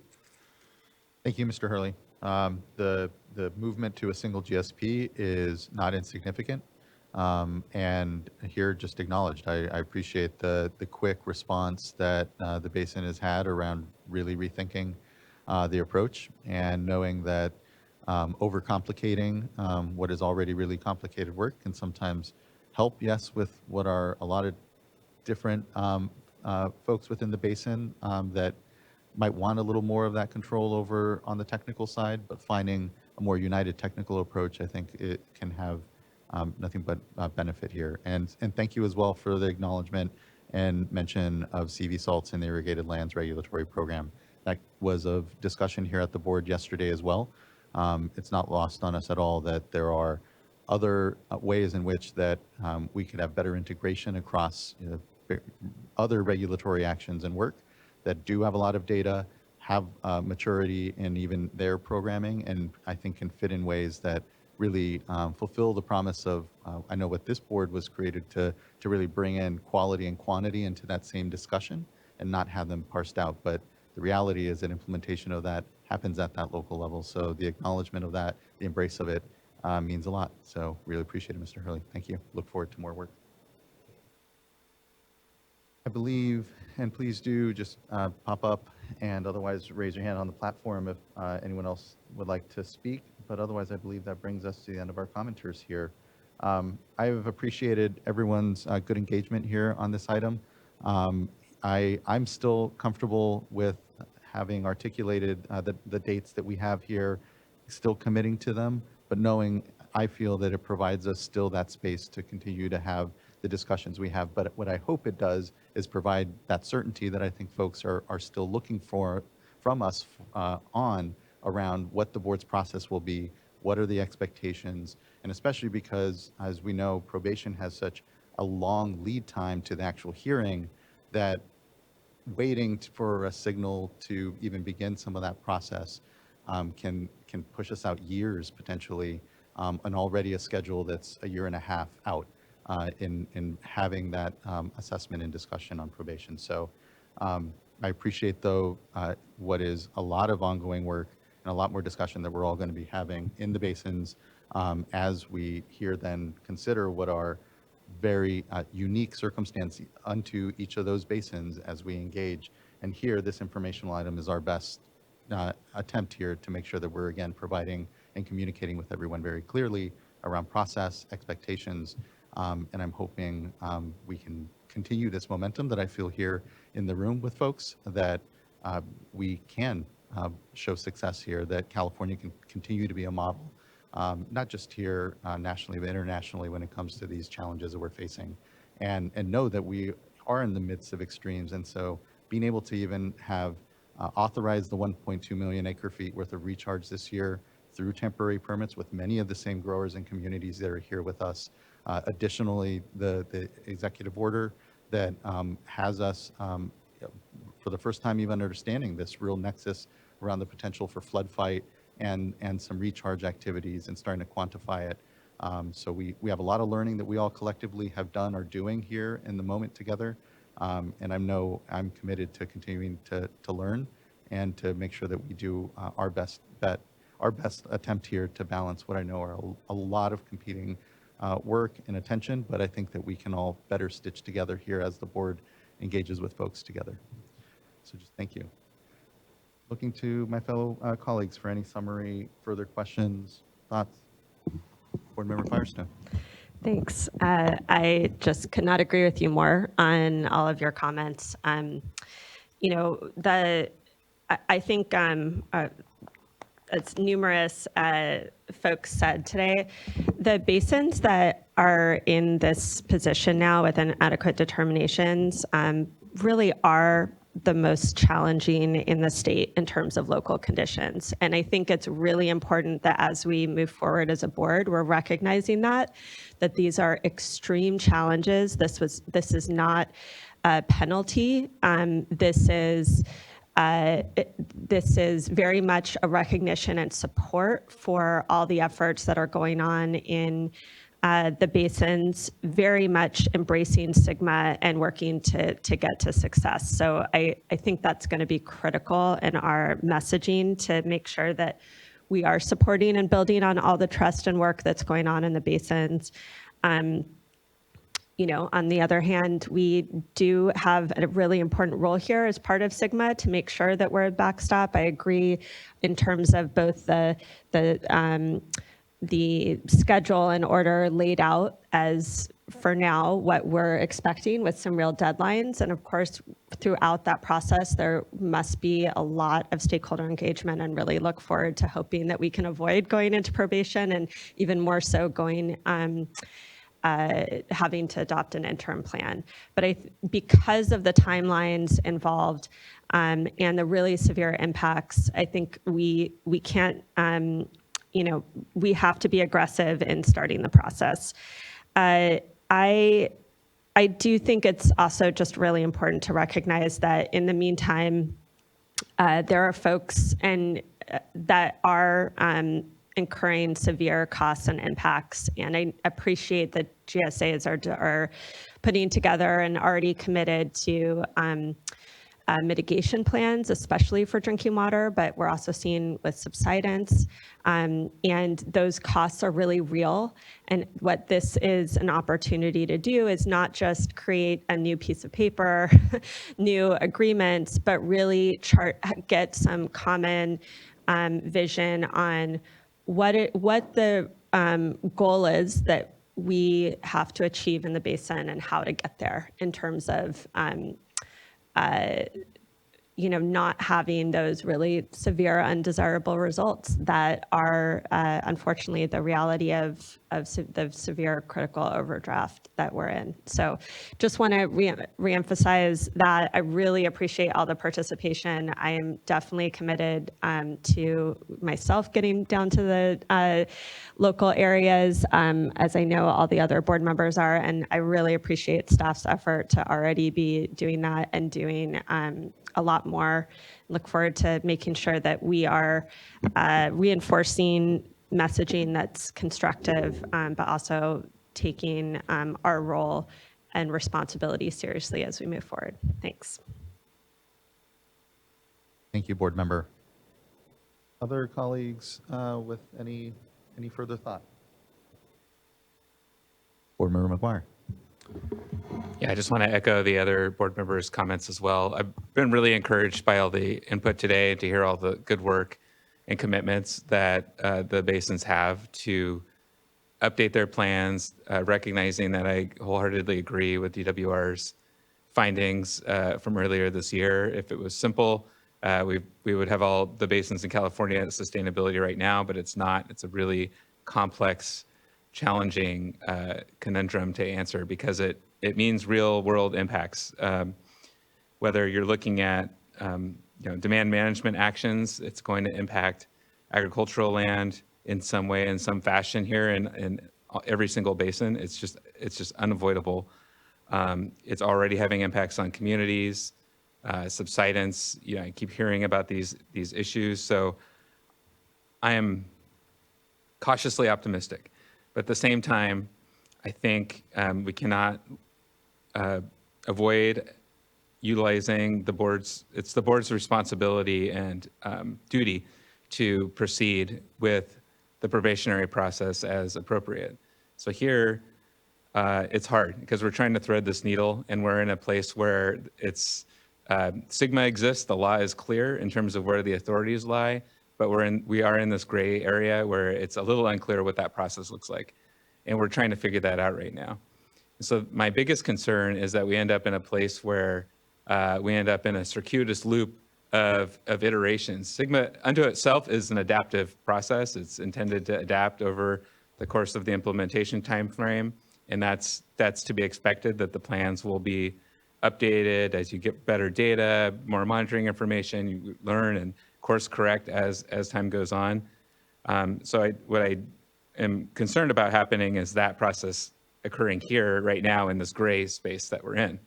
Thank you, Mr. Hurley. The movement to a single GSP is not insignificant, and here just acknowledged. I appreciate the quick response that the basin has had around really rethinking the approach and knowing that overcomplicating what is already really complicated work can sometimes help, yes, with what are a lot of different folks within the basin that might want a little more of that control over on the technical side, but finding a more united technical approach, I think it can have nothing but benefit here. And thank you as well for the acknowledgement and mention of CV salts in the Irrigated Lands Regulatory Program. That was of discussion here at the board yesterday as well. It's not lost on us at all that there are other ways in which that we could have better integration across other regulatory actions and work that do have a lot of data, have maturity in even their programming, and I think can fit in ways that really fulfill the promise of, I know what this board was created to really bring in quality and quantity into that same discussion and not have them parsed out. But the reality is that implementation of that happens at that local level. So the acknowledgement of that, the embrace of it means a lot. So really appreciate it, Mr. Hurley. Thank you. Look forward to more work. I believe, and please do just pop up and otherwise raise your hand on the platform if anyone else would like to speak. But otherwise, I believe that brings us to the end of our commenters here. I have appreciated everyone's good engagement here on this item. I'm still comfortable with having articulated the dates that we have here, still committing to them, but knowing I feel that it provides us still that space to continue to have the discussions we have. But what I hope it does is provide that certainty that I think folks are still looking for from us on around what the board's process will be, what are the expectations, and especially because, as we know, probation has such a long lead time to the actual hearing that waiting for a signal to even begin some of that process can push us out years potentially, and already a schedule that's a year and a half out in having that assessment and discussion on probation. So I appreciate, though, what is a lot of ongoing work and a lot more discussion that we're all going to be having in the basins as we here then consider what are very unique circumstances unto each of those basins as we engage And here, this informational item is our best attempt here to make sure that we're, again, providing and communicating with everyone very clearly around process, expectations, and I'm hoping we can continue this momentum that I feel here in the room with folks, that we can show success here, that California can continue to be a model, not just here nationally, but internationally when it comes to these challenges that we're facing, and know that we are in the midst of extremes. And so being able to even have authorized the 1.2 million acre feet worth of recharge this year through temporary permits with many of the same growers and communities that are here with us. Additionally, the executive order that has us, for the first time, even understanding this real nexus around the potential for flood fight and some recharge activities and starting to quantify it. So we have a lot of learning that we all collectively have done or doing here in the moment together. And I'm committed to continuing to learn and to make sure that we do our best attempt here to balance what I know are a lot of competing work and attention, but I think that we can all better stitch together here as the board engages with folks together. So just thank you. Looking to my fellow colleagues for any summary, further questions, thoughts. Board Member Firestone. Thanks. I just could not agree with you more on all of your comments. You know, I think as numerous folks said today, the basins that are in this position now with inadequate determinations really are the most challenging in the state in terms of local conditions. And I think it's really important that as we move forward as a board, we're recognizing that these are extreme challenges. This is not a penalty. This is very much a recognition and support for all the efforts that are going on in the basins, very much embracing SGMA and working to get to success. So I think that's going to be critical in our messaging to make sure that we are supporting and building on all the trust and work that's going on in the basins. You know, on the other hand, we do have a really important role here as part of SGMA to make sure that we're a backstop. I agree in terms of both the schedule and order laid out as, for now, what we're expecting with some real deadlines. And of course, throughout that process, there must be a lot of stakeholder engagement, and really look forward to hoping that we can avoid going into probation, and even more so going having to adopt an interim plan. But because of the timelines involved and the really severe impacts, I think we can't, you know, we have to be aggressive in starting the process. I do think it's also just really important to recognize that in the meantime, there are folks that are incurring severe costs and impacts. And I appreciate that GSAs are putting together and already committed to mitigation plans, especially for drinking water, but we're also seeing with subsidence, and those costs are really real. And what this is an opportunity to do is not just create a new piece of paper, new agreements, but really get some common vision on what the goal is that we have to achieve in the basin and how to get there in terms of you know, not having those really severe undesirable results that are unfortunately the reality of the severe critical overdraft that we're in. So just want to reemphasize that I really appreciate all the participation. I am definitely committed to myself getting down to the local areas, as I know all the other board members are, and I really appreciate staff's effort to already be doing that and doing a lot more. Look forward to making sure that we are reinforcing messaging that's constructive, but also taking our role and responsibility seriously as we move forward. Thanks. Thank you, board member. Other colleagues with any further thought? Board member McGuire. Yeah, I just want to echo the other board members' comments as well. I've been really encouraged by all the input today and to hear all the good work and commitments that the basins have to update their plans, recognizing that I wholeheartedly agree with DWR's findings from earlier this year. If it was simple, we would have all the basins in California at sustainability right now, but it's not. It's a really complex, challenging conundrum to answer because it means real world impacts. Whether you're looking at demand management actions, it's going to impact agricultural land in some way, in some fashion here in every single basin. It's just unavoidable. It's already having impacts on communities, subsidence. I keep hearing about these issues. So I am cautiously optimistic, but at the same time, I think we cannot avoid utilizing it's the board's responsibility and duty to proceed with the probationary process as appropriate. So here, it's hard because we're trying to thread this needle and we're in a place where it's SGMA exists, the law is clear in terms of where the authorities lie, but we are in this gray area where it's a little unclear what that process looks like. And we're trying to figure that out right now. So my biggest concern is that we end up in a place where we end up in a circuitous loop of iterations. SGMA unto itself is an adaptive process. It's intended to adapt over the course of the implementation timeframe, and that's to be expected, that the plans will be updated as you get better data, more monitoring information, you learn and course correct as time goes on. So what I am concerned about happening is that process occurring here right now in this gray space that we're in.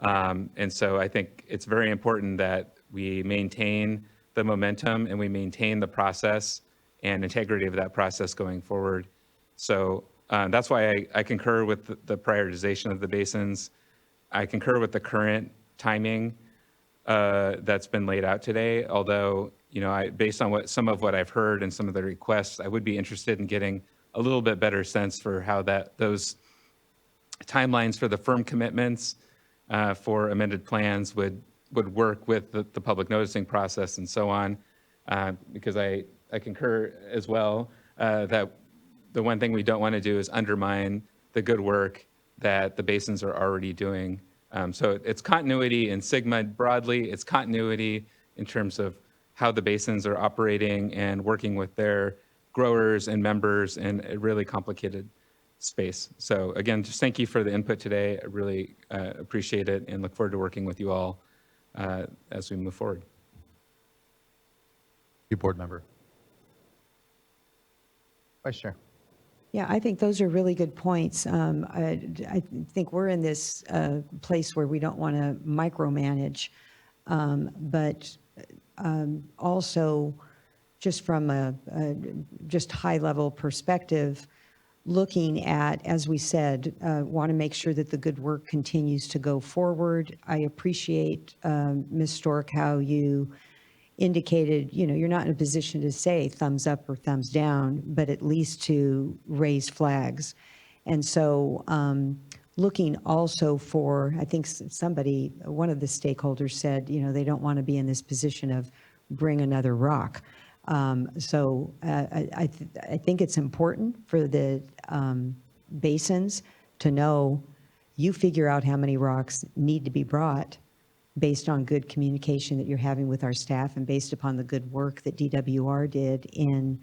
And so I think it's very important that we maintain the momentum and we maintain the process and integrity of that process going forward. So that's why I concur with the prioritization of the basins. I concur with the current timing that's been laid out today, although, based on some of what I've heard and some of the requests, I would be interested in getting a little bit better sense for how those timelines for the firm commitments for amended plans would work with the public noticing process and so on, because I concur as well that the one thing we don't want to do is undermine the good work that the basins are already doing. So it's continuity in SGMA broadly, it's continuity in terms of how the basins are operating and working with their growers and members in a really complicated space. So again, just thank you for the input today. I really appreciate it and look forward to working with you all as we move forward. You board member. Vice Chair. Yeah, I think those are really good points. I think we're in this place where we don't want to micromanage, but also just from a just high-level perspective, looking at, as we said, want to make sure that the good work continues to go forward. I appreciate, Ms. Stork, how you indicated, you're not in a position to say thumbs up or thumbs down, but at least to raise flags. And so looking also for, I think one of the stakeholders said, they don't want to be in this position of bring another rock. So I think it's important for the basins to know you figure out how many rocks need to be brought based on good communication that you're having with our staff and based upon the good work that DWR did in,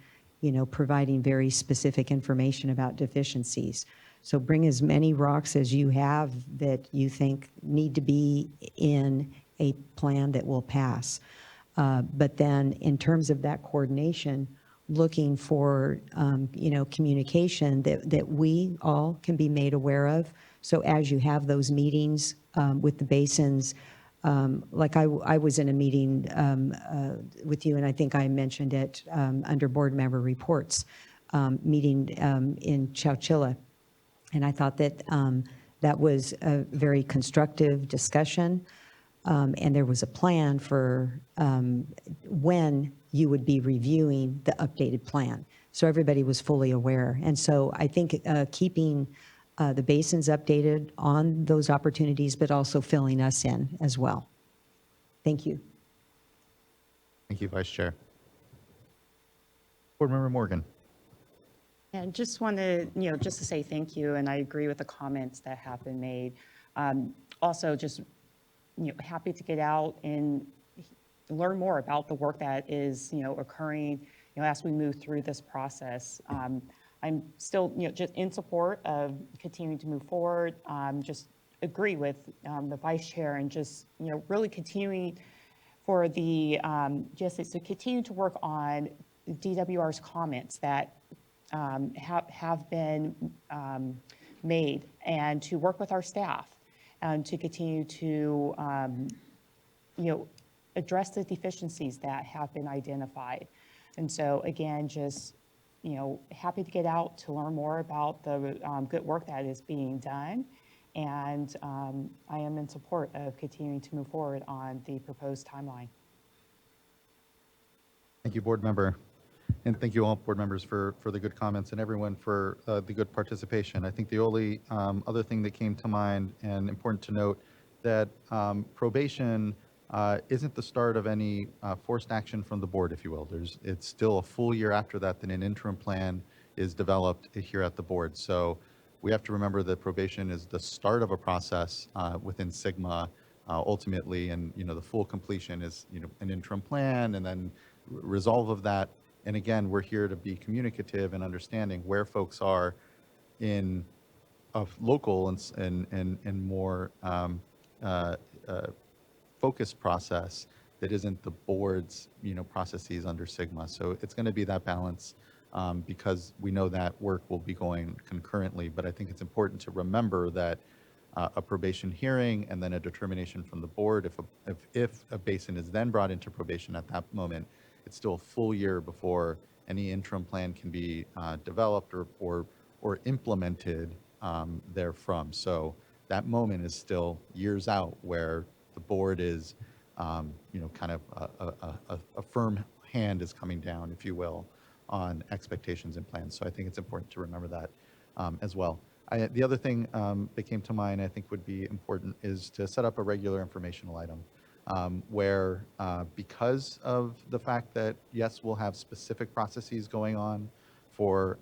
providing very specific information about deficiencies. So bring as many rocks as you have that you think need to be in a plan that will pass. But then in terms of that coordination, looking for, communication that we all can be made aware of. So as you have those meetings with the basins, like I was in a meeting with you, and I think I mentioned it under board member reports, meeting in Chowchilla. And I thought that that was a very constructive discussion. And there was a plan for when you would be reviewing the updated plan. So everybody was fully aware. And so I think keeping the basins updated on those opportunities, but also filling us in as well. Thank you. Thank you, Vice Chair. Board Member Morgan. And just want to, just to say thank you, and I agree with the comments that have been made. Also, just, happy to get out and learn more about the work that is, occurring, as we move through this process. I'm still, just in support of continuing to move forward. Just agree with the Vice Chair and just, really continuing for the GSA to continue to work on DWR's comments that have been made, and to work with our staff and to continue to address the deficiencies that have been identified. And so again, just happy to get out to learn more about the good work that is being done. And I am in support of continuing to move forward on the proposed timeline. Thank you, Board Member. And thank you all, Board Members, for the good comments and everyone for the good participation. I think the only other thing that came to mind and important to note that probation isn't the start of any forced action from the board, if you will. It's still a full year after that an interim plan is developed here at the board. So we have to remember that probation is the start of a process within Sigma ultimately, and the full completion is an interim plan and then resolve of that. And again, we're here to be communicative and understanding where folks are in a local and more focused process that isn't the board's processes under Sigma. So it's going to be that balance because we know that work will be going concurrently. But I think it's important to remember that a probation hearing and then a determination from the board, if a basin is then brought into probation at that moment, it's still a full year before any interim plan can be developed or implemented therefrom. So that moment is still years out where the board is, kind of a firm hand is coming down, if you will, on expectations and plans. So I think it's important to remember that as well. The other thing that came to mind I think would be important is to set up a regular informational item. Where because of the fact that, yes, we'll have specific processes going on for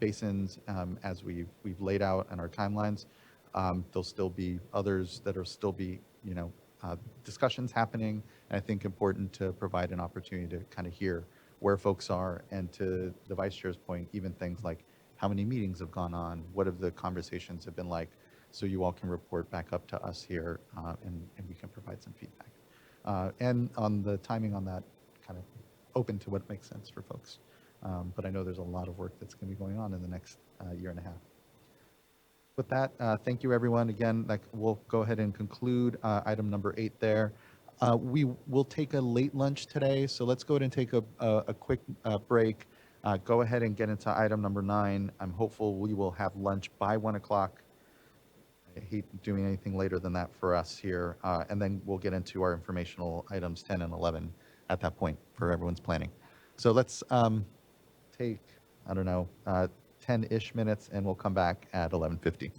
basins as we've laid out in our timelines, there'll still be others that are still be, discussions happening. And I think important to provide an opportunity to kind of hear where folks are, and to the Vice Chair's point, even things like how many meetings have gone on, what have the conversations have been like, so you all can report back up to us here and we can provide some feedback. And on the timing on that, kind of open to what makes sense for folks. But I know there's a lot of work that's going to be going on in the next year and a half. With that, thank you, everyone. Again, we'll go ahead and conclude item number 8 there. We will take a late lunch today, so let's go ahead and take a quick break. Go ahead and get into item number 9. I'm hopeful we will have lunch by 1 o'clock. I hate doing anything later than that for us here. And then we'll get into our informational items 10 and 11 at that point for everyone's planning. So let's take, 10-ish minutes, and we'll come back at 11:50.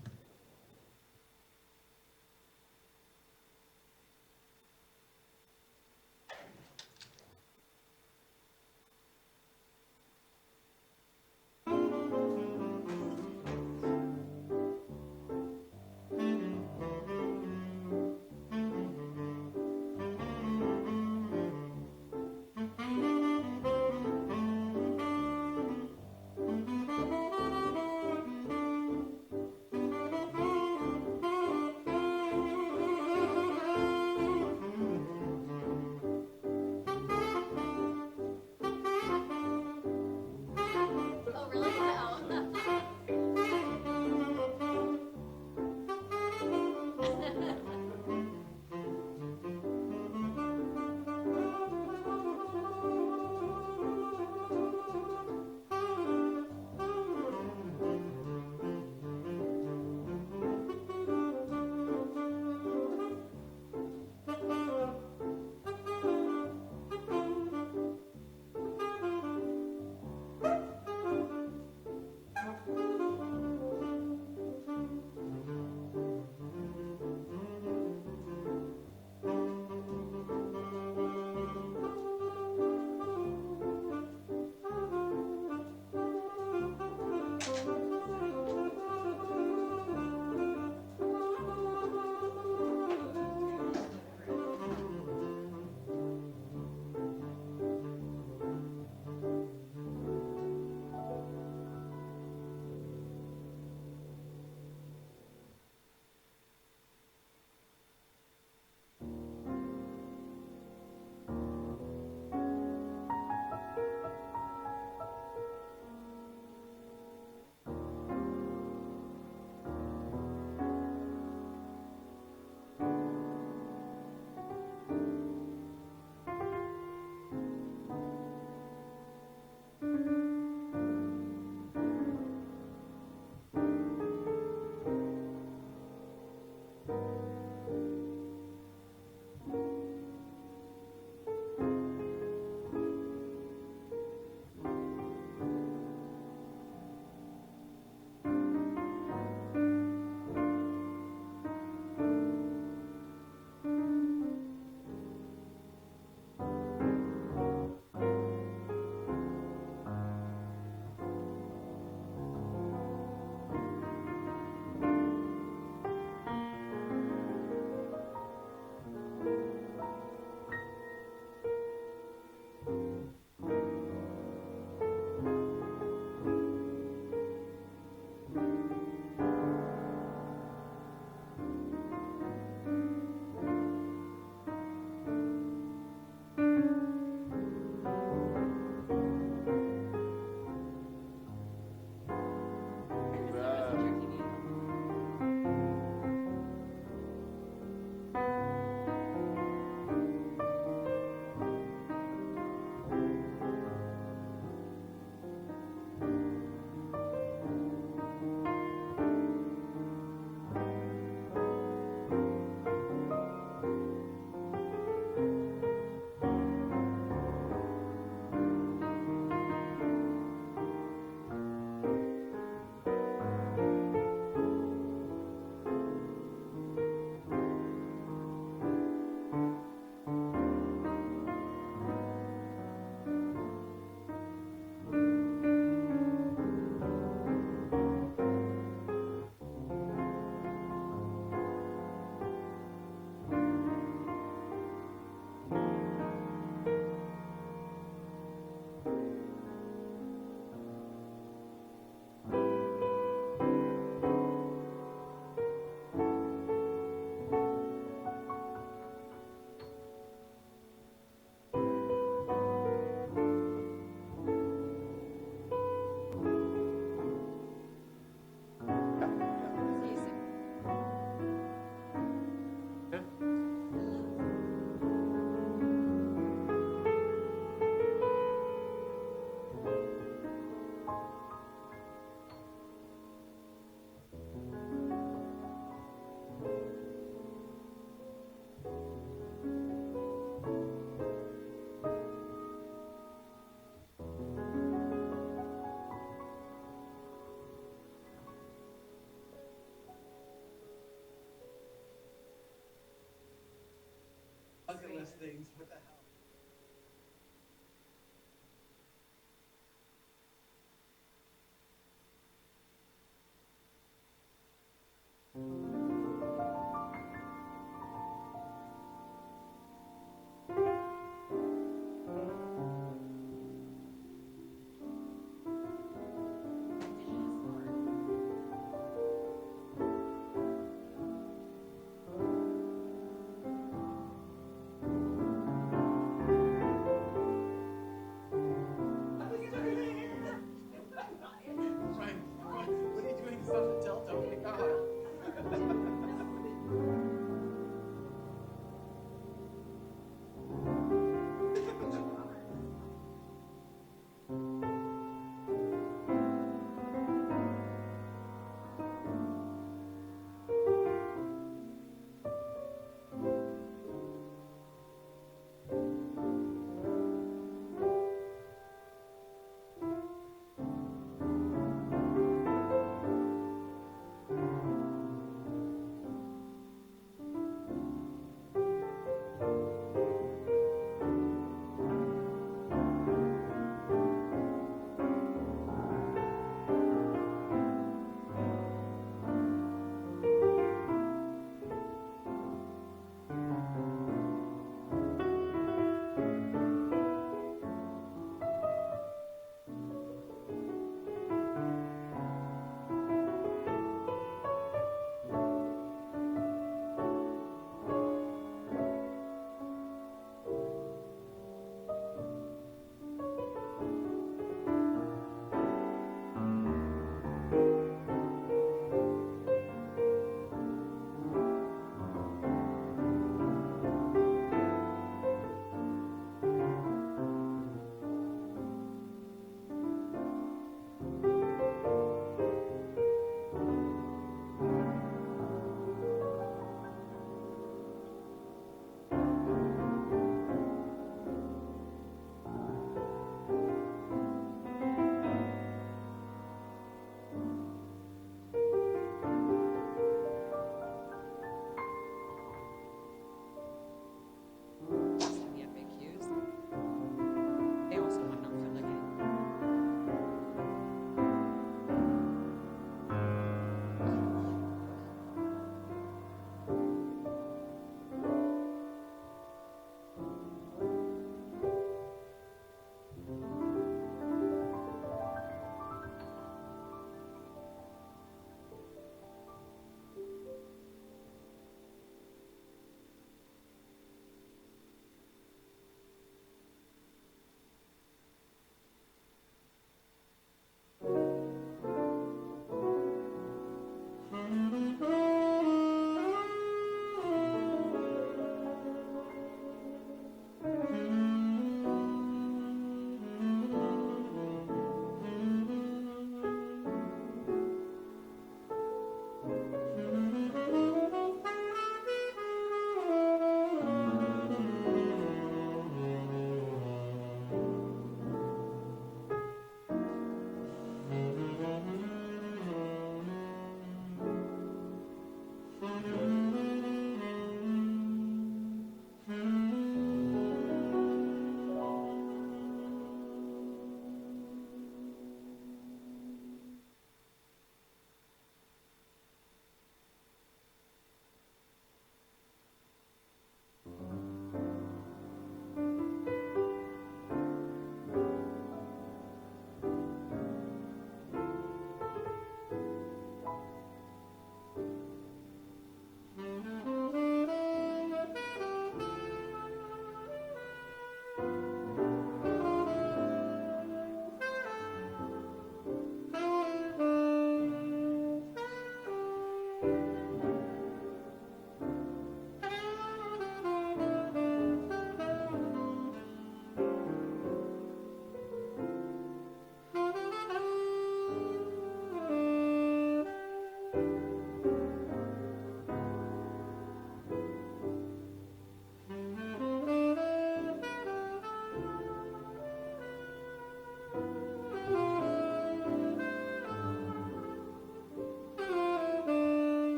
us things. What the hell?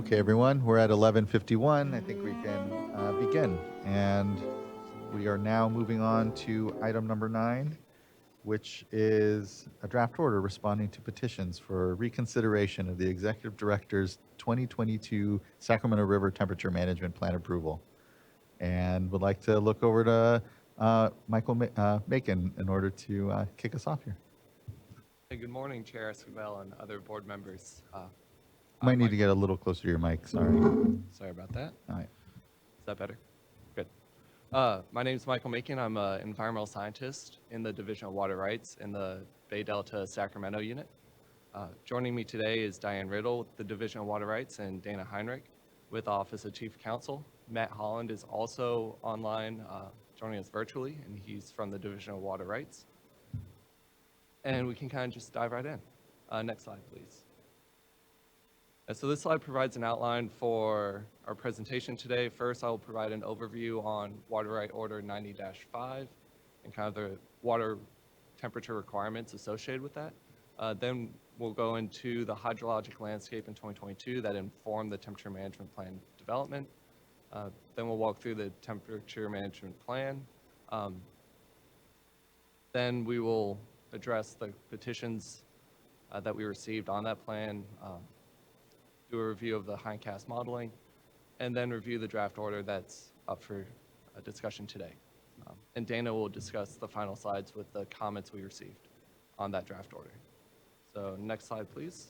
Okay, everyone, we're at 11:51. I think we can begin. And we are now moving on to item number 9, which is a draft order responding to petitions for reconsideration of the Executive Director's 2022 Sacramento River Temperature Management Plan approval. And would like to look over to Michael Macon in order to kick us off here. Hey, good morning, Chair Escobar and other board members. Might need to get a little closer to your mic, sorry. Sorry about that. All right. Is that better? Good. My name is Michael Macon. I'm an environmental scientist in the Division of Water Rights in the Bay Delta Sacramento unit. Joining me today is Diane Riddle with the Division of Water Rights and Dana Heinrich with the Office of Chief Counsel. Matt Holland is also online, joining us virtually, and he's from the Division of Water Rights. And we can kind of just dive right in. Next slide, please. So this slide provides an outline for our presentation today. First, I will provide an overview on Water Right Order 90-5 and kind of the water temperature requirements associated with that. Then we'll go into the hydrologic landscape in 2022 that informed the temperature management plan development. Then we'll walk through the temperature management plan. Then we will address the petitions that we received on that plan, do a review of the hindcast modeling, and then review the draft order that's up for discussion today. And Dana will discuss the final slides with the comments we received on that draft order. So next slide, please.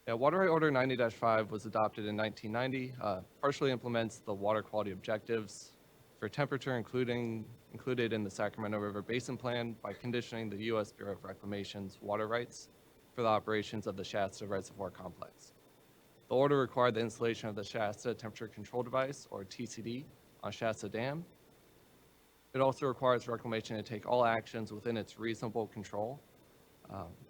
Yeah, Water Right Order 90-5 was adopted in 1990, partially implements the water quality objectives for temperature included in the Sacramento River Basin Plan by conditioning the U.S. Bureau of Reclamation's water rights for the operations of the Shasta Reservoir Complex. The order required the installation of the Shasta Temperature Control Device, or TCD, on Shasta Dam. It also requires Reclamation to take all actions within its reasonable control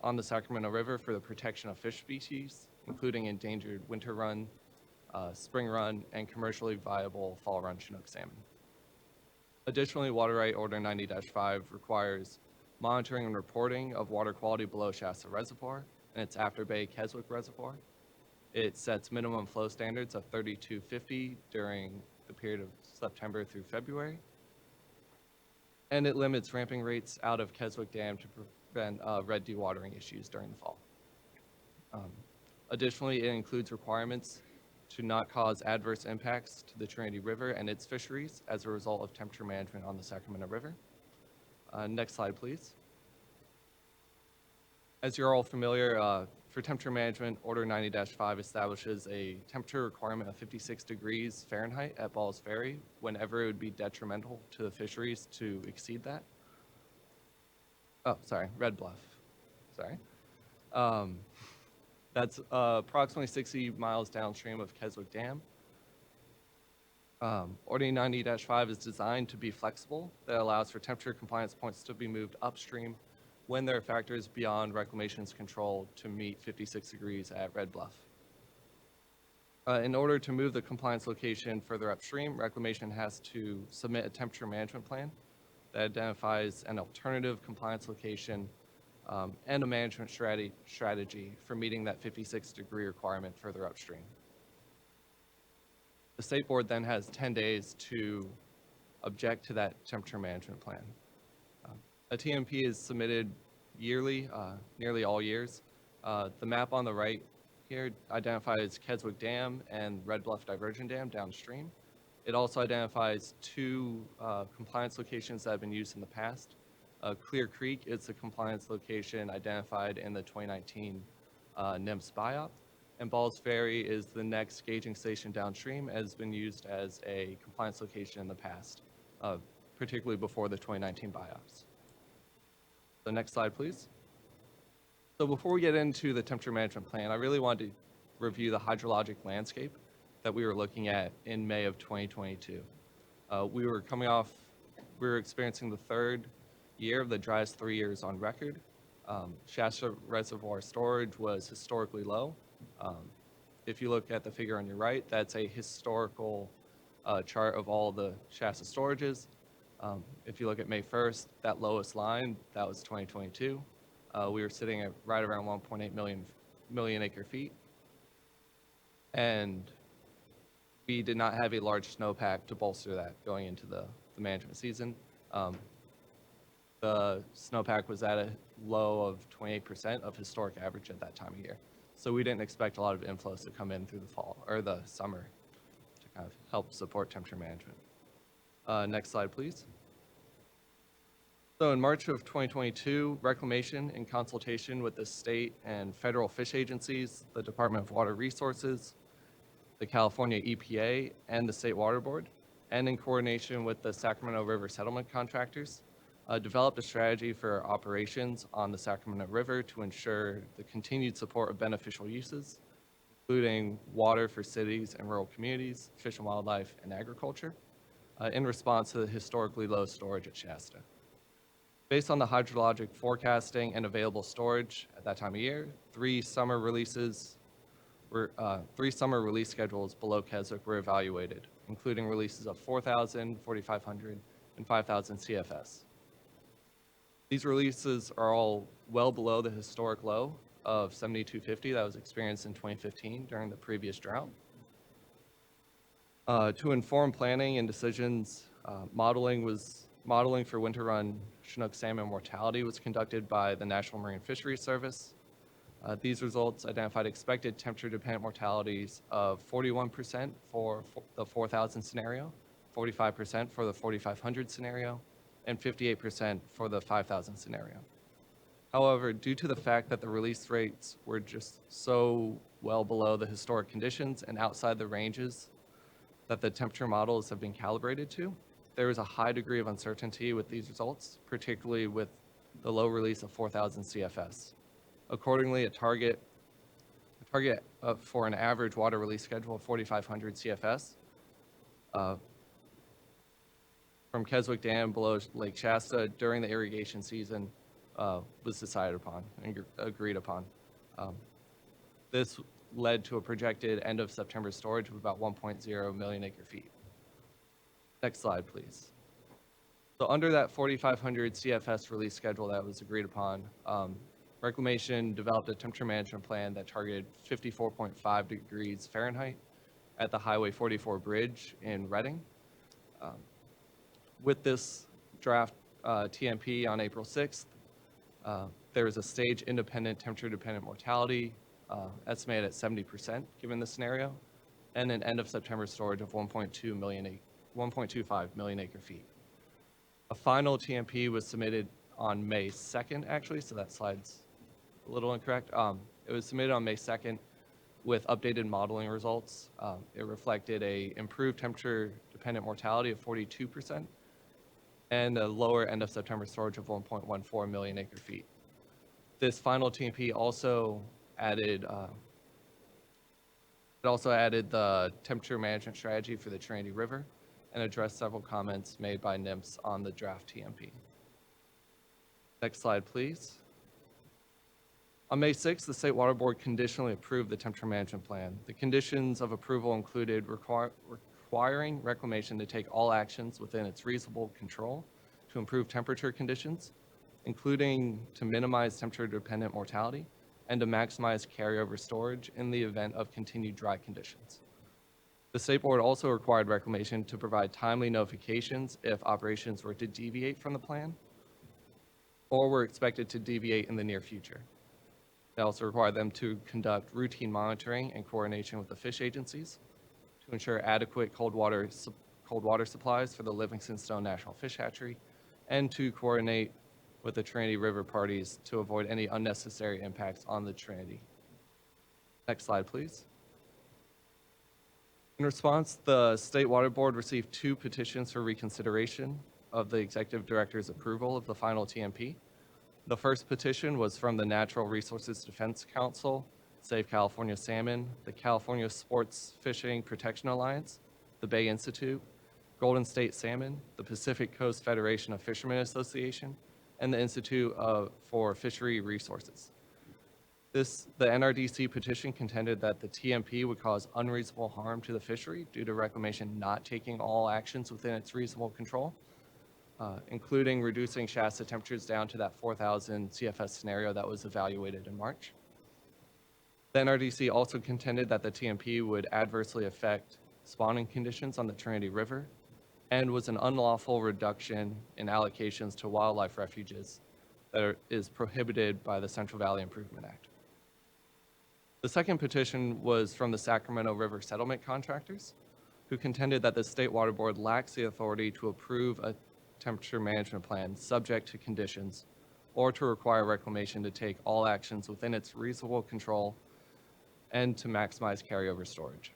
on the Sacramento River for the protection of fish species, including endangered winter run, spring run, and commercially viable fall run Chinook salmon. Additionally, Water Right Order 90-5 requires monitoring and reporting of water quality below Shasta Reservoir and its Afterbay Keswick Reservoir. It sets minimum flow standards of 3250 during the period of September through February. And it limits ramping rates out of Keswick Dam to prevent red dewatering issues during the fall. Additionally, it includes requirements to not cause adverse impacts to the Trinity River and its fisheries as a result of temperature management on the Sacramento River. Next slide, please. As you're all familiar, for temperature management, Order 90-5 establishes a temperature requirement of 56 degrees Fahrenheit at Balls Ferry whenever it would be detrimental to the fisheries to exceed that. Oh, sorry, Red Bluff. Sorry. That's approximately 60 miles downstream of Keswick Dam. Order 90-5 is designed to be flexible. That allows for temperature compliance points to be moved upstream when there are factors beyond Reclamation's control to meet 56 degrees at Red Bluff. In order to move the compliance location further upstream, Reclamation has to submit a temperature management plan that identifies an alternative compliance location and a management strategy for meeting that 56-degree requirement further upstream. The State Board then has 10 days to object to that temperature management plan. A TMP is submitted yearly, nearly all years. The map on the right here identifies Keswick Dam and Red Bluff Diversion Dam downstream. It also identifies 2 compliance locations that have been used in the past. Clear Creek is a compliance location identified in the 2019 NIMS BIOP, and Balls Ferry is the next gauging station downstream, has been used as a compliance location in the past, particularly before the 2019 BIOPs. The next slide, please. So before we get into the temperature management plan, I really wanted to review the hydrologic landscape that we were looking at in May of 2022. We were experiencing the 3rd year of the driest 3 years on record. Shasta Reservoir storage was historically low. If you look at the figure on your right, that's a historical chart of all the Shasta storages. If you look at May 1st, that lowest line, that was 2022. We were sitting at right around 1.8 million acre feet. And we did not have a large snowpack to bolster that going into the management season. The snowpack was at a low of 28% of historic average at that time of year. So we didn't expect a lot of inflows to come in through the fall or the summer to kind of help support temperature management. Next slide, please. So in March of 2022, Reclamation, in consultation with the state and federal fish agencies, the Department of Water Resources, the California EPA, and the State Water Board, and in coordination with the Sacramento River settlement contractors, developed a strategy for operations on the Sacramento River to ensure the continued support of beneficial uses, including water for cities and rural communities, fish and wildlife, and agriculture, in response to the historically low storage at Shasta. Based on the hydrologic forecasting and available storage at that time of year, three summer release schedules below Keswick were evaluated, including releases of 4,000, 4,500, and 5,000 CFS. These releases are all well below the historic low of 7,250 that was experienced in 2015 during the previous drought. To inform planning and decisions, modeling for winter run Chinook salmon mortality was conducted by the National Marine Fisheries Service. These results identified expected temperature-dependent mortalities of 41% for the 4,000 scenario, 45% for the 4,500 scenario, and 58% for the 5,000 scenario. However, due to the fact that the release rates were just so well below the historic conditions and outside the ranges that the temperature models have been calibrated to, there is a high degree of uncertainty with these results, particularly with the low release of 4,000 CFS. Accordingly, a target for an average water release schedule of 4,500 CFS from Keswick Dam below Lake Shasta during the irrigation season was decided upon and agreed upon. This led to a projected end of September storage of about 1.0 million acre feet. Next slide, please. So under that 4,500 CFS release schedule that was agreed upon, Reclamation developed a temperature management plan that targeted 54.5 degrees Fahrenheit at the Highway 44 bridge in Reading. With this draft TMP on April 6th, there is a stage independent temperature dependent mortality estimated at 70% given the scenario, and an end of September storage of 1.25 million acre feet. A final TMP was submitted on May 2nd, actually, so that slide's a little incorrect. It was submitted on May 2nd with updated modeling results. It reflected a improved temperature dependent mortality of 42% and a lower end of September storage of 1.14 million acre feet. This final TMP also added the temperature management strategy for the Trinity River and addressed several comments made by NIMS on the draft TMP. Next slide, please. On May 6th, the State Water Board conditionally approved the temperature management plan. The conditions of approval included requiring Reclamation to take all actions within its reasonable control to improve temperature conditions, including to minimize temperature-dependent mortality and to maximize carryover storage in the event of continued dry conditions. The State Board also required Reclamation to provide timely notifications if operations were to deviate from the plan or were expected to deviate in the near future. They also required them to conduct routine monitoring and coordination with the fish agencies to ensure adequate cold water supplies for the Livingston Stone National Fish Hatchery, and to coordinate with the Trinity River parties to avoid any unnecessary impacts on the Trinity. Next slide, please. In response, the State Water Board received 2 petitions for reconsideration of the Executive Director's approval of the final TMP. The first petition was from the Natural Resources Defense Council, Save California Salmon, the California Sports Fishing Protection Alliance, the Bay Institute, Golden State Salmon, the Pacific Coast Federation of Fishermen Association, and the Institute for Fishery Resources. The NRDC petition contended that the TMP would cause unreasonable harm to the fishery due to Reclamation not taking all actions within its reasonable control, including reducing Shasta temperatures down to that 4,000 CFS scenario that was evaluated in March. The NRDC also contended that the TMP would adversely affect spawning conditions on the Trinity River and was an unlawful reduction in allocations to wildlife refuges that is prohibited by the Central Valley Improvement Act. The second petition was from the Sacramento River Settlement Contractors, who contended that the State Water Board lacks the authority to approve a temperature management plan subject to conditions or to require reclamation to take all actions within its reasonable control and to maximize carryover storage.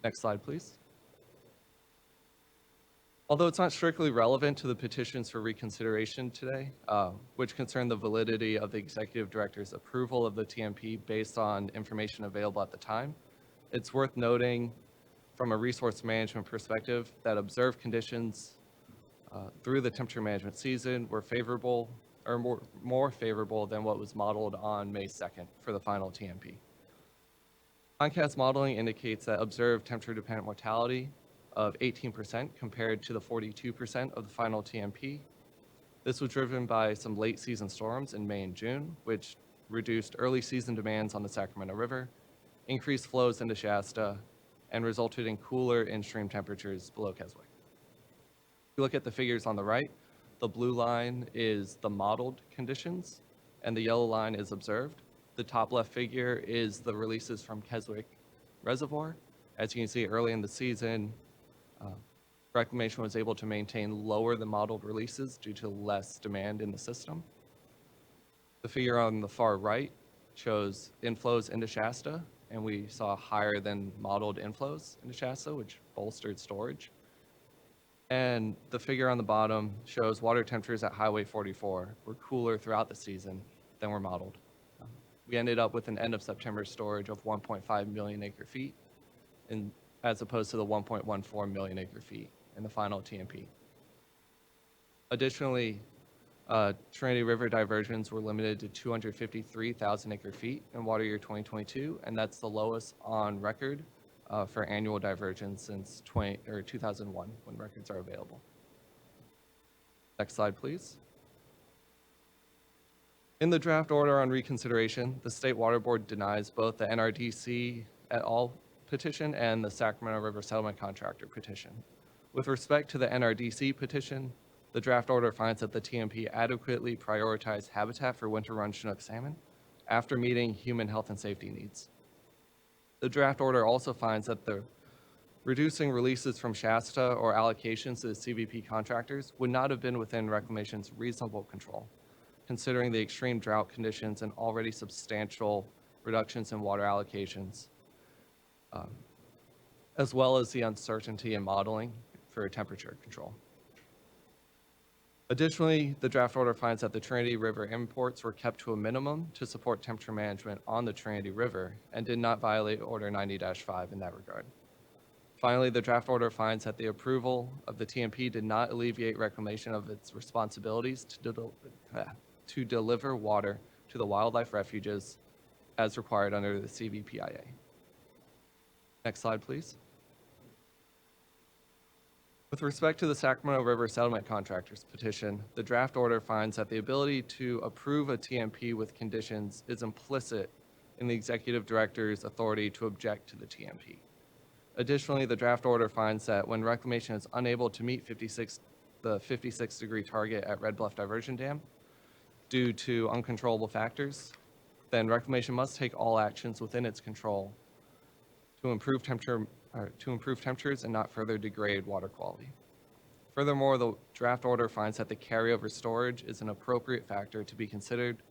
Next slide, please. Although it's not strictly relevant to the petitions for reconsideration today, which concern the validity of the executive director's approval of the TMP based on information available at the time, it's worth noting from a resource management perspective that observed conditions through the temperature management season were favorable or more favorable than what was modeled on May 2nd for the final TMP. Concast modeling indicates that observed temperature-dependent mortality of 18% compared to the 42% of the final TMP. This was driven by some late season storms in May and June, which reduced early season demands on the Sacramento River, increased flows into Shasta, and resulted in cooler in-stream temperatures below Keswick. If you look at the figures on the right, the blue line is the modeled conditions, and the yellow line is observed. The top left figure is the releases from Keswick Reservoir. As you can see, early in the season, reclamation was able to maintain lower than modeled releases due to less demand in the system. The figure on the far right shows inflows into Shasta, and we saw higher than modeled inflows into Shasta, which bolstered storage. And the figure on the bottom shows water temperatures at Highway 44 were cooler throughout the season than were modeled. We ended up with an end of September storage of 1.5 million acre feet, as opposed to the 1.14 million acre feet in the final TMP. Additionally, Trinity River diversions were limited to 253,000 acre feet in water year 2022, and that's the lowest on record for annual diversions since 2001, when records are available. Next slide, please. In the draft order on reconsideration, the State Water Board denies both the NRDC et al. Petition and the Sacramento River Settlement Contractor petition. With respect to the NRDC petition, the draft order finds that the TMP adequately prioritized habitat for winter run Chinook salmon after meeting human health and safety needs. The draft order also finds that the reducing releases from Shasta or allocations to the CVP contractors would not have been within reclamation's reasonable control, considering the extreme drought conditions and already substantial reductions in water allocations, as well as the uncertainty in modeling for temperature control. Additionally, the draft order finds that the Trinity River imports were kept to a minimum to support temperature management on the Trinity River and did not violate Order 90-5 in that regard. Finally, the draft order finds that the approval of the TMP did not alleviate reclamation of its responsibilities to deliver water to the wildlife refuges as required under the CVPIA. Next slide, please. With respect to the Sacramento River Settlement Contractors petition, the draft order finds that the ability to approve a TMP with conditions is implicit in the executive director's authority to object to the TMP. Additionally, the draft order finds that when reclamation is unable to meet the 56-degree target at Red Bluff Diversion Dam due to uncontrollable factors, then reclamation must take all actions within its control to improve temperatures and not further degrade water quality. Furthermore, the draft order finds that the carryover storage is an appropriate factor to be considered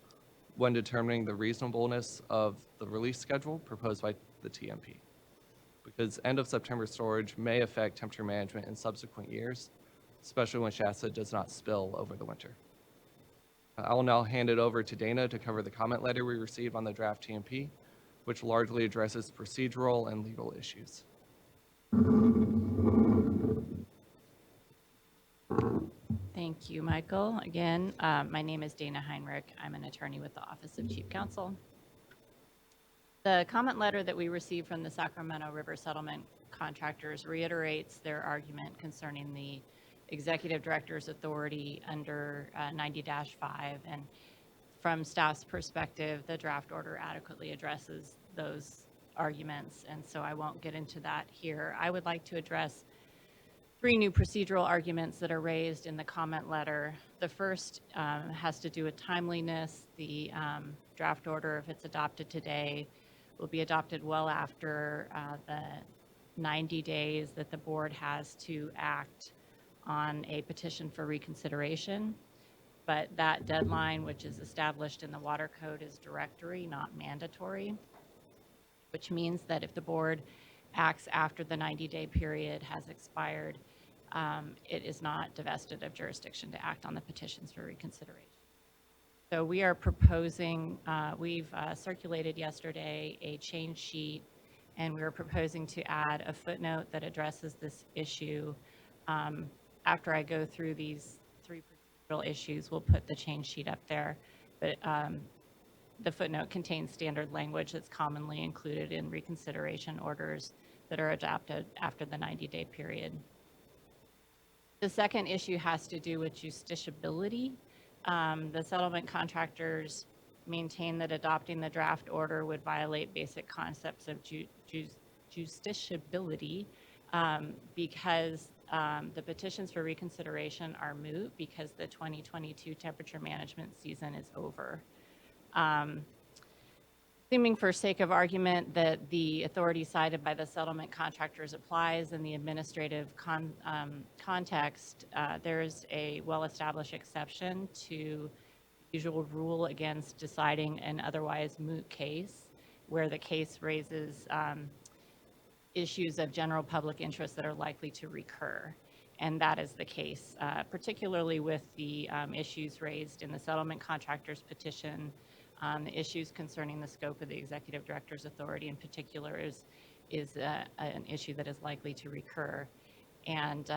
when determining the reasonableness of the release schedule proposed by the TMP, because end of September storage may affect temperature management in subsequent years, especially when Shasta does not spill over the winter. I will now hand it over to Dana to cover the comment letter we received on the draft TMP, which largely addresses procedural and legal issues. Thank you, Michael. Again, my name is Dana Heinrich. I'm an attorney with the Office of Chief Counsel. The comment letter that we received from the Sacramento River Settlement Contractors reiterates their argument concerning the executive director's authority under 90-5, and from staff's perspective, the draft order adequately addresses those arguments, and so I won't get into that here. I would like to address 3 new procedural arguments that are raised in the comment letter. The first has to do with timeliness. The draft order, if it's adopted today, will be adopted well after the 90 days that the board has to act on a petition for reconsideration. But that deadline, which is established in the water code, is directory, not mandatory, which means that if the board acts after the 90-day period has expired, it is not divested of jurisdiction to act on the petitions for reconsideration. So we are proposing, we've circulated yesterday a change sheet, and we are proposing to add a footnote that addresses this issue. After I go through these 3 procedural issues, we'll put the change sheet up there. But the footnote contains standard language that's commonly included in reconsideration orders that are adopted after the 90-day period. The second issue has to do with justiciability. The settlement contractors maintain that adopting the draft order would violate basic concepts of justiciability because the petitions for reconsideration are moot because the 2022 temperature management season is over. Assuming for sake of argument that the authority cited by the settlement contractors applies in the administrative context, there is a well-established exception to the usual rule against deciding an otherwise moot case, where the case raises issues of general public interest that are likely to recur. And that is the case, particularly with the issues raised in the settlement contractors petition. The issues concerning the scope of the executive director's authority in particular is an issue that is likely to recur. And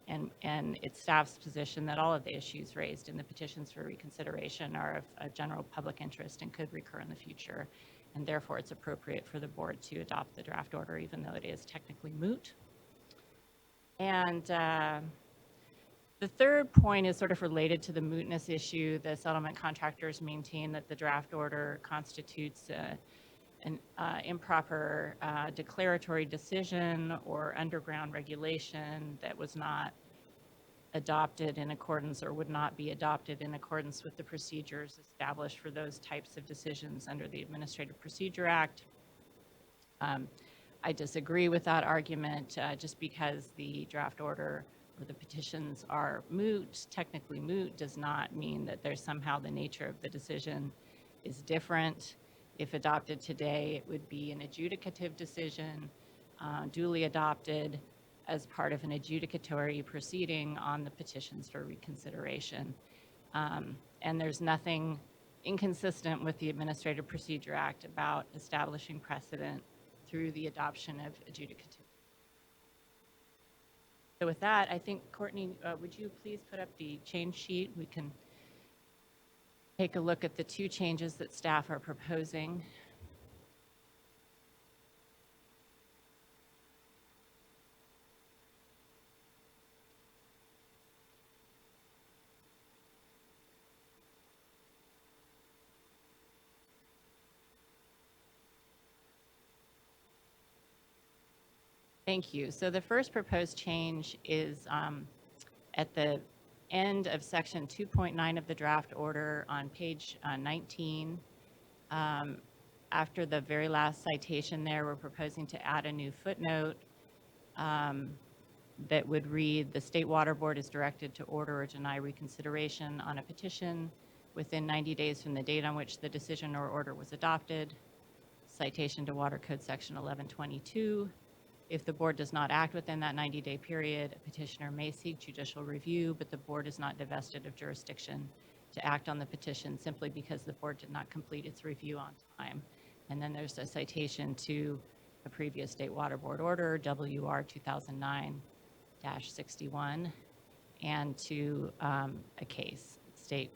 it's staff's position that all of the issues raised in the petitions for reconsideration are of a general public interest and could recur in the future. And therefore, it's appropriate for the board to adopt the draft order, even though it is technically moot. And the third point is sort of related to the mootness issue. The settlement contractors maintain that the draft order constitutes an improper declaratory decision or underground regulation that was not adopted in accordance or would not be adopted in accordance with the procedures established for those types of decisions under the Administrative Procedure Act. I disagree with that argument just because the draft order or the petitions are moot, technically moot, does not mean that there's somehow the nature of the decision is different. If adopted today, it would be an adjudicative decision, duly adopted as part of an adjudicatory proceeding on the petitions for reconsideration. And there's nothing inconsistent with the Administrative Procedure Act about establishing precedent through the adoption of adjudicative. So with that, I think, Courtney, would you please put up the change sheet? We can take a look at the 2 changes that staff are proposing. Thank you. So the first proposed change is at the end of section 2.9 of the draft order on page 19. After the very last citation there, we're proposing to add a new footnote that would read, the State Water Board is directed to order or deny reconsideration on a petition within 90 days from the date on which the decision or order was adopted. Citation to Water Code section 1122. If the board does not act within that 90-day period, a petitioner may seek judicial review, but the board is not divested of jurisdiction to act on the petition simply because the board did not complete its review on time. And then there's a citation to a previous State Water Board order, WR 2009-61, and to a case, State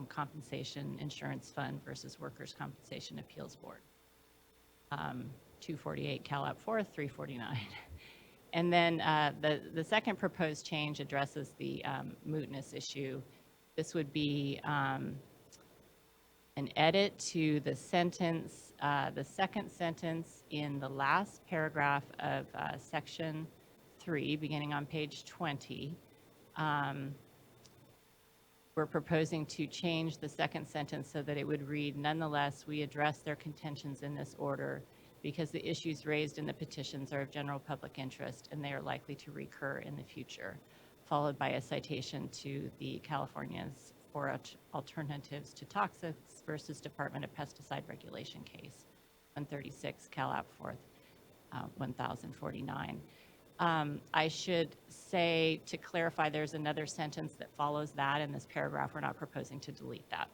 Compensation Insurance Fund versus Workers' Compensation Appeals Board. 248 Cal. 4th, 349. And then the second proposed change addresses the mootness issue. This would be an an edit to the sentence, the second sentence in the last paragraph of section 3, beginning on page 20. We're proposing to change the second sentence so that it would read, nonetheless, we address their contentions in this order because the issues raised in the petitions are of general public interest and they are likely to recur in the future, followed by a citation to the California's for Alternatives to Toxics versus Department of Pesticide Regulation case, 136 Cal App 4th, 1049. I should say, to clarify, there's another sentence that follows that in this paragraph. We're not proposing to delete that.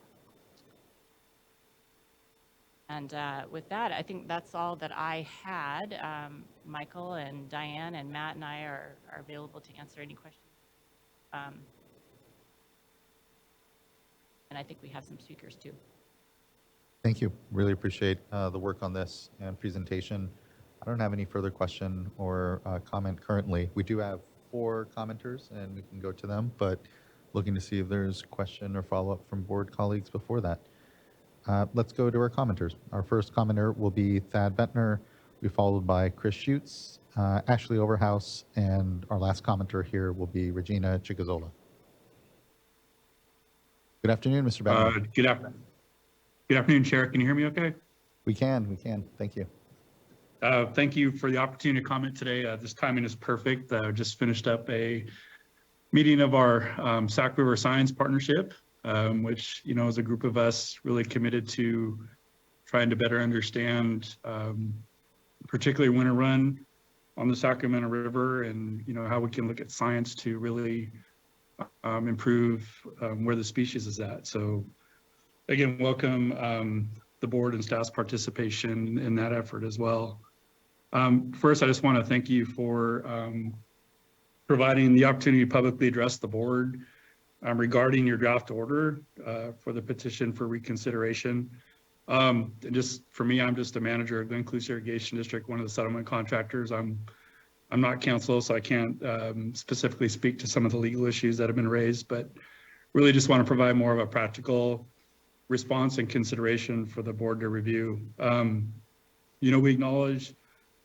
And with that, I think that's all that I had. Michael and Diane and Matt and I are available to answer any questions. And I think we have some speakers too. Thank you. Really appreciate the work on this and presentation. I don't have any further question or comment currently. We do have 4 commenters and we can go to them, but looking to see if there's question or follow-up from board colleagues before that. Let's go to our commenters. Our first commenter will be Thad Bentner, be followed by Chris Schutz, Ashley Overhouse, and our last commenter here will be Regina Chigazola. Good afternoon, Mr. Bentner. Good afternoon, Chair. Can you hear me okay? We can. Thank you. Thank you for the opportunity to comment today. This timing is perfect. Just finished up a meeting of our Sac River Science Partnership, which, is a group of us really committed to trying to better understand, particularly winter run on the Sacramento River, and, how we can look at science to really improve where the species is at. So again, welcome the board and staff's participation in that effort as well. First, I just want to thank you for providing the opportunity to publicly address the board regarding your draft order for the petition for reconsideration. And just for me, I'm just a manager of Glen Cluse Irrigation District, one of the settlement contractors. I'm not counsel, so I can't specifically speak to some of the legal issues that have been raised, but really just want to provide more of a practical response and consideration for the board to review. We acknowledge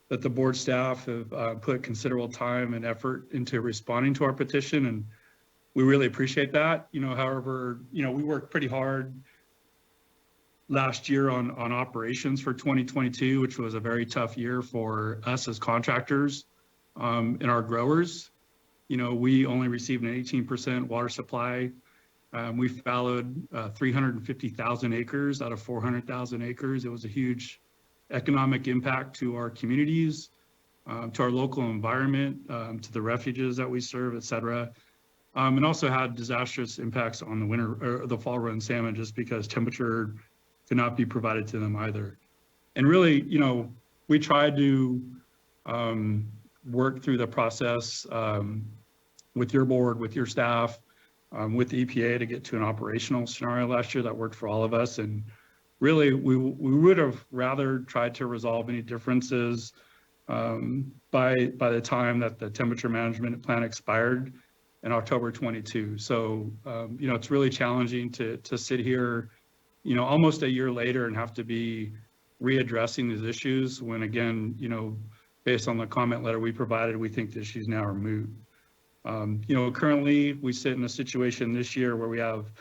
that the board staff have put considerable time and effort into responding to our petition, and we really appreciate that. However, we worked pretty hard last year on operations for 2022, which was a very tough year for us as contractors and our growers. We only received an 18% water supply. We fallowed 350,000 acres out of 400,000 acres. It was a huge economic impact to our communities, to our local environment, to the refuges that we serve, et cetera. And also had disastrous impacts on the winter or the fall run salmon, just because temperature could not be provided to them either. And really, we tried to work through the process with your board, with your staff, with the EPA to get to an operational scenario last year that worked for all of us. And really, we would have rather tried to resolve any differences by the time that the temperature management plan expired in October 22. So, it's really challenging to sit here, almost a year later and have to be readdressing these issues when, again, based on the comment letter we provided, we think the issues now are moot. Currently we sit in a situation this year where we have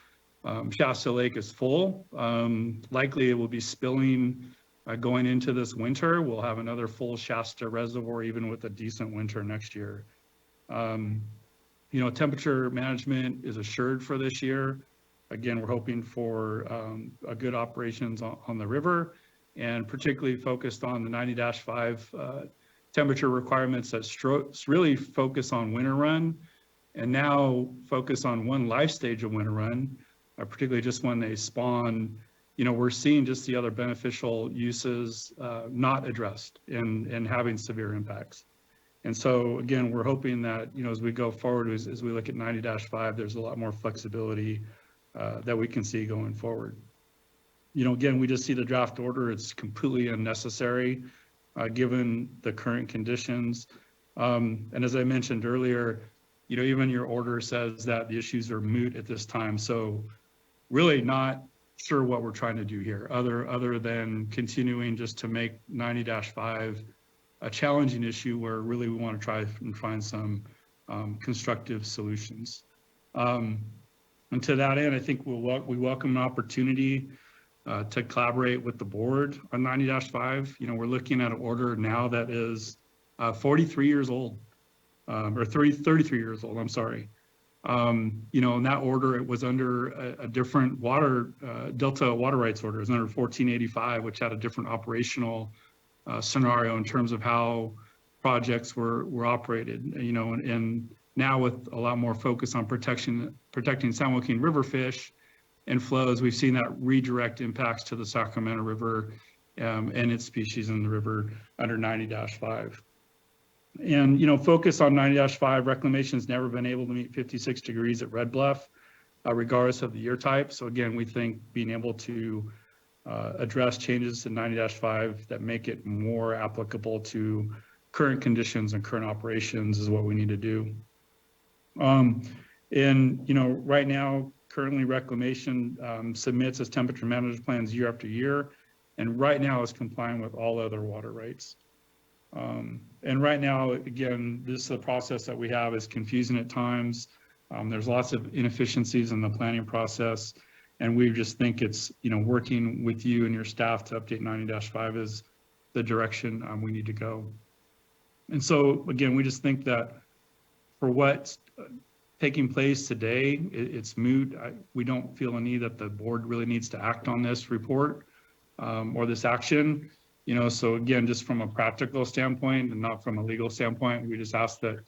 Shasta Lake is full. Likely it will be spilling going into this winter. We'll have another full Shasta reservoir even with a decent winter next year. Temperature management is assured for this year. Again, we're hoping for a good operations on the river, and particularly focused on the 90-5 temperature requirements that really focus on winter run, and now focus on one life stage of winter run, particularly just when they spawn. We're seeing just the other beneficial uses not addressed and having severe impacts. And so again, we're hoping that, as we go forward, as we look at 90-5, there's a lot more flexibility that we can see going forward. Again, we just see the draft order. It's completely unnecessary given the current conditions. And as I mentioned earlier, even your order says that the issues are moot at this time. So really not sure what we're trying to do here, other than continuing just to make 90-5 a challenging issue where really we want to try and find some constructive solutions. And to that end, I think we welcome an opportunity to collaborate with the board on 90-5. You know, we're looking at an order now that is 43 years old, or 33 years old, I'm sorry. You know, in that order, it was under a different Delta water rights order. It was under 1485, which had a different operational scenario in terms of how projects were operated, you know, and now with a lot more focus on protecting San Joaquin River fish and flows, we've seen that redirect impacts to the Sacramento River and its species in the river under 90-5. And, you know, focus on 90-5, reclamation's never been able to meet 56 degrees at Red Bluff, regardless of the year type. So again, we think being able to address changes to 90-5 that make it more applicable to current conditions and current operations is what we need to do. And, you know, right now, currently reclamation submits its temperature management plans year after year, and right now is complying with all other water rights. And right now, again, this is the process that we have is confusing at times. There's lots of inefficiencies in the planning process, and we just think it's, you know, working with you and your staff to update 90-5 is the direction we need to go. And so, again, we just think that for what's taking place today, it's moot. We don't feel a need that the board really needs to act on this report or this action. You know, so again, just from a practical standpoint and not from a legal standpoint, we just ask that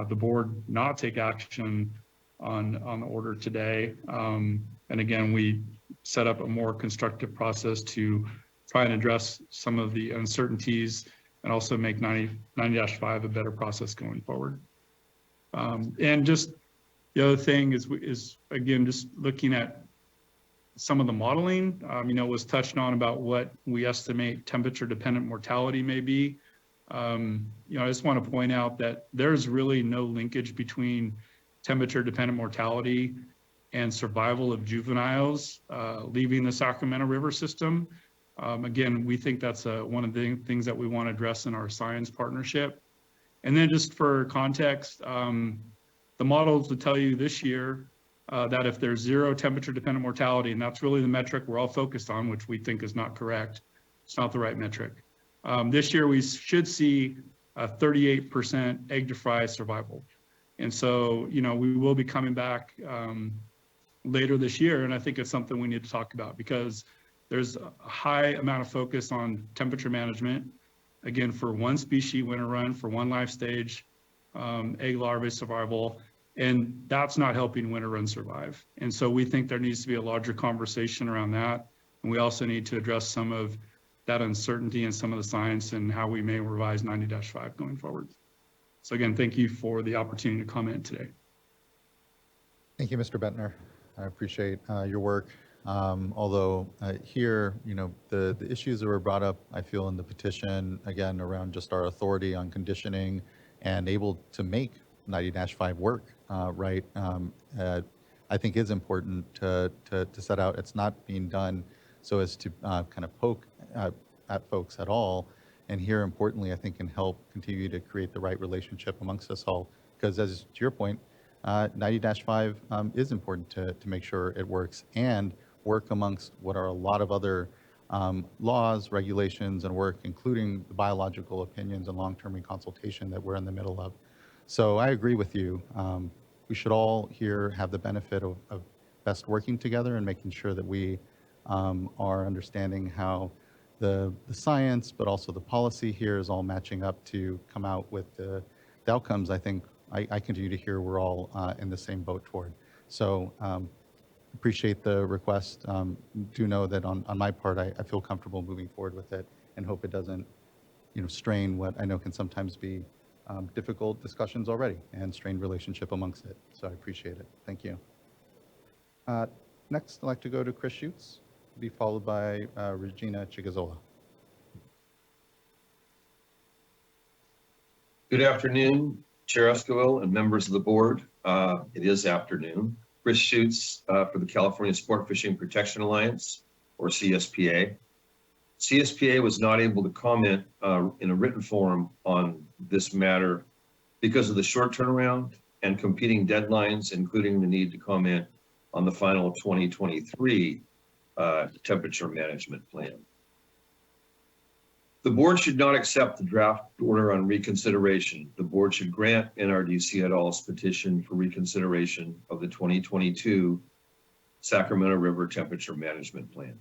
the board not take action on the order today. And again, we set up a more constructive process to try and address some of the uncertainties and also make 90-5 a better process going forward. And just the other thing is again, just looking at some of the modeling, you know, was touched on about what we estimate temperature dependent mortality may be. You know, I just want to point out that there's really no linkage between temperature dependent mortality and survival of juveniles leaving the Sacramento River system. Again, we think that's one of the things that we want to address in our science partnership. And then just for context, the models will tell you this year that if there's zero temperature dependent mortality, and that's really the metric we're all focused on, which we think is not correct, it's not the right metric. This year we should see a 38% egg to fry survival. And so, you know, we will be coming back later this year, and I think it's something we need to talk about because there's a high amount of focus on temperature management, again, for one species winter run, for one life stage, egg larvae survival, and that's not helping winter run survive. And so we think there needs to be a larger conversation around that. And we also need to address some of that uncertainty and some of the science and how we may revise 90-5 going forward. So again, thank you for the opportunity to comment today. Thank you, Mr. Bentner. I appreciate your work. Although here, you know, the issues that were brought up, I feel in the petition, again, around just our authority on conditioning and able to make 90-5 work, right, I think is important to set out. It's not being done so as to kind of poke at folks at all. And here, importantly, I think can help continue to create the right relationship amongst us all. Because as to your point, 90-5 is important to make sure it works and work amongst what are a lot of other laws, regulations, and work, including the biological opinions and long-term consultation that we're in the middle of. So I agree with you. We should all here have the benefit of best working together and making sure that we are understanding how the science, but also the policy here is all matching up to come out with the outcomes I think I continue to hear we're all in the same boat toward. So appreciate the request. Do know that on my part, I feel comfortable moving forward with it and hope it doesn't, you know, strain what I know can sometimes be difficult discussions already and strained relationship amongst it. So I appreciate it. Thank you. Next, I'd like to go to Chris Schutz, be followed by Regina Chigazola. Good afternoon, Chair Esquivel and members of the board. It is afternoon. Chris Schutz for the California Sport Fishing Protection Alliance, or CSPA. CSPA was not able to comment in a written form on this matter because of the short turnaround and competing deadlines, including the need to comment on the final 2023 temperature management plan. The board should not accept the draft order on reconsideration. The board should grant NRDC et al.'s petition for reconsideration of the 2022 Sacramento River Temperature Management Plan.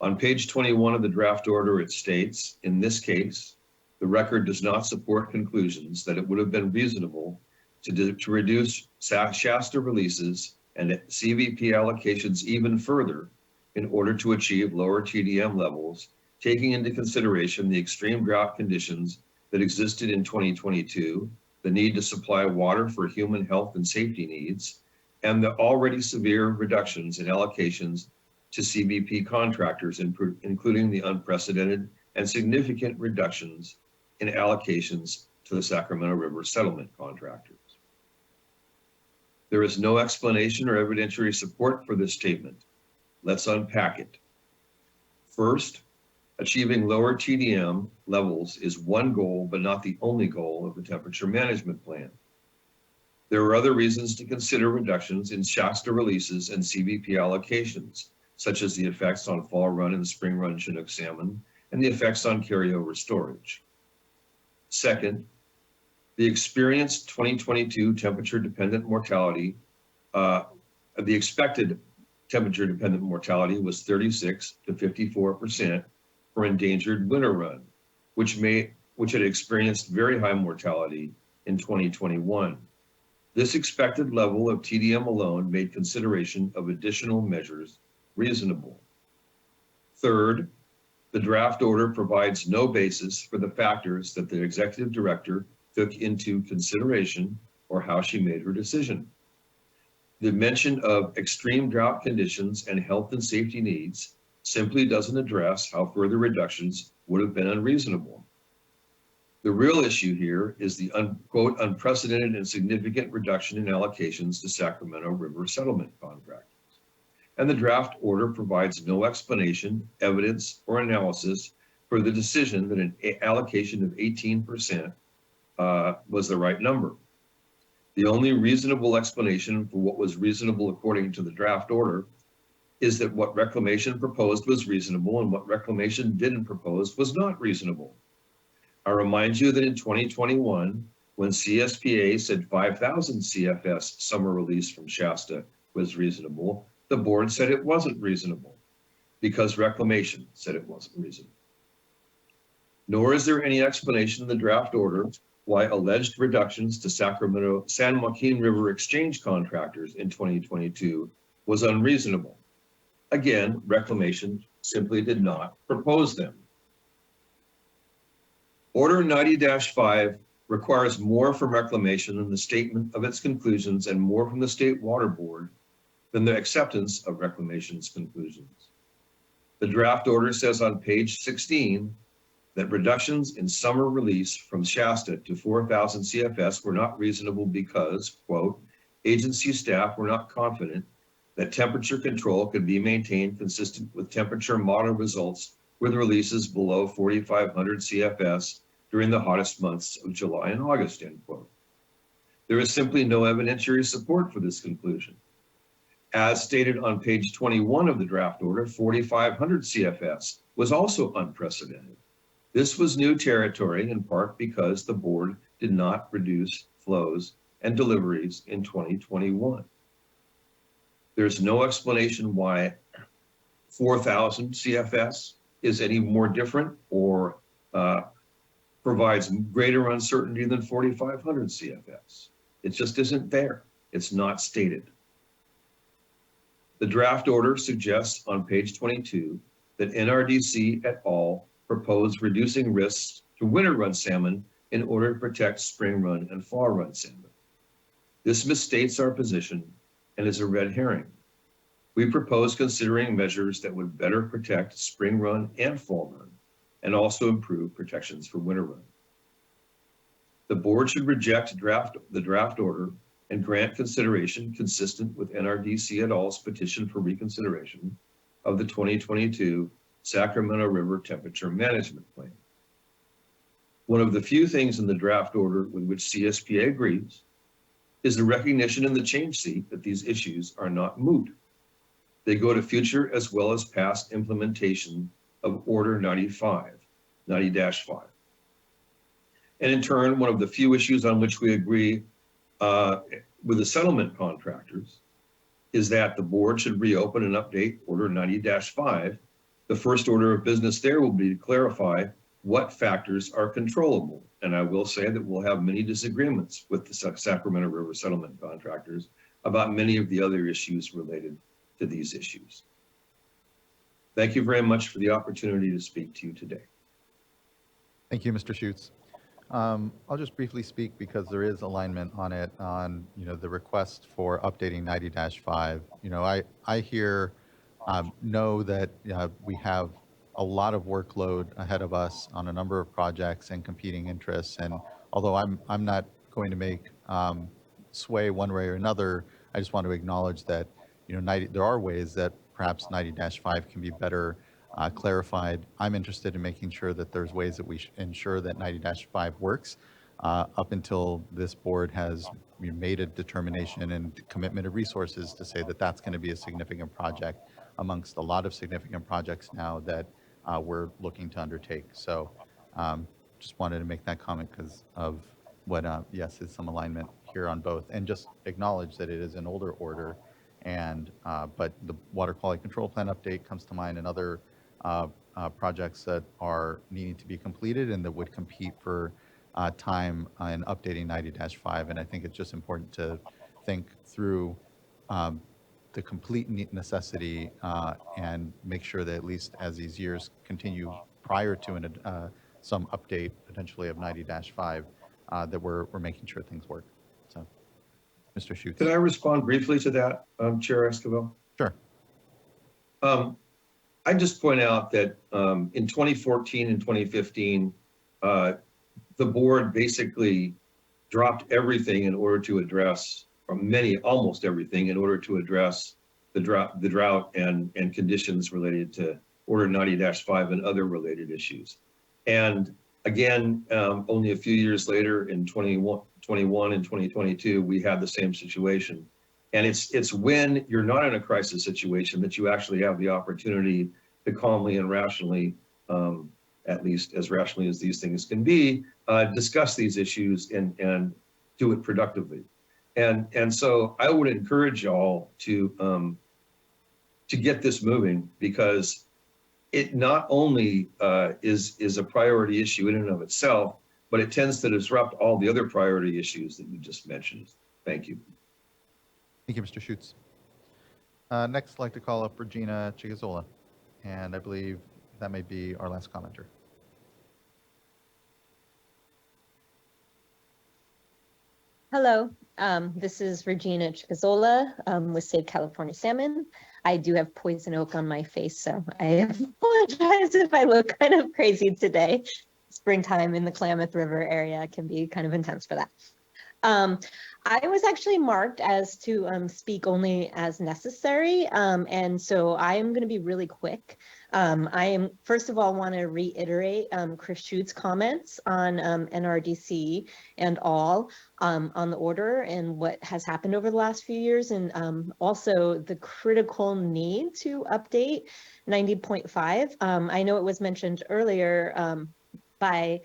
On page 21 of the draft order, it states, in this case, the record does not support conclusions that it would have been reasonable to reduce Shasta releases and CVP allocations even further in order to achieve lower TDM levels, taking into consideration the extreme drought conditions that existed in 2022, the need to supply water for human health and safety needs, and the already severe reductions in allocations to CVP contractors, including the unprecedented and significant reductions in allocations to the Sacramento River settlement contractors. There is no explanation or evidentiary support for this statement. Let's unpack it. First, achieving lower TDM levels is one goal, but not the only goal of the temperature management plan. There are other reasons to consider reductions in Shasta releases and CVP allocations, such as the effects on fall run and spring run Chinook salmon and the effects on carryover storage. Second, the experienced 2022 temperature-dependent mortality, the expected temperature-dependent mortality was 36 to 54% for endangered winter run, which had experienced very high mortality in 2021. This expected level of TDM alone made consideration of additional measures reasonable. Third, the draft order provides no basis for the factors that the executive director took into consideration or how she made her decision. The mention of extreme drought conditions and health and safety needs simply doesn't address how further reductions would have been unreasonable. The real issue here is the quote, unprecedented and significant reduction in allocations to Sacramento River settlement contractors. And the draft order provides no explanation, evidence, or analysis for the decision that an allocation of 18% was the right number. The only reasonable explanation for what was reasonable according to the draft order is that what Reclamation proposed was reasonable and what Reclamation didn't propose was not reasonable. I remind you that in 2021, when CSPA said 5,000 CFS summer release from Shasta was reasonable, the board said it wasn't reasonable because Reclamation said it wasn't reasonable. Nor is there any explanation in the draft order why alleged reductions to Sacramento San Joaquin River exchange contractors in 2022 was unreasonable. Again, Reclamation simply did not propose them. Order 90-5 requires more from Reclamation than the statement of its conclusions and more from the State Water Board than the acceptance of Reclamation's conclusions. The draft order says on page 16 that reductions in summer release from Shasta to 4,000 CFS were not reasonable because, quote, agency staff were not confident that temperature control could be maintained consistent with temperature model results with releases below 4,500 CFS during the hottest months of July and August, end quote. There is simply no evidentiary support for this conclusion. As stated on page 21 of the draft order, 4,500 CFS was also unprecedented. This was new territory in part because the board did not reduce flows and deliveries in 2021. There's no explanation why 4,000 CFS is any more different or provides greater uncertainty than 4,500 CFS. It just isn't there. It's not stated. The draft order suggests on page 22 that NRDC et al. Proposed reducing risks to winter run salmon in order to protect spring run and fall run salmon. This misstates our position and is a red herring. We propose considering measures that would better protect spring run and fall run and also improve protections for winter run. The board should reject the draft order and grant consideration consistent with NRDC et al.'s petition for reconsideration of the 2022 Sacramento River Temperature Management Plan. One of the few things in the draft order with which CSPA agrees is the recognition in the change sheet that these issues are not moot. They go to future as well as past implementation of Order 90-5. And in turn, one of the few issues on which we agree with the settlement contractors is that the board should reopen and update Order 90-5. The first order of business there will be to clarify what factors are controllable. And I will say that we'll have many disagreements with the Sacramento River settlement contractors about many of the other issues related to these issues. Thank you very much for the opportunity to speak to you today. Thank you, Mr. Schutz. I'll just briefly speak because there is alignment on it, on, the request for updating 90-5. I hear, know that we have a lot of workload ahead of us on a number of projects and competing interests. And although I'm not going to make sway one way or another, I just want to acknowledge that, there are ways that perhaps 90-5 can be better clarified. I'm interested in making sure that there's ways that we ensure that 90-5 works. Up until this board has made a determination and commitment of resources to say that that's going to be a significant project amongst a lot of significant projects now that we're looking to undertake. So just wanted to make that comment because of what, yes, is some alignment here on both, and just acknowledge that it is an older order. And but the water quality control plan update comes to mind, and other projects that are needing to be completed and that would compete for time in updating 90-5. And I think it's just important to think through the complete necessity and make sure that at least as these years continue prior to some update potentially of 90-5, that we're making sure things work. So, Mr. Schutz. Could I respond briefly to that, Chair Esquivel? Sure. I just point out that in 2014 and 2015, the board basically dropped everything in order to address, or almost everything in order to address the drought and conditions related to Order 90-5 and other related issues. And again, only a few years later in 2021 and 2022, we had the same situation. And it's when you're not in a crisis situation that you actually have the opportunity to calmly and rationally, at least as rationally as these things can be, discuss these issues and do it productively. And so I would encourage y'all to get this moving, because it not only is a priority issue in and of itself, but it tends to disrupt all the other priority issues that you just mentioned. Thank you. Thank you, Mr. Schutz. Next, I'd like to call up Regina Chigazola, and I believe that may be our last commenter. Hello, this is Regina Chigazola with Save California Salmon. I do have poison oak on my face, so I apologize if I look kind of crazy today. Springtime in the Klamath River area can be kind of intense for that. I was actually marked as to speak only as necessary, and so I am going to be really quick. First of all, want to reiterate Chris Schutz's comments on NRDC and all on the order and what has happened over the last few years, and also the critical need to update 90.5. I know it was mentioned earlier by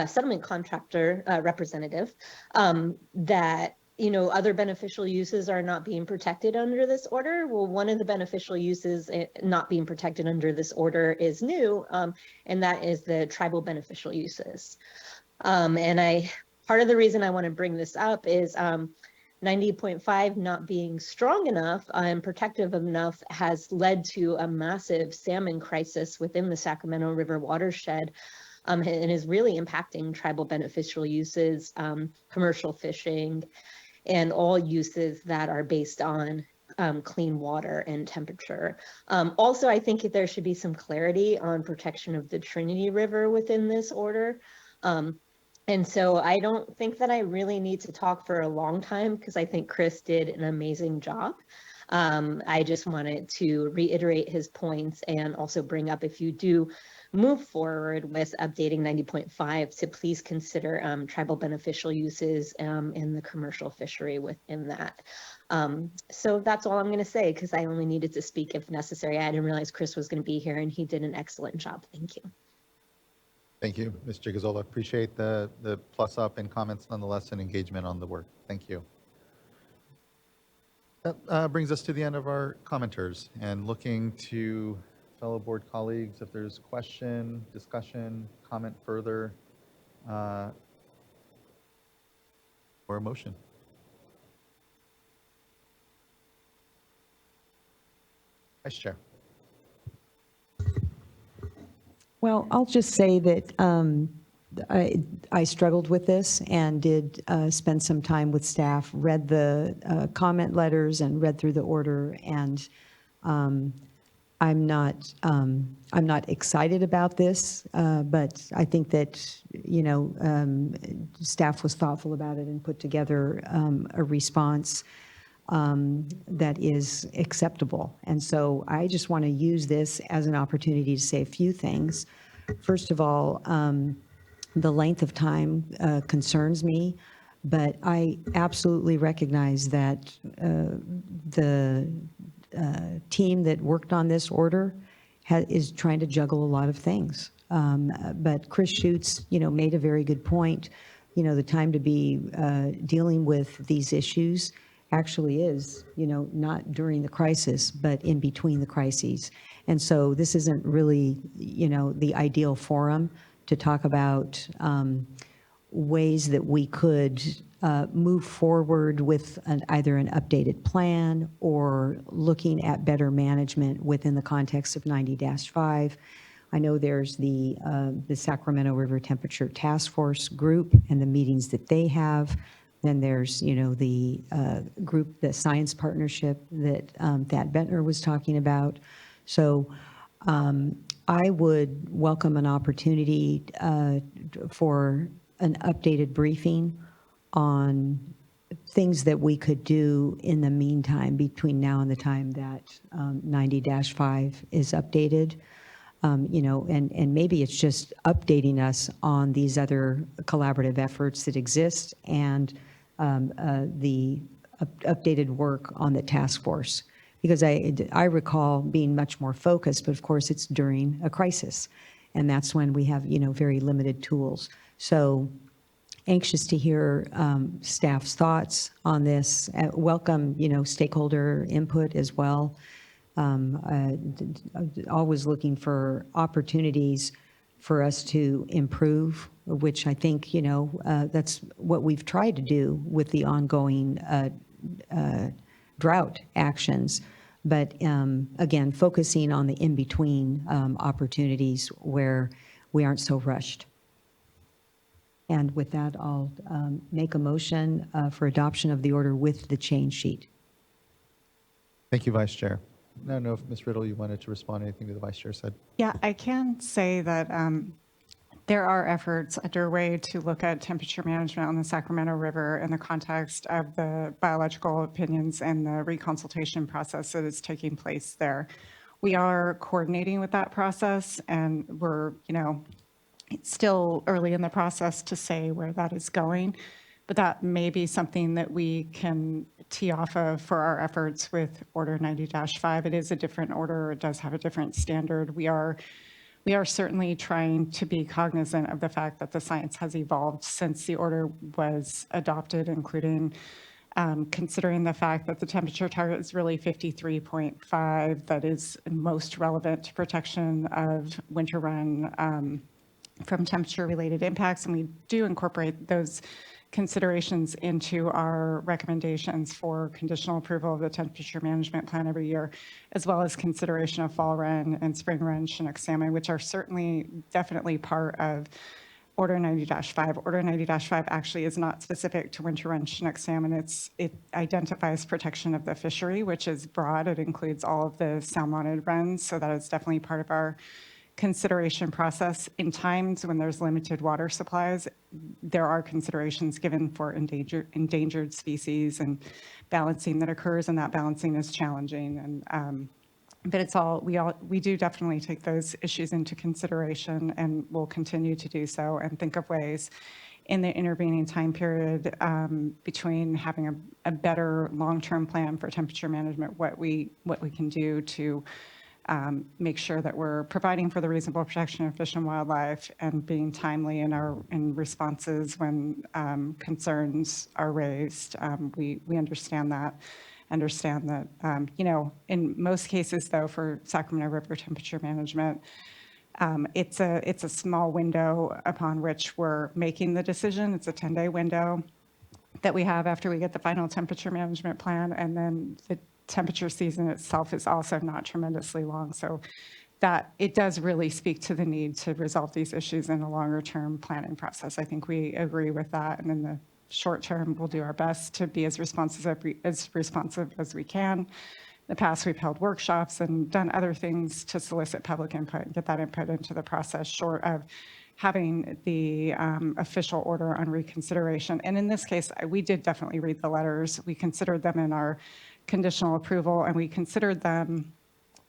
settlement contractor representative that other beneficial uses are not being protected under this order. Well, one of the beneficial uses not being protected under this order is new, and that is the tribal beneficial uses. And part of the reason I want to bring this up is 90.5 not being strong enough and protective enough has led to a massive salmon crisis within the Sacramento River watershed. And is really impacting tribal beneficial uses, commercial fishing, and all uses that are based on clean water and temperature. Also, I think there should be some clarity on protection of the Trinity River within this order. And so I don't think that I really need to talk for a long time because I think Chris did an amazing job. I just wanted to reiterate his points and also bring up, if you do move forward with updating 90.5, to please consider tribal beneficial uses in the commercial fishery within that. So that's all I'm going to say, because I only needed to speak if necessary. I didn't realize Chris was going to be here, and he did an excellent job. Thank you. Thank you, Ms. Gigazola. Appreciate the plus up and comments nonetheless and engagement on the work. Thank you. That brings us to the end of our commenters and looking to fellow board colleagues if there's question, discussion, comment further, or a motion. Vice Chair. Well, I'll just say that I struggled with this and did spend some time with staff, read the comment letters and read through the order, and I'm not excited about this, but I think that, staff was thoughtful about it and put together a response that is acceptable. And so I just want to use this as an opportunity to say a few things. First of all, the length of time concerns me, but I absolutely recognize that the team that worked on this order is trying to juggle a lot of things. But Chris Schutz, made a very good point. The time to be dealing with these issues actually is, not during the crisis, but in between the crises. And so this isn't really, the ideal forum to talk about ways that we could move forward with either an updated plan or looking at better management within the context of 90-5. I know there's the Sacramento River Temperature Task Force group and the meetings that they have. Then there's, the group, the science partnership that Thad Bentner was talking about. So I would welcome an opportunity for an updated briefing on things that we could do in the meantime between now and the time that 90-5 is updated. And maybe it's just updating us on these other collaborative efforts that exist and the updated work on the task force. Because I recall being much more focused, but of course it's during a crisis. And that's when we have, very limited tools. So anxious to hear staff's thoughts on this. Welcome, stakeholder input as well. Always looking for opportunities for us to improve, which I think, that's what we've tried to do with the ongoing drought actions. But again, focusing on the in-between opportunities where we aren't so rushed. And with that, I'll make a motion for adoption of the order with the change sheet. Thank you, Vice Chair. I don't know if Ms. Riddle, you wanted to respond to anything that the Vice Chair said. Yeah, I can say that there are efforts underway to look at temperature management on the Sacramento River in the context of the biological opinions and the reconsultation process that is taking place there. We are coordinating with that process, and we're, it's still early in the process to say where that is going, but that may be something that we can tee off of for our efforts with Order 90-5. It is a different order. It does have a different standard. We are certainly trying to be cognizant of the fact that the science has evolved since the order was adopted, including considering the fact that the temperature target is really 53.5, that is most relevant to protection of winter run from temperature-related impacts. And we do incorporate those considerations into our recommendations for conditional approval of the temperature management plan every year, as well as consideration of fall run and spring run Chinook salmon, which are certainly definitely part of Order 90-5. Order 90-5 actually is not specific to winter run Chinook salmon. It identifies protection of the fishery, which is broad. It includes all of the salmonid runs, so that is definitely part of our consideration process. In times when there's limited water supplies, there are considerations given for endangered species and balancing that occurs, and that balancing is challenging. But we do definitely take those issues into consideration, and we'll continue to do so and think of ways in the intervening time period between having a better long-term plan for temperature management, what we can do to make sure that we're providing for the reasonable protection of fish and wildlife and being timely in responses when concerns are raised. We understand that. In most cases, though, for Sacramento River temperature management, it's a small window upon which we're making the decision. It's a 10-day window that we have after we get the final temperature management plan, and then the temperature season itself is also not tremendously long. So that it does really speak to the need to resolve these issues in a longer term planning process. I think we agree with that. And in the short term, we'll do our best to be as responsive as we can. In the past, we've held workshops and done other things to solicit public input and get that input into the process, short of having the official order on reconsideration. And in this case, we did definitely read the letters. We considered them in our conditional approval, and we considered them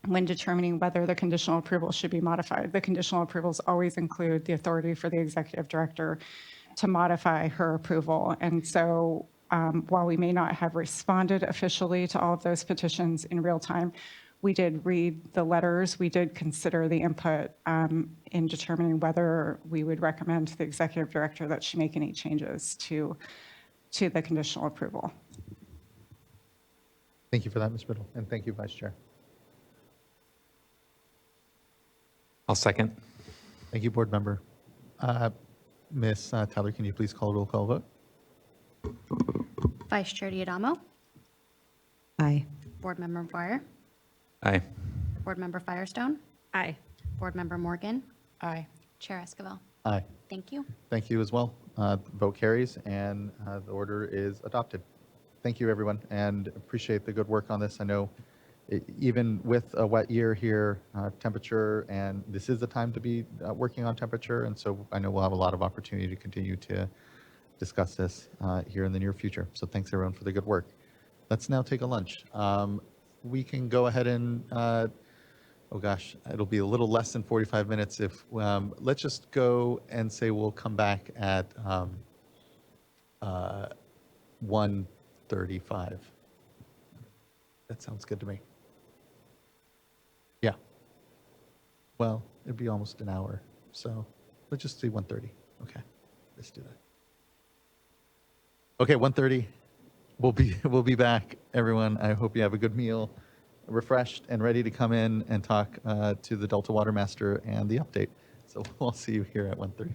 when determining whether the conditional approval should be modified. The conditional approvals always include the authority for the executive director to modify her approval. And so while we may not have responded officially to all of those petitions in real time, we did read the letters. We did consider the input in determining whether we would recommend to the executive director that she make any changes to the conditional approval. Thank you for that, Ms. Riddle, and thank you, Vice Chair. I'll second. Thank you, Board Member. Ms. Tyler, can you please call a roll call vote? Vice Chair Diadamo. Aye. Board Member McGuire. Aye. Board Member Firestone. Aye. Board Member Morgan. Aye. Chair Esquivel. Aye. Thank you. Thank you as well. The vote carries, and the order is adopted. Thank you, everyone, and appreciate the good work on this. I know even with a wet year here, temperature, and this is the time to be working on temperature, and so I know we'll have a lot of opportunity to continue to discuss this here in the near future. So thanks, everyone, for the good work. Let's now take a lunch. We can go ahead and, oh gosh, it'll be a little less than 45 minutes if, let's just go and say we'll come back at 1:35. That sounds good to me. Yeah. Well, it'd be almost an hour, so let's just do 1:30. Okay, let's do that. Okay, 1:30. We'll be back, everyone. I hope you have a good meal, refreshed and ready to come in and talk to the Delta Water Master and the update. So we'll see you here at 1:30.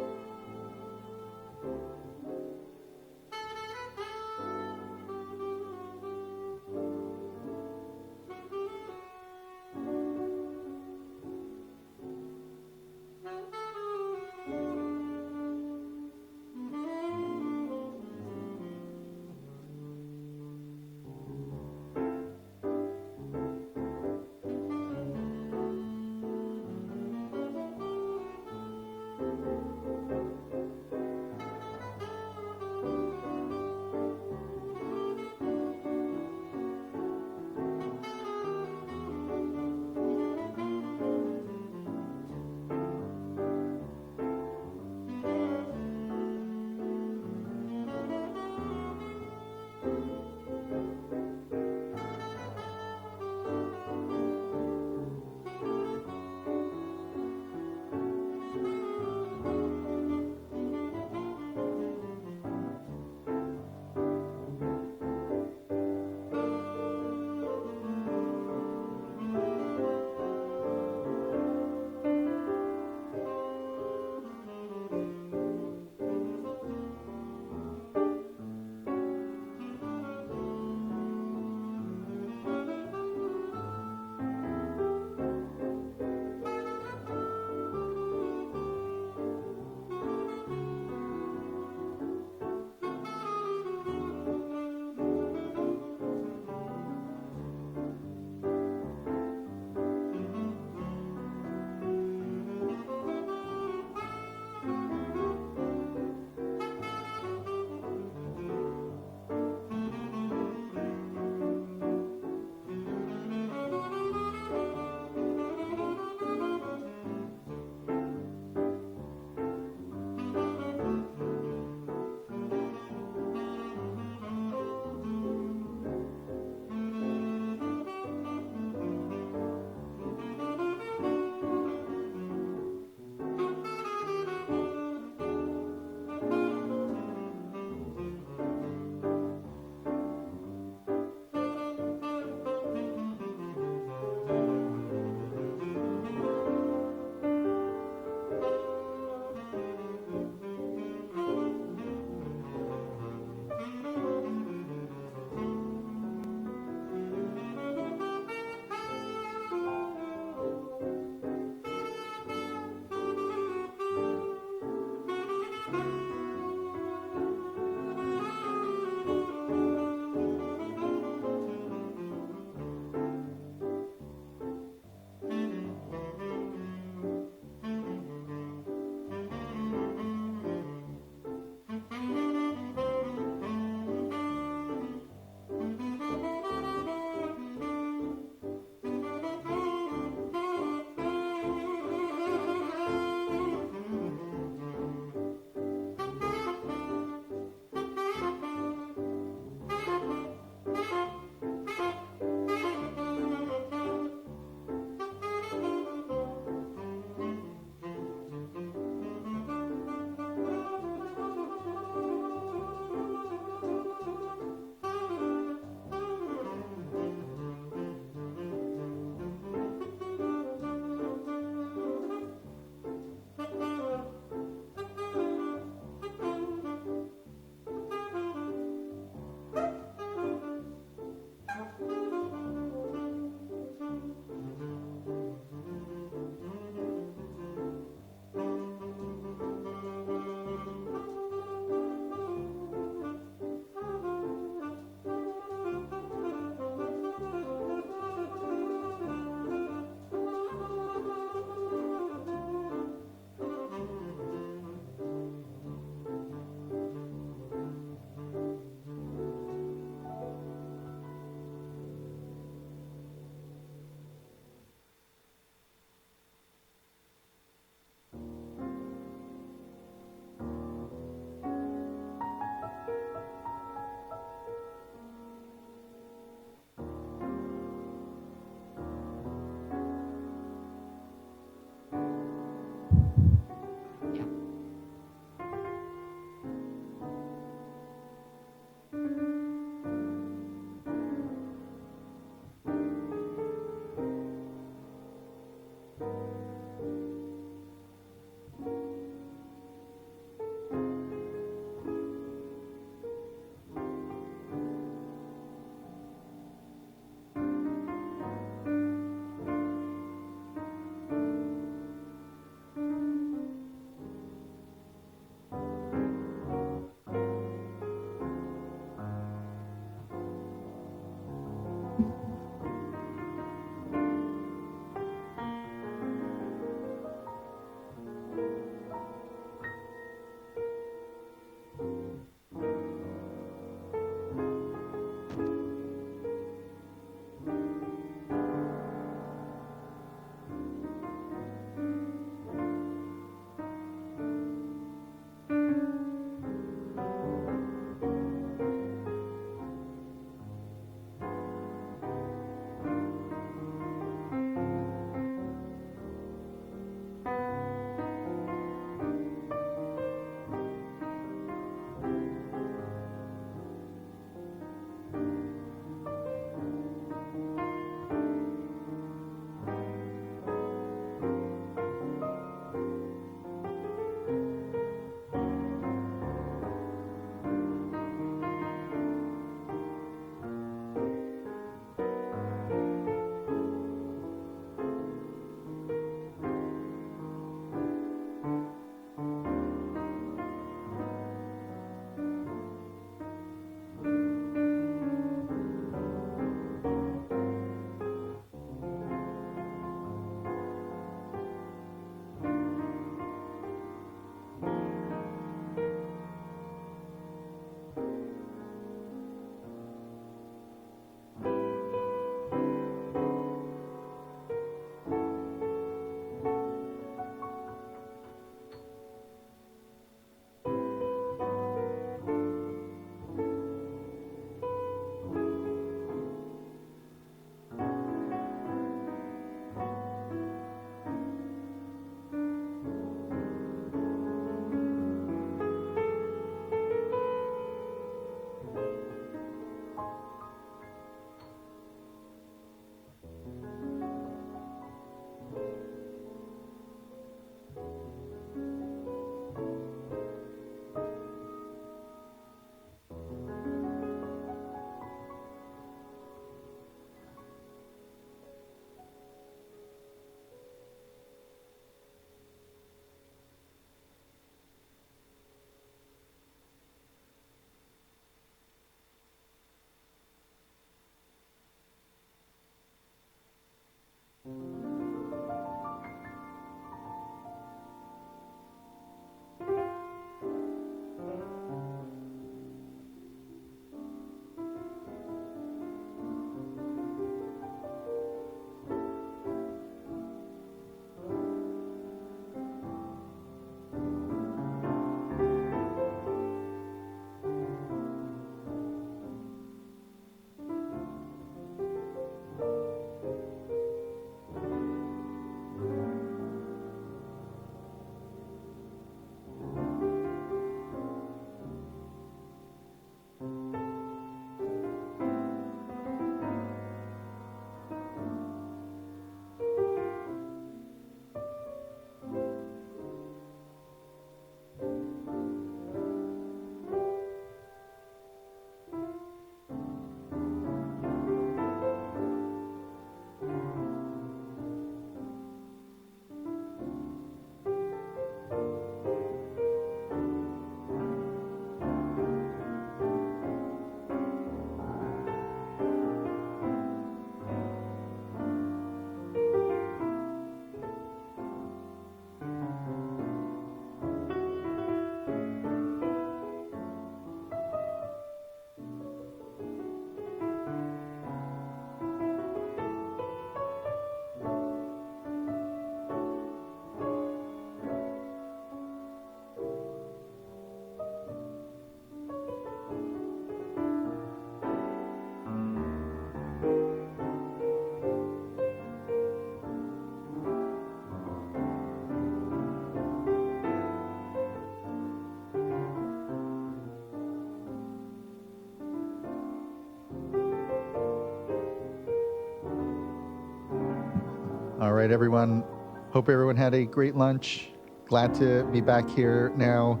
right, everyone. Hope everyone had a great lunch. Glad to be back here now.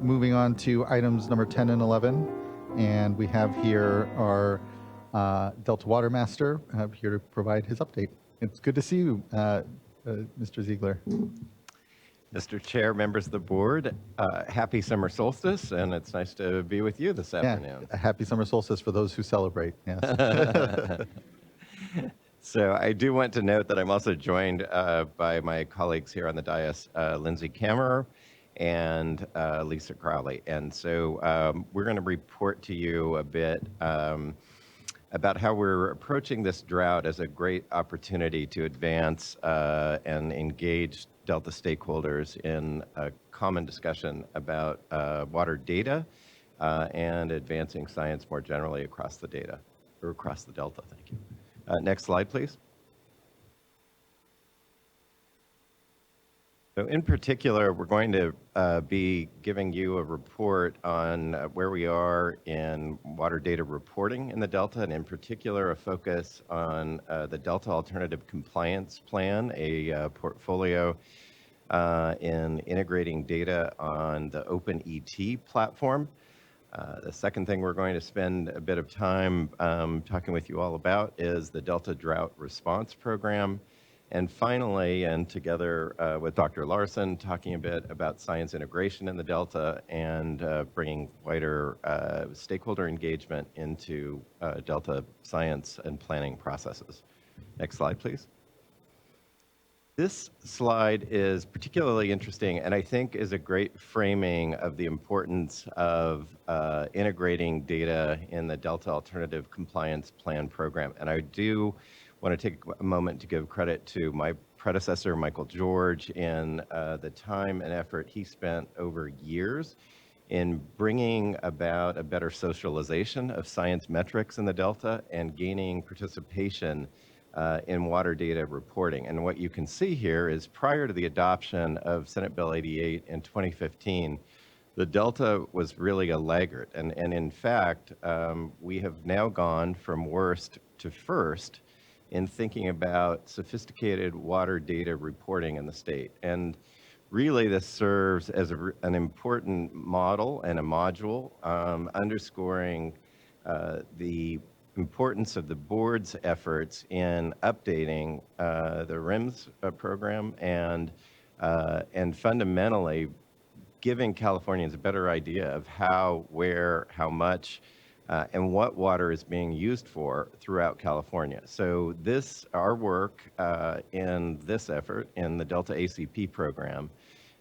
Moving on to items number 10 and 11. And we have here our Delta Water Master here to provide his update. It's good to see you, Mr. Ziegler. Mr. Chair, members of the board, happy summer solstice, and it's nice to be with you this afternoon. A happy summer solstice for those who celebrate. Yes. So I do want to note that I'm also joined by my colleagues here on the dais, Lindsay Kammerer and Lisa Crowley. And so we're going to report to you a bit about how we're approaching this drought as a great opportunity to advance and engage Delta stakeholders in a common discussion about water data and advancing science more generally across the data, or across the Delta. Thank you. Next slide, please. So in particular, we're going to be giving you a report on where we are in water data reporting in the Delta, and in particular, a focus on the Delta Alternative Compliance Plan, a portfolio in integrating data on the OpenET platform. The second thing we're going to spend a bit of time talking with you all about is the Delta Drought Response Program. And finally, and together with Dr. Larson, talking a bit about science integration in the Delta and bringing wider stakeholder engagement into Delta science and planning processes. Next slide, please. This slide is particularly interesting and I think is a great framing of the importance of integrating data in the Delta Alternative Compliance Plan program. And I do want to take a moment to give credit to my predecessor, Michael George, in the time and effort he spent over years in bringing about a better socialization of science metrics in the Delta and gaining participation in water data reporting. And what you can see here is prior to the adoption of Senate Bill 88 in 2015, the Delta was really a laggard. And in fact, we have now gone from worst to first in thinking about sophisticated water data reporting in the state. And really this serves as an important model and a module underscoring the importance of the board's efforts in updating the RIMS program and fundamentally giving Californians a better idea of how, where, how much, and what water is being used for throughout California. So our work in this effort, in the Delta ACP program,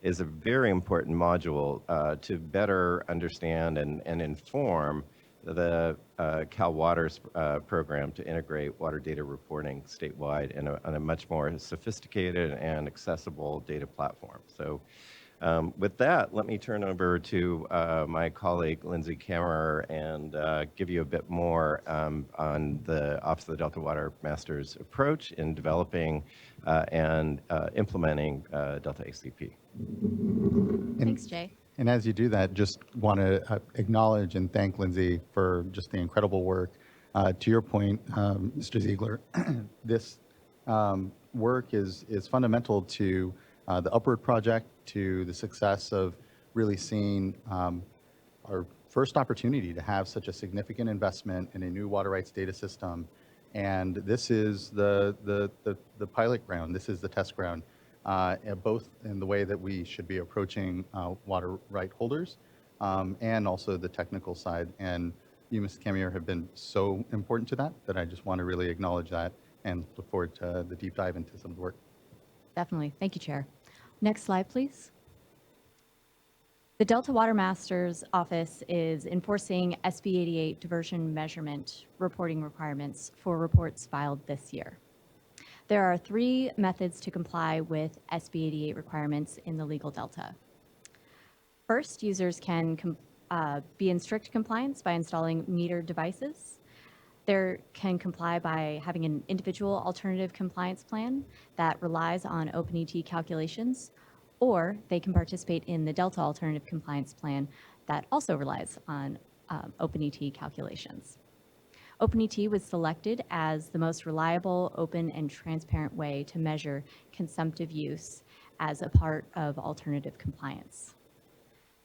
is a very important module to better understand and inform the Cal Water's program to integrate water data reporting statewide on a much more sophisticated and accessible data platform. So with that, let me turn over to my colleague, Lindsay Kammerer, and give you a bit more on the Office of the Delta Water Master's approach in developing and implementing Delta ACP. Thanks, Jay. And as you do that, just want to acknowledge and thank Lindsay for just the incredible work. To your point, Mr. Ziegler, this work is fundamental to the Upward Project, to the success of really seeing our first opportunity to have such a significant investment in a new water rights data system. And this is the pilot ground. This is the test ground. Both in the way that we should be approaching water right holders and also the technical side. And you, Ms. Kammerer, have been so important to that I just want to really acknowledge that and look forward to the deep dive into some of the work. Definitely. Thank you, Chair. Next slide, please. The Delta Water Master's Office is enforcing SB 88 diversion measurement reporting requirements for reports filed this year. There are 3 methods to comply with SB 88 requirements in the legal Delta. First, users can be in strict compliance by installing metered devices. They can comply by having an individual alternative compliance plan that relies on OpenET calculations, or they can participate in the Delta Alternative Compliance Plan that also relies on OpenET calculations. OpenET was selected as the most reliable, open, and transparent way to measure consumptive use as a part of alternative compliance.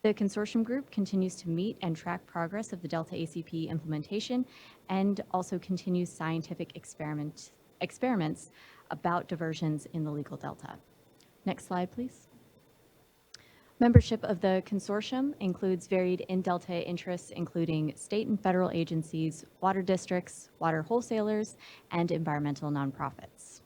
The consortium group continues to meet and track progress of the Delta ACP implementation and also continues scientific experiments about diversions in the legal delta. Next slide, please. Membership of the consortium includes varied in-delta interests, including state and federal agencies, water districts, water wholesalers, and environmental nonprofits.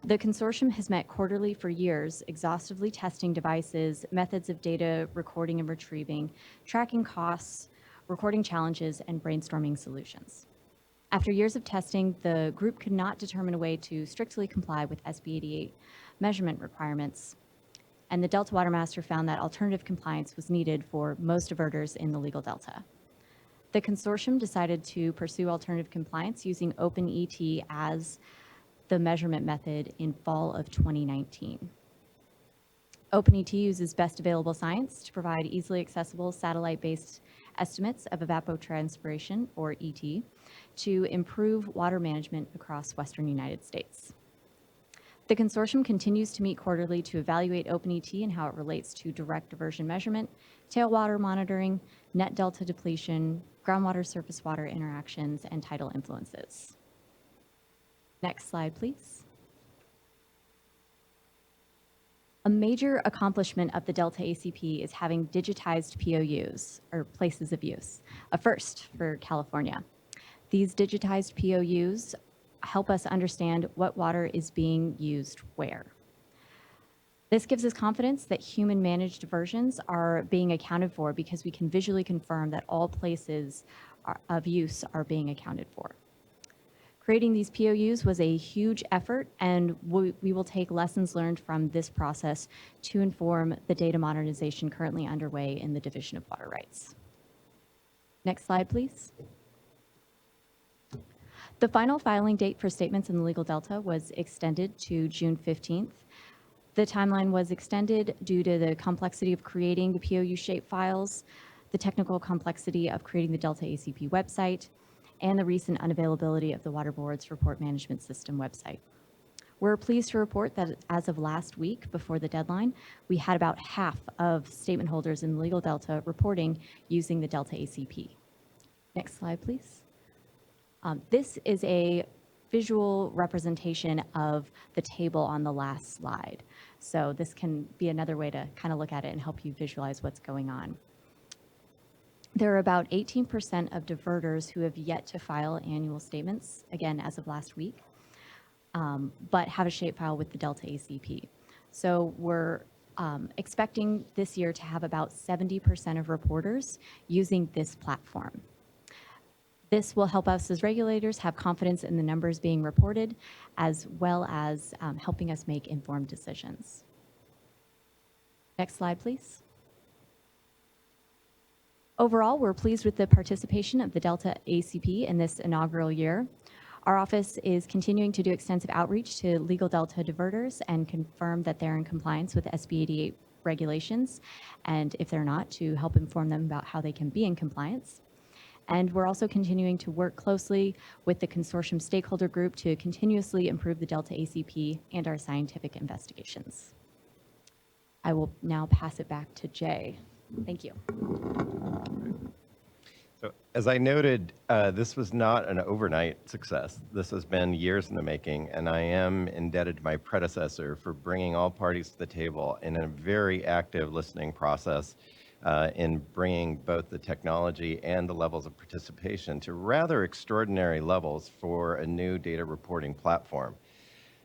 The consortium has met quarterly for years, exhaustively testing devices, methods of data recording and retrieving, tracking costs, recording challenges, and brainstorming solutions. After years of testing, the group could not determine a way to strictly comply with SB 88 measurement requirements, and the Delta Water Master found that alternative compliance was needed for most diverters in the legal delta. The consortium decided to pursue alternative compliance using OpenET as the measurement method in fall of 2019. OpenET uses best available science to provide easily accessible satellite-based estimates of evapotranspiration, or ET, to improve water management across Western United States. The consortium continues to meet quarterly to evaluate OpenET and how it relates to direct diversion measurement, tailwater monitoring, net delta depletion, groundwater surface water interactions, and tidal influences. Next slide, please. A major accomplishment of the Delta ACP is having digitized POUs, or places of use, a first for California. These digitized POUs help us understand what water is being used where. This gives us confidence that human-managed diversions are being accounted for because we can visually confirm that all places of use are being accounted for. Creating these POUs was a huge effort, and we will take lessons learned from this process to inform the data modernization currently underway in the Division of Water Rights. Next slide, please. The final filing date for statements in the legal delta was extended to June 15th. The timeline was extended due to the complexity of creating the POU shape files, the technical complexity of creating the Delta ACP website, and the recent unavailability of the Water Board's report management system website. We're pleased to report that as of last week, before the deadline, we had about half of statement holders in the legal delta reporting using the Delta ACP. Next slide, please. This is a visual representation of the table on the last slide. So this can be another way to kind of look at it and help you visualize what's going on. There are about 18% of diverters who have yet to file annual statements, again, as of last week, but have a shapefile with the Delta ACP. So we're expecting this year to have about 70% of reporters using this platform. This will help us as regulators have confidence in the numbers being reported, as well as helping us make informed decisions. Next slide, please. Overall, we're pleased with the participation of the Delta ACP in this inaugural year. Our office is continuing to do extensive outreach to legal Delta diverters and confirm that they're in compliance with SB 88 regulations, and if they're not, to help inform them about how they can be in compliance. And we're also continuing to work closely with the consortium stakeholder group to continuously improve the Delta ACP and our scientific investigations. I will now pass it back to Jay. Thank you. So, as I noted, this was not an overnight success. This has been years in the making, and I am indebted to my predecessor for bringing all parties to the table in a very active listening process in bringing both the technology and the levels of participation to rather extraordinary levels for a new data reporting platform.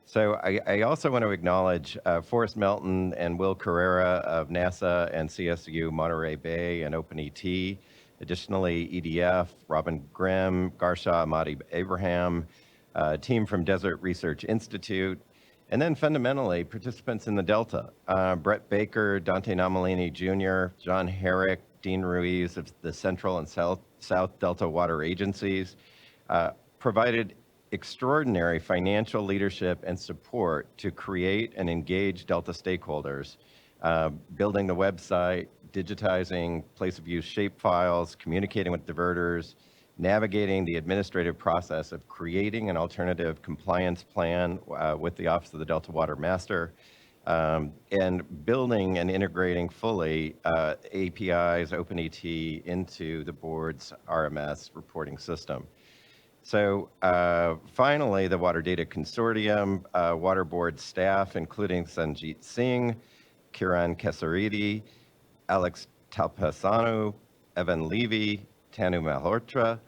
So I also want to acknowledge Forrest Melton and Will Carrera of NASA and CSU Monterey Bay and OpenET. Additionally, EDF, Robin Grimm, Garsha Ahmadi Abraham, a team from Desert Research Institute, and then fundamentally participants in the Delta. Brett Baker, Dante Namalini Jr., John Herrick, Dean Ruiz of the Central and South Delta Water Agencies, provided extraordinary financial leadership and support to create and engage Delta stakeholders, building the website, digitizing place of use shape files, communicating with diverters, navigating the administrative process of creating an alternative compliance plan with the Office of the Delta Water Master, and building and integrating fully APIs, OpenET into the board's RMS reporting system. So finally, the Water Data Consortium, Water Board staff, including Sanjit Singh, Kiran Kesaridi, Alex Talpasanu, Evan Levy, Tanu Malhotra,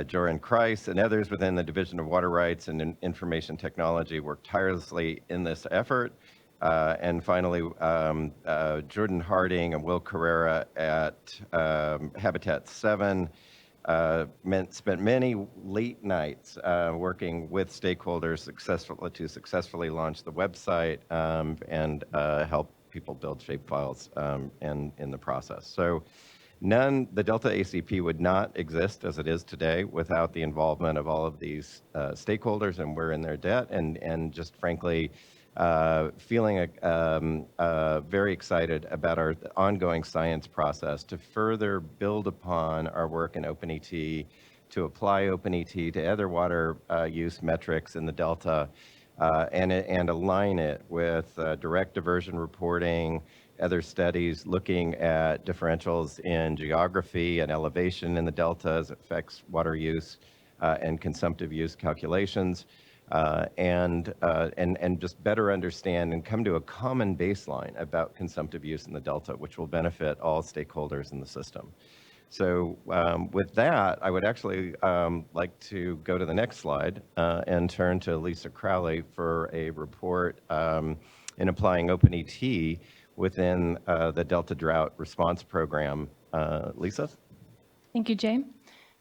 Joran Kreis, and others within the Division of Water Rights and Information Technology worked tirelessly in this effort. And finally, Jordan Harding and Will Carrera at Habitat 7 spent many late nights working with stakeholders to successfully launch the website and help people build shapefiles in the process. So the Delta ACP would not exist as it is today without the involvement of all of these stakeholders, and we're in their debt, and just frankly, feeling very excited about our ongoing science process to further build upon our work in OpenET, to apply OpenET to other water use metrics in the Delta, and align it with direct diversion reporting, other studies looking at differentials in geography and elevation in the Delta as it affects water use and consumptive use calculations, and just better understand and come to a common baseline about consumptive use in the Delta, which will benefit all stakeholders in the system. So with that, I would actually like to go to the next slide and turn to Lisa Crowley for a report in applying OpenET within the Delta Drought Response Program. Lisa? Thank you, Jay.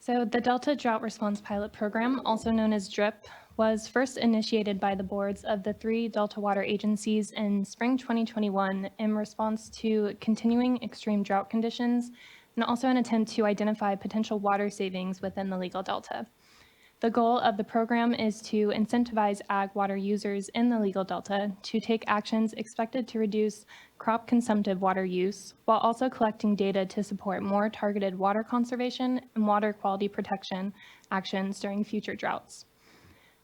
So the Delta Drought Response Pilot Program, also known as DRIP, was first initiated by the boards of the 3 Delta water agencies in spring 2021 in response to continuing extreme drought conditions, and also an attempt to identify potential water savings within the legal delta. The goal of the program is to incentivize ag water users in the legal delta to take actions expected to reduce crop consumptive water use, while also collecting data to support more targeted water conservation and water quality protection actions during future droughts.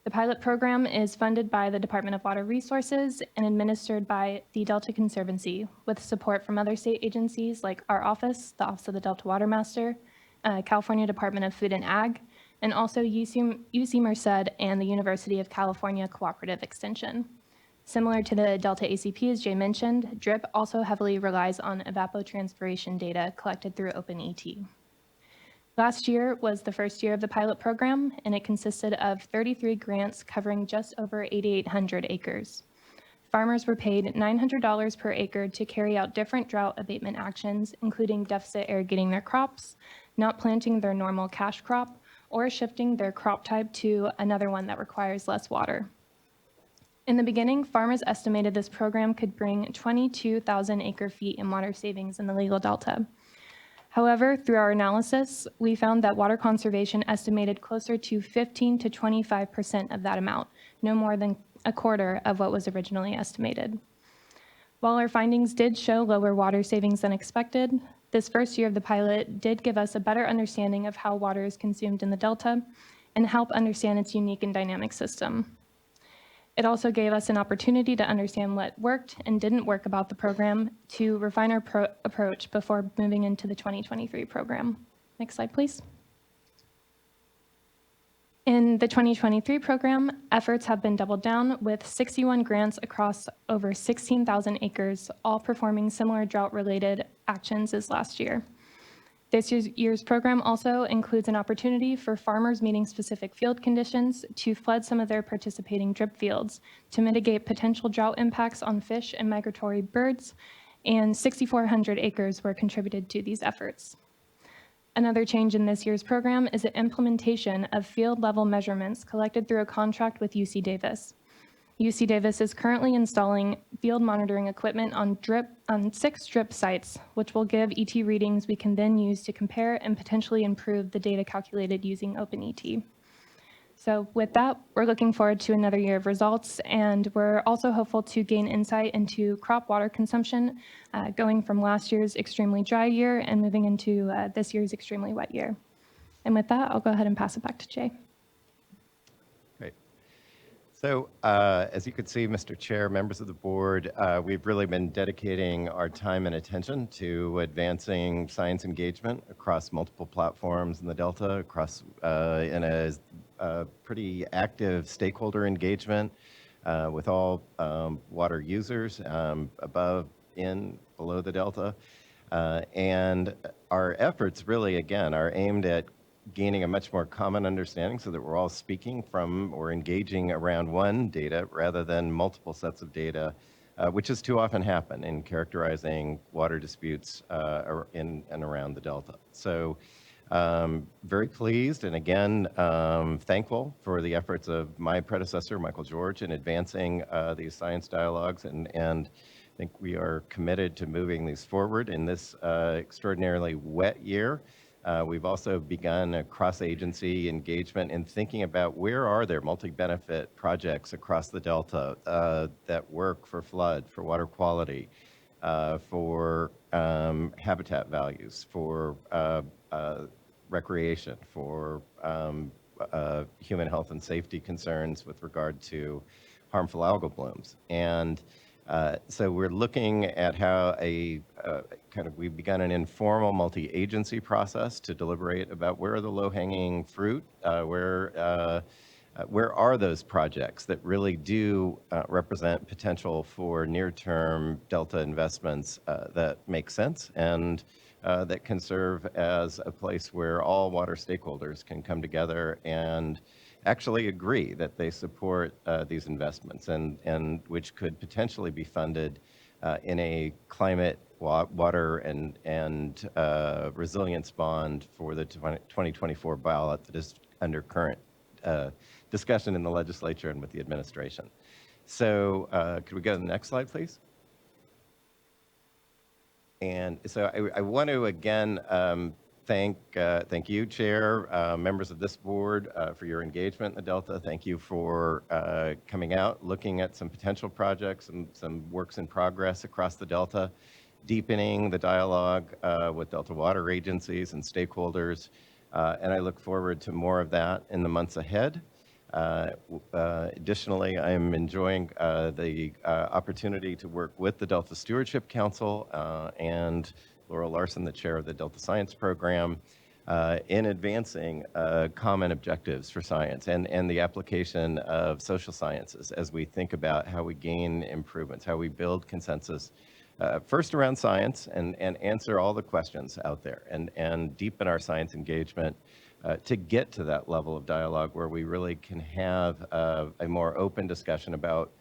The pilot program is funded by the Department of Water Resources and administered by the Delta Conservancy, with support from other state agencies like our office, the Office of the Delta Water Master, California Department of Food and Ag, and also UC Merced and the University of California Cooperative Extension. Similar to the Delta ACP, as Jay mentioned, DRIP also heavily relies on evapotranspiration data collected through OpenET. Last year was the first year of the pilot program, and it consisted of 33 grants covering just over 8,800 acres. Farmers were paid $900 per acre to carry out different drought abatement actions, including deficit irrigating their crops, not planting their normal cash crop, or shifting their crop type to another one that requires less water. In the beginning, farmers estimated this program could bring 22,000 acre-feet in water savings in the legal delta. However, through our analysis, we found that water conservation estimated closer to 15 to 25% of that amount, no more than a quarter of what was originally estimated. While our findings did show lower water savings than expected, this first year of the pilot did give us a better understanding of how water is consumed in the Delta and help understand its unique and dynamic system. It also gave us an opportunity to understand what worked and didn't work about the program to refine our approach before moving into the 2023 program. Next slide, please. In the 2023 program, efforts have been doubled down with 61 grants across over 16,000 acres, all performing similar drought-related actions as last year. This year's program also includes an opportunity for farmers meeting specific field conditions to flood some of their participating drip fields to mitigate potential drought impacts on fish and migratory birds, and 6,400 acres were contributed to these efforts. Another change in this year's program is the implementation of field-level measurements collected through a contract with UC Davis. UC Davis is currently installing field monitoring equipment on 6 drip sites, which will give ET readings we can then use to compare and potentially improve the data calculated using OpenET. So with that, we're looking forward to another year of results, and we're also hopeful to gain insight into crop water consumption, going from last year's extremely dry year and moving into this year's extremely wet year. And with that, I'll go ahead and pass it back to Jay. Great. So as you can see, Mr. Chair, members of the board, we've really been dedicating our time and attention to advancing science engagement across multiple platforms in the Delta, across in a pretty active stakeholder engagement with all water users above, in, below the Delta. And our efforts really, again, are aimed at gaining a much more common understanding so that we're all speaking from or engaging around one data rather than multiple sets of data, which is too often happen in characterizing water disputes in and around the Delta. So very pleased and again, thankful for the efforts of my predecessor, Michael George, in advancing these science dialogues, and I think we are committed to moving these forward in this extraordinarily wet year. We've also begun a cross-agency engagement in thinking about where are there multi-benefit projects across the Delta that work for flood, for water quality, for habitat values, for recreation, for human health and safety concerns with regard to harmful algal blooms. And so we're looking at how we've begun an informal multi-agency process to deliberate about where are the low-hanging fruit, where are those projects that really do represent potential for near-term Delta investments that make sense and that can serve as a place where all water stakeholders can come together and actually agree that they support these investments and which could potentially be funded in a climate, water, and resilience bond for the 2024 ballot that is under current discussion in the legislature and with the administration. So could we go to the next slide, please? And so I want to again thank you, Chair, members of this board for your engagement in the Delta. Thank you for coming out, looking at some potential projects and some works in progress across the Delta, deepening the dialogue with Delta water agencies and stakeholders. And I look forward to more of that in the months ahead. Additionally, I'm enjoying the opportunity to work with the Delta Stewardship Council and Laura Larson, the chair of the Delta Science Program, in advancing common objectives for science and the application of social sciences as we think about how we gain improvements, how we build consensus, first around science and answer all the questions out there and deepen our science engagement to get to that level of dialogue where we really can have a more open discussion about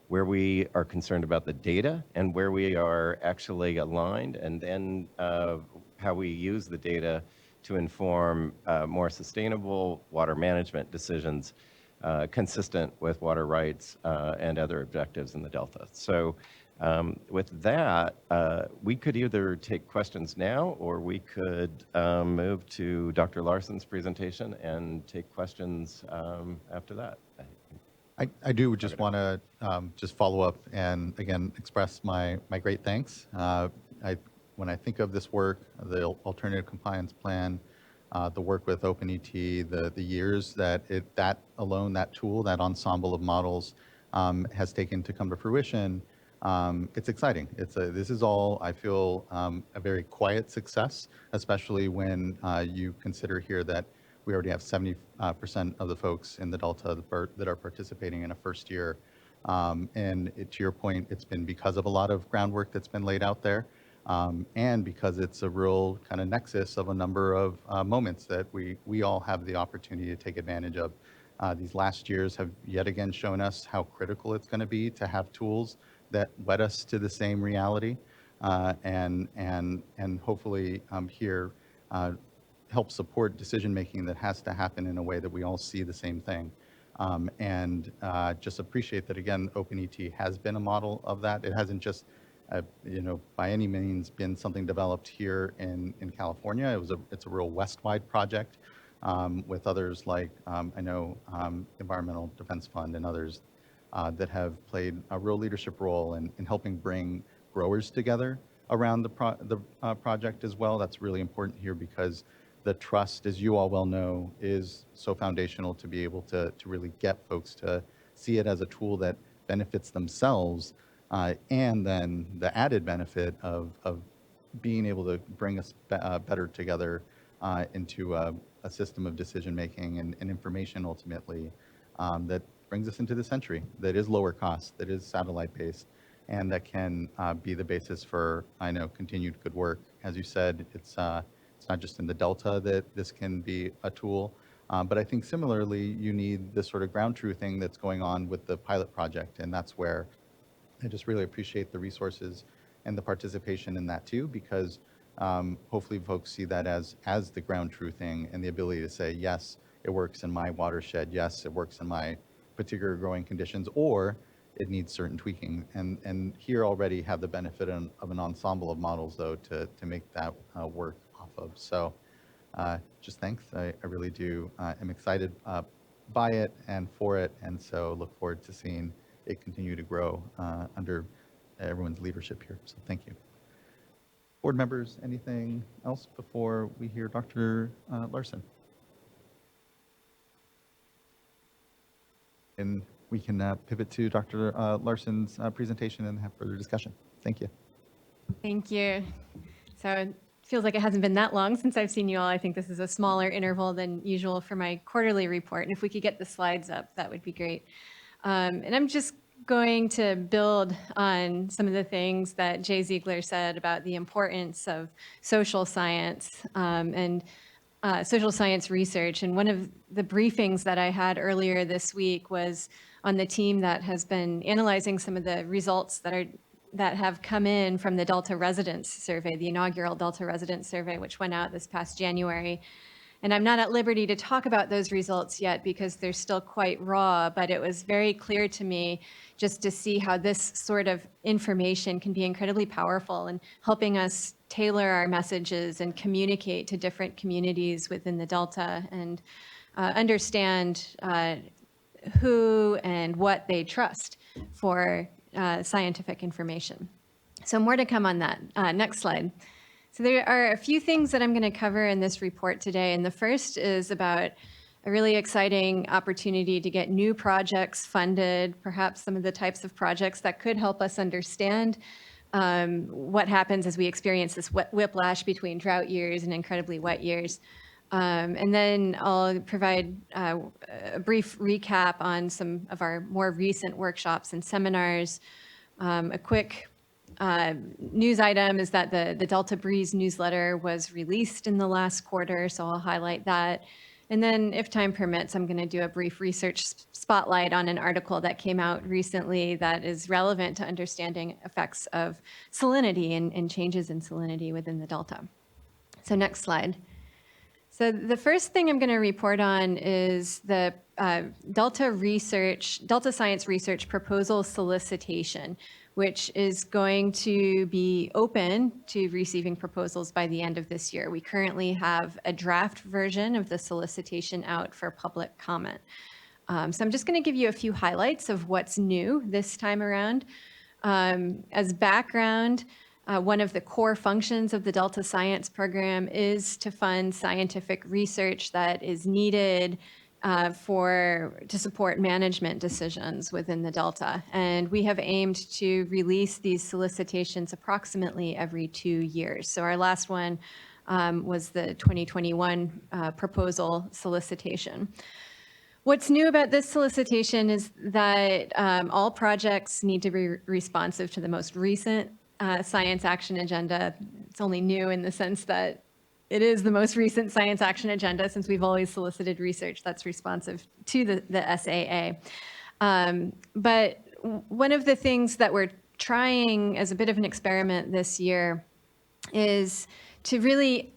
where we are concerned about the data and where we are actually aligned, and then how we use the data to inform more sustainable water management decisions consistent with water rights and other objectives in the Delta. So with that, we could either take questions now or we could move to Dr. Larson's presentation and take questions after that. I do just want to just follow up and again express my great thanks. When I think of this work, the alternative compliance plan, the work with OpenET, the years that that alone, that tool, that ensemble of models has taken to come to fruition, it's exciting. This is all, I feel, a very quiet success, especially when you consider here that we already have 70% of the folks in the Delta that are participating in a first year. And to your point, it's been because of a lot of groundwork that's been laid out there, and because it's a real kind of nexus of a number of moments that we all have the opportunity to take advantage of. These last years have yet again shown us how critical it's going to be to have tools that wed us to the same reality, and hopefully here help support decision-making that has to happen in a way that we all see the same thing. And just appreciate that, again, OpenET has been a model of that. It hasn't just, by any means been something developed here in California. It's a real West-wide project with others like, I know, Environmental Defense Fund and others that have played a real leadership role in helping bring growers together around the project as well. That's really important here because the trust, as you all well know, is so foundational to be able to really get folks to see it as a tool that benefits themselves, and then the added benefit of being able to bring us better together into a system of decision-making and information ultimately that brings us into the century, that is lower cost, that is satellite-based, and that can be the basis for, I know, continued good work. As you said, it's not just in the Delta that this can be a tool, but I think similarly, you need this sort of ground truthing that's going on with the pilot project, and that's where I just really appreciate the resources and the participation in that too, because hopefully folks see that as the ground truthing and the ability to say, yes, it works in my watershed, yes, it works in my particular growing conditions, or it needs certain tweaking. And here already have the benefit of an ensemble of models though to make that work off of. So just thanks, I really do, am excited by it and for it, and so look forward to seeing it continue to grow under everyone's leadership here. So thank you. Board members, anything else before we hear Dr. Larson? And we can pivot to Dr. Larson's presentation and have further discussion. Thank you. Thank you. So it feels like it hasn't been that long since I've seen you all. I think this is a smaller interval than usual for my quarterly report. And if we could get the slides up, that would be great. And I'm just going to build on some of the things that Jay Ziegler said about the importance of social science and social science research. And one of the briefings that I had earlier this week was on the team that has been analyzing some of the results that have come in from the Delta Residents Survey, the inaugural Delta Residents Survey, which went out this past January. And I'm not at liberty to talk about those results yet because they're still quite raw, but it was very clear to me just to see how this sort of information can be incredibly powerful in helping us tailor our messages and communicate to different communities within the Delta and understand who and what they trust for scientific information. So more to come on that. Next slide. So there are a few things that I'm going to cover in this report today. And the first is about a really exciting opportunity to get new projects funded, perhaps some of the types of projects that could help us understand what happens as we experience this whiplash between drought years and incredibly wet years. And then I'll provide a brief recap on some of our more recent workshops and seminars. A quick news item is that the Delta Breeze newsletter was released in the last quarter, so I'll highlight that. And then if time permits, I'm going to do a brief research spotlight on an article that came out recently that is relevant to understanding effects of salinity and changes in salinity within the Delta. So next slide. So the first thing I'm going to report on is the Delta Science Research proposal solicitation, which is going to be open to receiving proposals by the end of this year. We currently have a draft version of the solicitation out for public comment. So I'm just going to give you a few highlights of what's new this time around. As background, one of the core functions of the Delta Science Program is to fund scientific research that is needed to support management decisions within the Delta. And we have aimed to release these solicitations approximately every 2 years. So our last one was the 2021 proposal solicitation. What's new about this solicitation is that all projects need to be responsive to the most recent science action agenda. It's only new in the sense that it is the most recent science action agenda since we've always solicited research that's responsive to the SAA. But one of the things that we're trying as a bit of an experiment this year is to really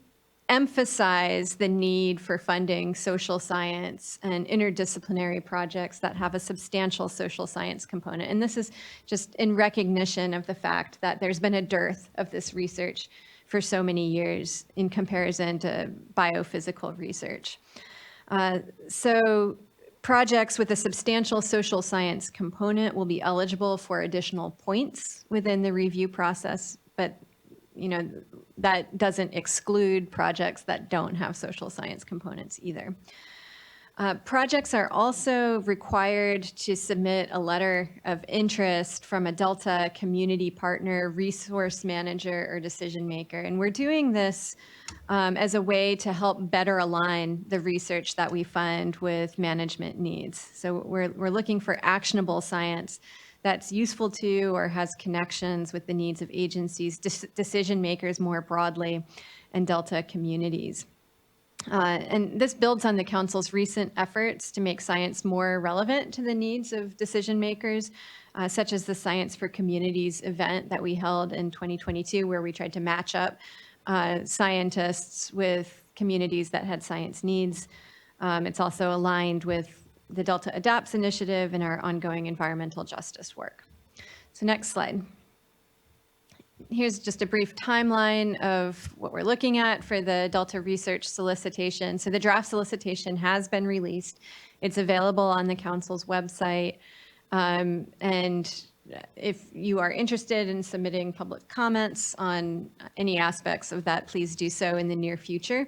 emphasize the need for funding social science and interdisciplinary projects that have a substantial social science component. And this is just in recognition of the fact that there's been a dearth of this research for so many years in comparison to biophysical research. So projects with a substantial social science component will be eligible for additional points within the review process, but that doesn't exclude projects that don't have social science components either. Projects are also required to submit a letter of interest from a Delta community partner, resource manager, or decision maker. And we're doing this as a way to help better align the research that we fund with management needs. So we're looking for actionable science that's useful to or has connections with the needs of agencies, decision makers more broadly, and Delta communities. And this builds on the Council's recent efforts to make science more relevant to the needs of decision makers, such as the Science for Communities event that we held in 2022, where we tried to match up scientists with communities that had science needs. It's also aligned with the Delta Adapts initiative and our ongoing environmental justice work. So next slide. Here's just a brief timeline of what we're looking at for the Delta research solicitation. So the draft solicitation has been released. It's available on the Council's website. And if you are interested in submitting public comments on any aspects of that, please do so in the near future.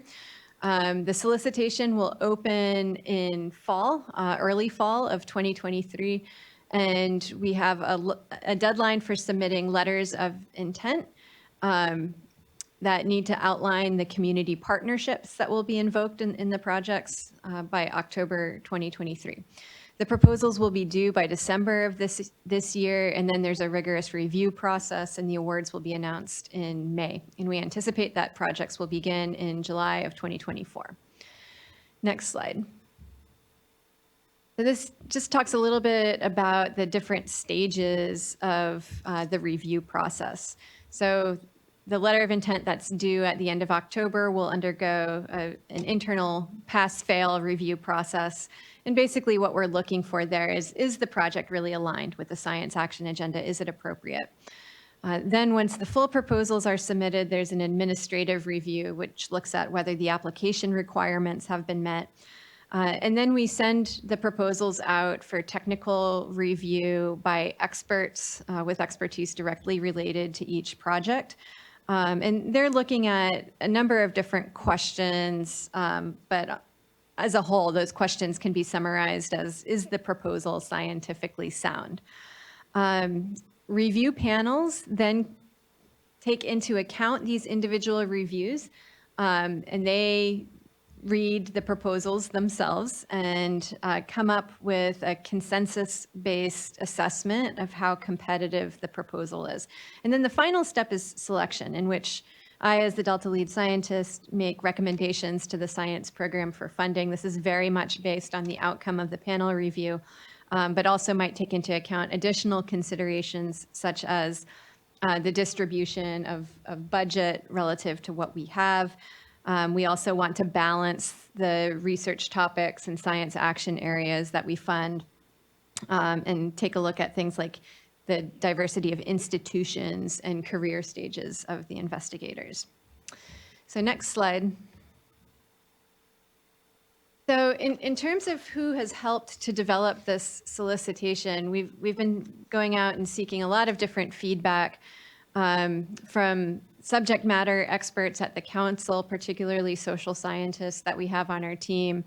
The solicitation will open in fall, early fall of 2023. And we have a deadline for submitting letters of intent that need to outline the community partnerships that will be invoked in the projects by October 2023. The proposals will be due by December of this year, and then there's a rigorous review process, and the awards will be announced in May. And we anticipate that projects will begin in July of 2024. Next slide. So this just talks a little bit about the different stages of the review process. So the letter of intent that's due at the end of October will undergo an internal pass-fail review process. And basically what we're looking for there is the project really aligned with the science action agenda? Is it appropriate? Then once the full proposals are submitted, there's an administrative review, which looks at whether the application requirements have been met. And then we send the proposals out for technical review by experts with expertise directly related to each project. And they're looking at a number of different questions, but as a whole, those questions can be summarized as, is the proposal scientifically sound? Review panels then take into account these individual reviews, and they read the proposals themselves and come up with a consensus-based assessment of how competitive the proposal is. And then the final step is selection, in which I, as the Delta lead scientist, make recommendations to the science program for funding. This is very much based on the outcome of the panel review, but also might take into account additional considerations such as the distribution of budget relative to what we have. We also want to balance the research topics and science action areas that we fund and take a look at things like the diversity of institutions and career stages of the investigators. So next slide. So in terms of who has helped to develop this solicitation, we've been going out and seeking a lot of different feedback from subject matter experts at the council, particularly social scientists that we have on our team.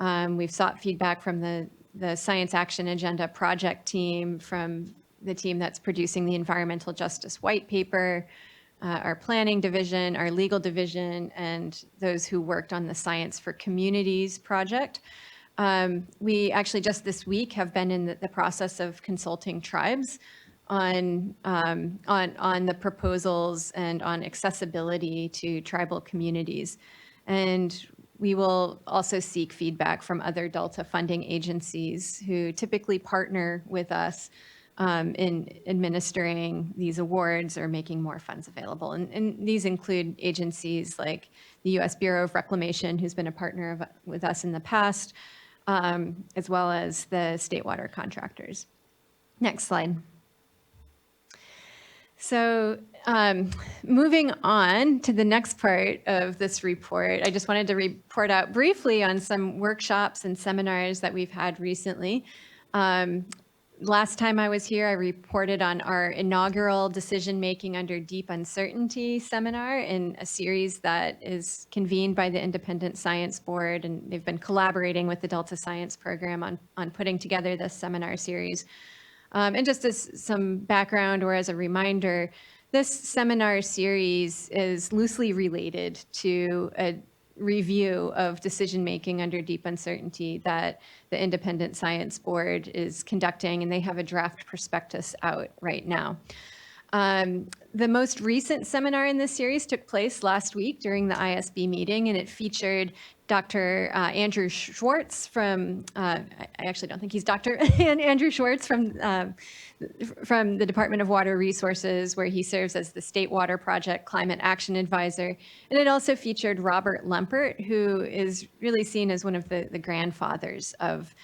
We've sought feedback from the Science Action Agenda project team, from the team that's producing the environmental justice white paper, our planning division, our legal division, and those who worked on the Science for Communities project. We actually just this week have been in the process of consulting tribes on the proposals and on accessibility to tribal communities. And we will also seek feedback from other Delta funding agencies who typically partner with us in administering these awards or making more funds available. And these include agencies like the U.S. Bureau of Reclamation, who's been a partner with us in the past, as well as the state water contractors. Next slide. So moving on to the next part of this report, I just wanted to report out briefly on some workshops and seminars that we've had recently. Last time I was here, I reported on our inaugural Decision Making Under Deep Uncertainty seminar in a series that is convened by the Independent Science Board, and they've been collaborating with the Delta Science Program on putting together this seminar series. And just as some background or as a reminder, this seminar series is loosely related to a review of decision-making under deep uncertainty that the Independent Science Board is conducting, and they have a draft prospectus out right now. The most recent seminar in this series took place last week during the ISB meeting, and it featured Dr. Andrew Schwartz from, I actually don't think he's Dr. Andrew Schwartz from the Department of Water Resources, where he serves as the State Water Project Climate Action Advisor. And it also featured Robert Lempert, who is really seen as one of the grandfathers of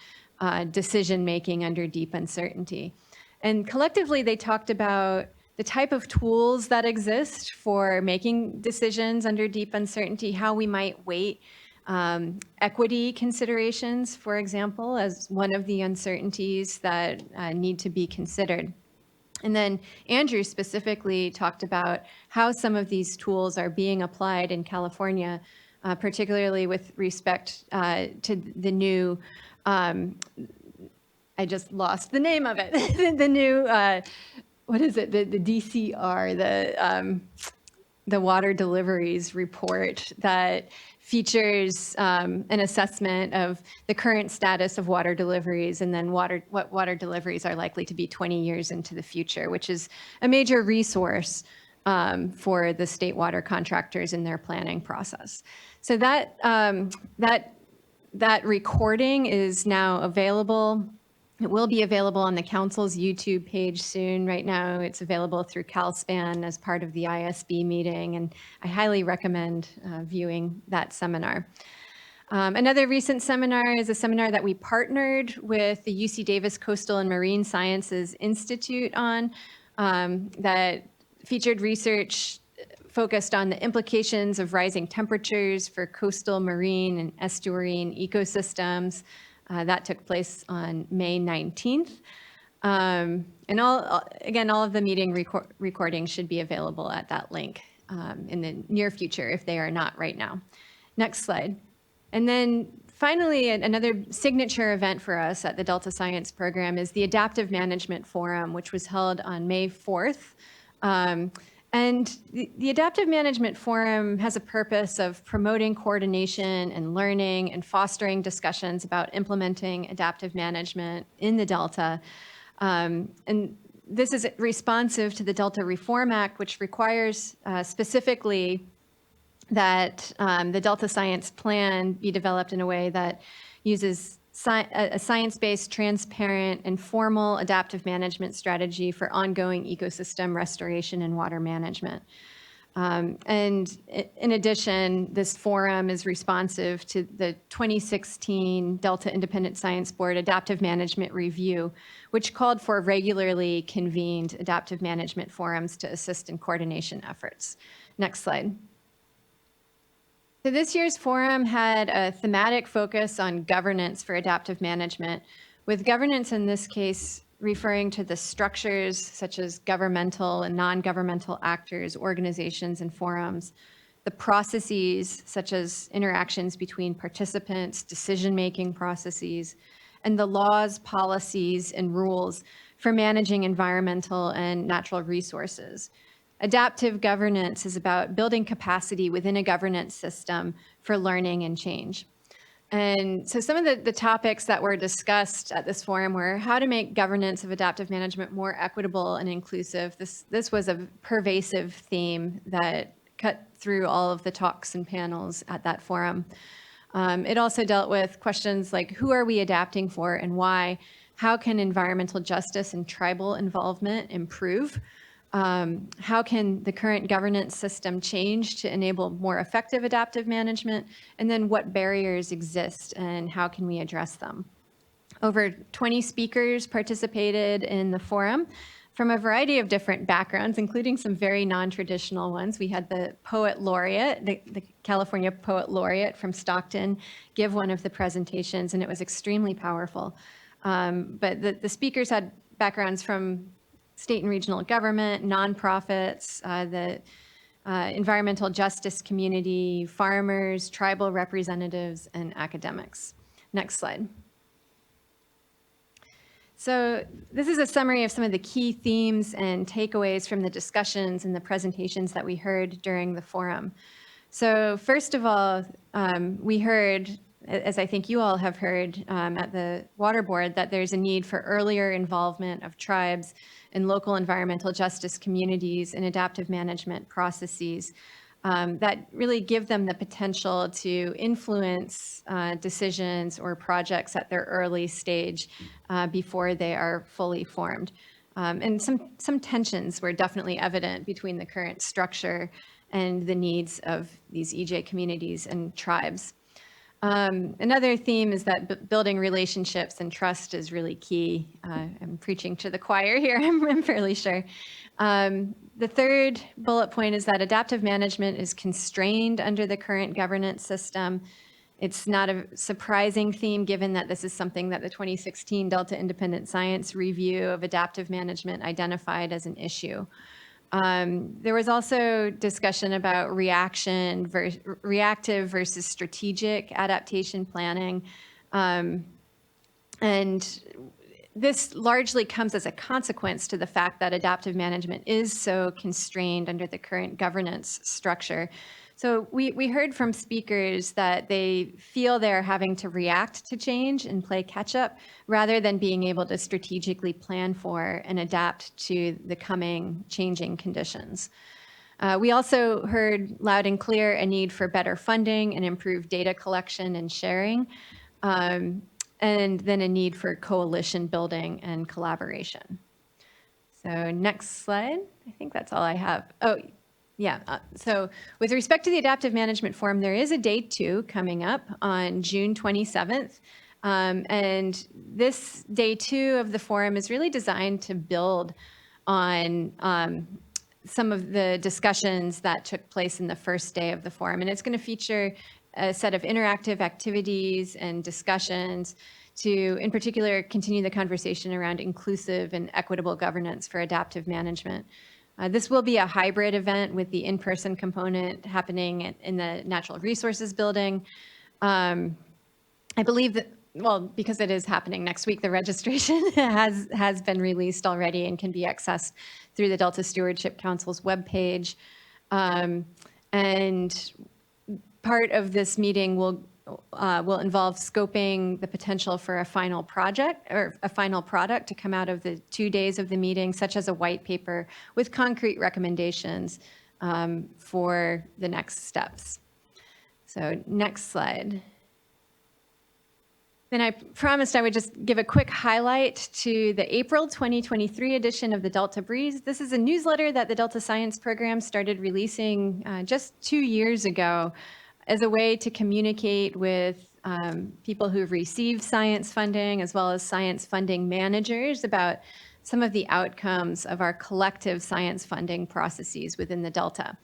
decision-making under deep uncertainty. And collectively, they talked about the type of tools that exist for making decisions under deep uncertainty, how we might weight equity considerations, for example, as one of the uncertainties that need to be considered. And then Andrew specifically talked about how some of these tools are being applied in California, particularly with respect to the new, I just lost the name of it, the new, what is it, the DCR, the water deliveries report that features an assessment of the current status of water deliveries and then what water deliveries are likely to be 20 years into the future, which is a major resource for the state water contractors in their planning process. So that recording is now available. It will be available on the council's YouTube page soon. Right now, it's available through CalSpan as part of the ISB meeting, and I highly recommend viewing that seminar. Another recent seminar is a seminar that we partnered with the UC Davis Coastal and Marine Sciences Institute on, that featured research focused on the implications of rising temperatures for coastal, marine, and estuarine ecosystems. That took place on May 19th. And all of the meeting recordings should be available at that link in the near future if they are not right now. Next slide. And then finally, another signature event for us at the Delta Science Program is the Adaptive Management Forum, which was held on May 4th. And the Adaptive Management Forum has a purpose of promoting coordination and learning and fostering discussions about implementing adaptive management in the Delta. And this is responsive to the Delta Reform Act, which requires specifically that the Delta Science Plan be developed in a way that uses a science-based, transparent, and formal adaptive management strategy for ongoing ecosystem restoration and water management. And in addition, this forum is responsive to the 2016 Delta Independent Science Board Adaptive Management Review, which called for regularly convened adaptive management forums to assist in coordination efforts. Next slide. So this year's forum had a thematic focus on governance for adaptive management, with governance in this case referring to the structures such as governmental and non-governmental actors, organizations, and forums, the processes such as interactions between participants, decision-making processes, and the laws, policies, and rules for managing environmental and natural resources. Adaptive governance is about building capacity within a governance system for learning and change. And so some of the topics that were discussed at this forum were how to make governance of adaptive management more equitable and inclusive. This was a pervasive theme that cut through all of the talks and panels at that forum. It also dealt with questions like, who are we adapting for and why? How can environmental justice and tribal involvement improve? How can the current governance system change to enable more effective adaptive management? And then what barriers exist and how can we address them? Over 20 speakers participated in the forum from a variety of different backgrounds, including some very non-traditional ones. We had the poet laureate, the California poet laureate from Stockton, give one of the presentations, and it was extremely powerful. But the speakers had backgrounds from state and regional government, nonprofits, the environmental justice community, farmers, tribal representatives, and academics. Next slide. So this is a summary of some of the key themes and takeaways from the discussions and the presentations that we heard during the forum. So first of all, we heard, as I think you all have heard at the Water Board, that there's a need for earlier involvement of tribes and local environmental justice communities in adaptive management processes that really give them the potential to influence decisions or projects at their early stage before they are fully formed. And some tensions were definitely evident between the current structure and the needs of these EJ communities and tribes. Another theme is that building relationships and trust is really key. I'm preaching to the choir here, I'm fairly sure. The third bullet point is that adaptive management is constrained under the current governance system. It's not a surprising theme given that this is something that the 2016 Delta Independent Science Review of Adaptive Management identified as an issue. There was also discussion about reactive versus strategic adaptation planning. And this largely comes as a consequence to the fact that adaptive management is so constrained under the current governance structure. So we heard from speakers that they feel they're having to react to change and play catch up rather than being able to strategically plan for and adapt to the coming changing conditions. We also heard loud and clear a need for better funding and improved data collection and sharing, and then a need for coalition building and collaboration. So next slide. I think that's all I have. Oh, yeah. So with respect to the Adaptive Management Forum, there is a day 2 coming up on June 27th. And this day 2 of the forum is really designed to build on some of the discussions that took place in the first day of the forum. And it's going to feature a set of interactive activities and discussions to, in particular, continue the conversation around inclusive and equitable governance for adaptive management. This will be a hybrid event with the in-person component happening in the Natural Resources Building. I believe that, well, because it is happening next week, the registration has been released already and can be accessed through the Delta Stewardship Council's webpage. And part of this meeting will involve scoping the potential for a final project or a final product to come out of the 2 days of the meeting, such as a white paper with concrete recommendations for the next steps. So next slide. Then I promised I would just give a quick highlight to the April 2023 edition of the Delta Breeze. This is a newsletter that the Delta Science Program started releasing just 2 years ago as a way to communicate with people who've received science funding as well as science funding managers about some of the outcomes of our collective science funding processes within the Delta.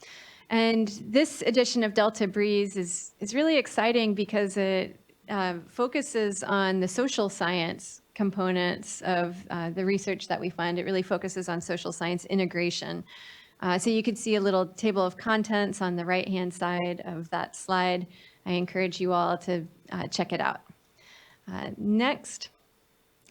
And this edition of Delta Breeze is really exciting because it focuses on the social science components of the research that we fund. It really focuses on social science integration. So you could see a little table of contents on the right-hand side of that slide. I encourage you all to check it out. Next,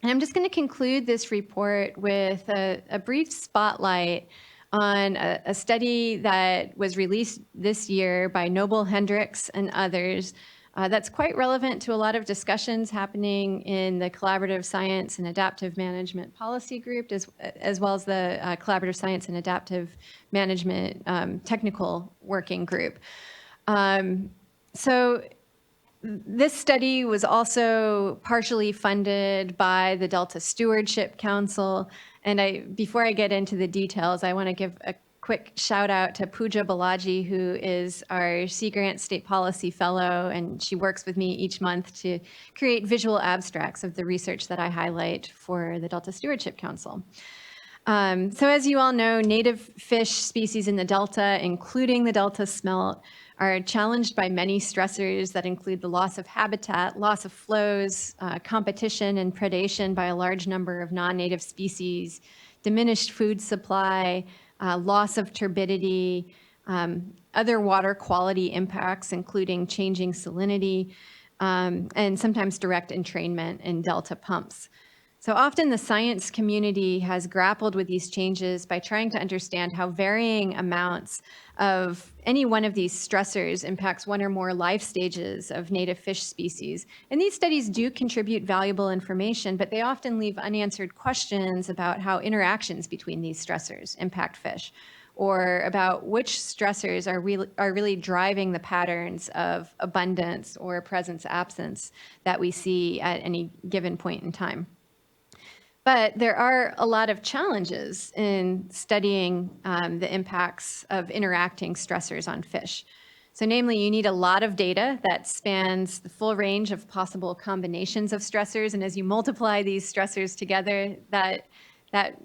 and I'm just going to conclude this report with a brief spotlight on a study that was released this year by Noble Hendricks and others that's quite relevant to a lot of discussions happening in the Collaborative Science and Adaptive Management Policy Group, as well as the Collaborative Science and Adaptive Management Technical Working Group. So this study was also partially funded by the Delta Stewardship Council. And before I get into the details, I want to give a quick shout out to Pooja Balaji, who is our Sea Grant State Policy Fellow, and she works with me each month to create visual abstracts of the research that I highlight for the Delta Stewardship Council. So as you all know, native fish species in the Delta, including the Delta smelt, are challenged by many stressors that include the loss of habitat, loss of flows, competition and predation by a large number of non-native species, diminished food supply, loss of turbidity, other water quality impacts, including changing salinity, and sometimes direct entrainment in Delta pumps. So often the science community has grappled with these changes by trying to understand how varying amounts of any one of these stressors impacts one or more life stages of native fish species. And these studies do contribute valuable information, but they often leave unanswered questions about how interactions between these stressors impact fish, or about which stressors are really driving the patterns of abundance or presence-absence that we see at any given point in time. But there are a lot of challenges in studying the impacts of interacting stressors on fish. So namely, you need a lot of data that spans the full range of possible combinations of stressors. And as you multiply these stressors together, that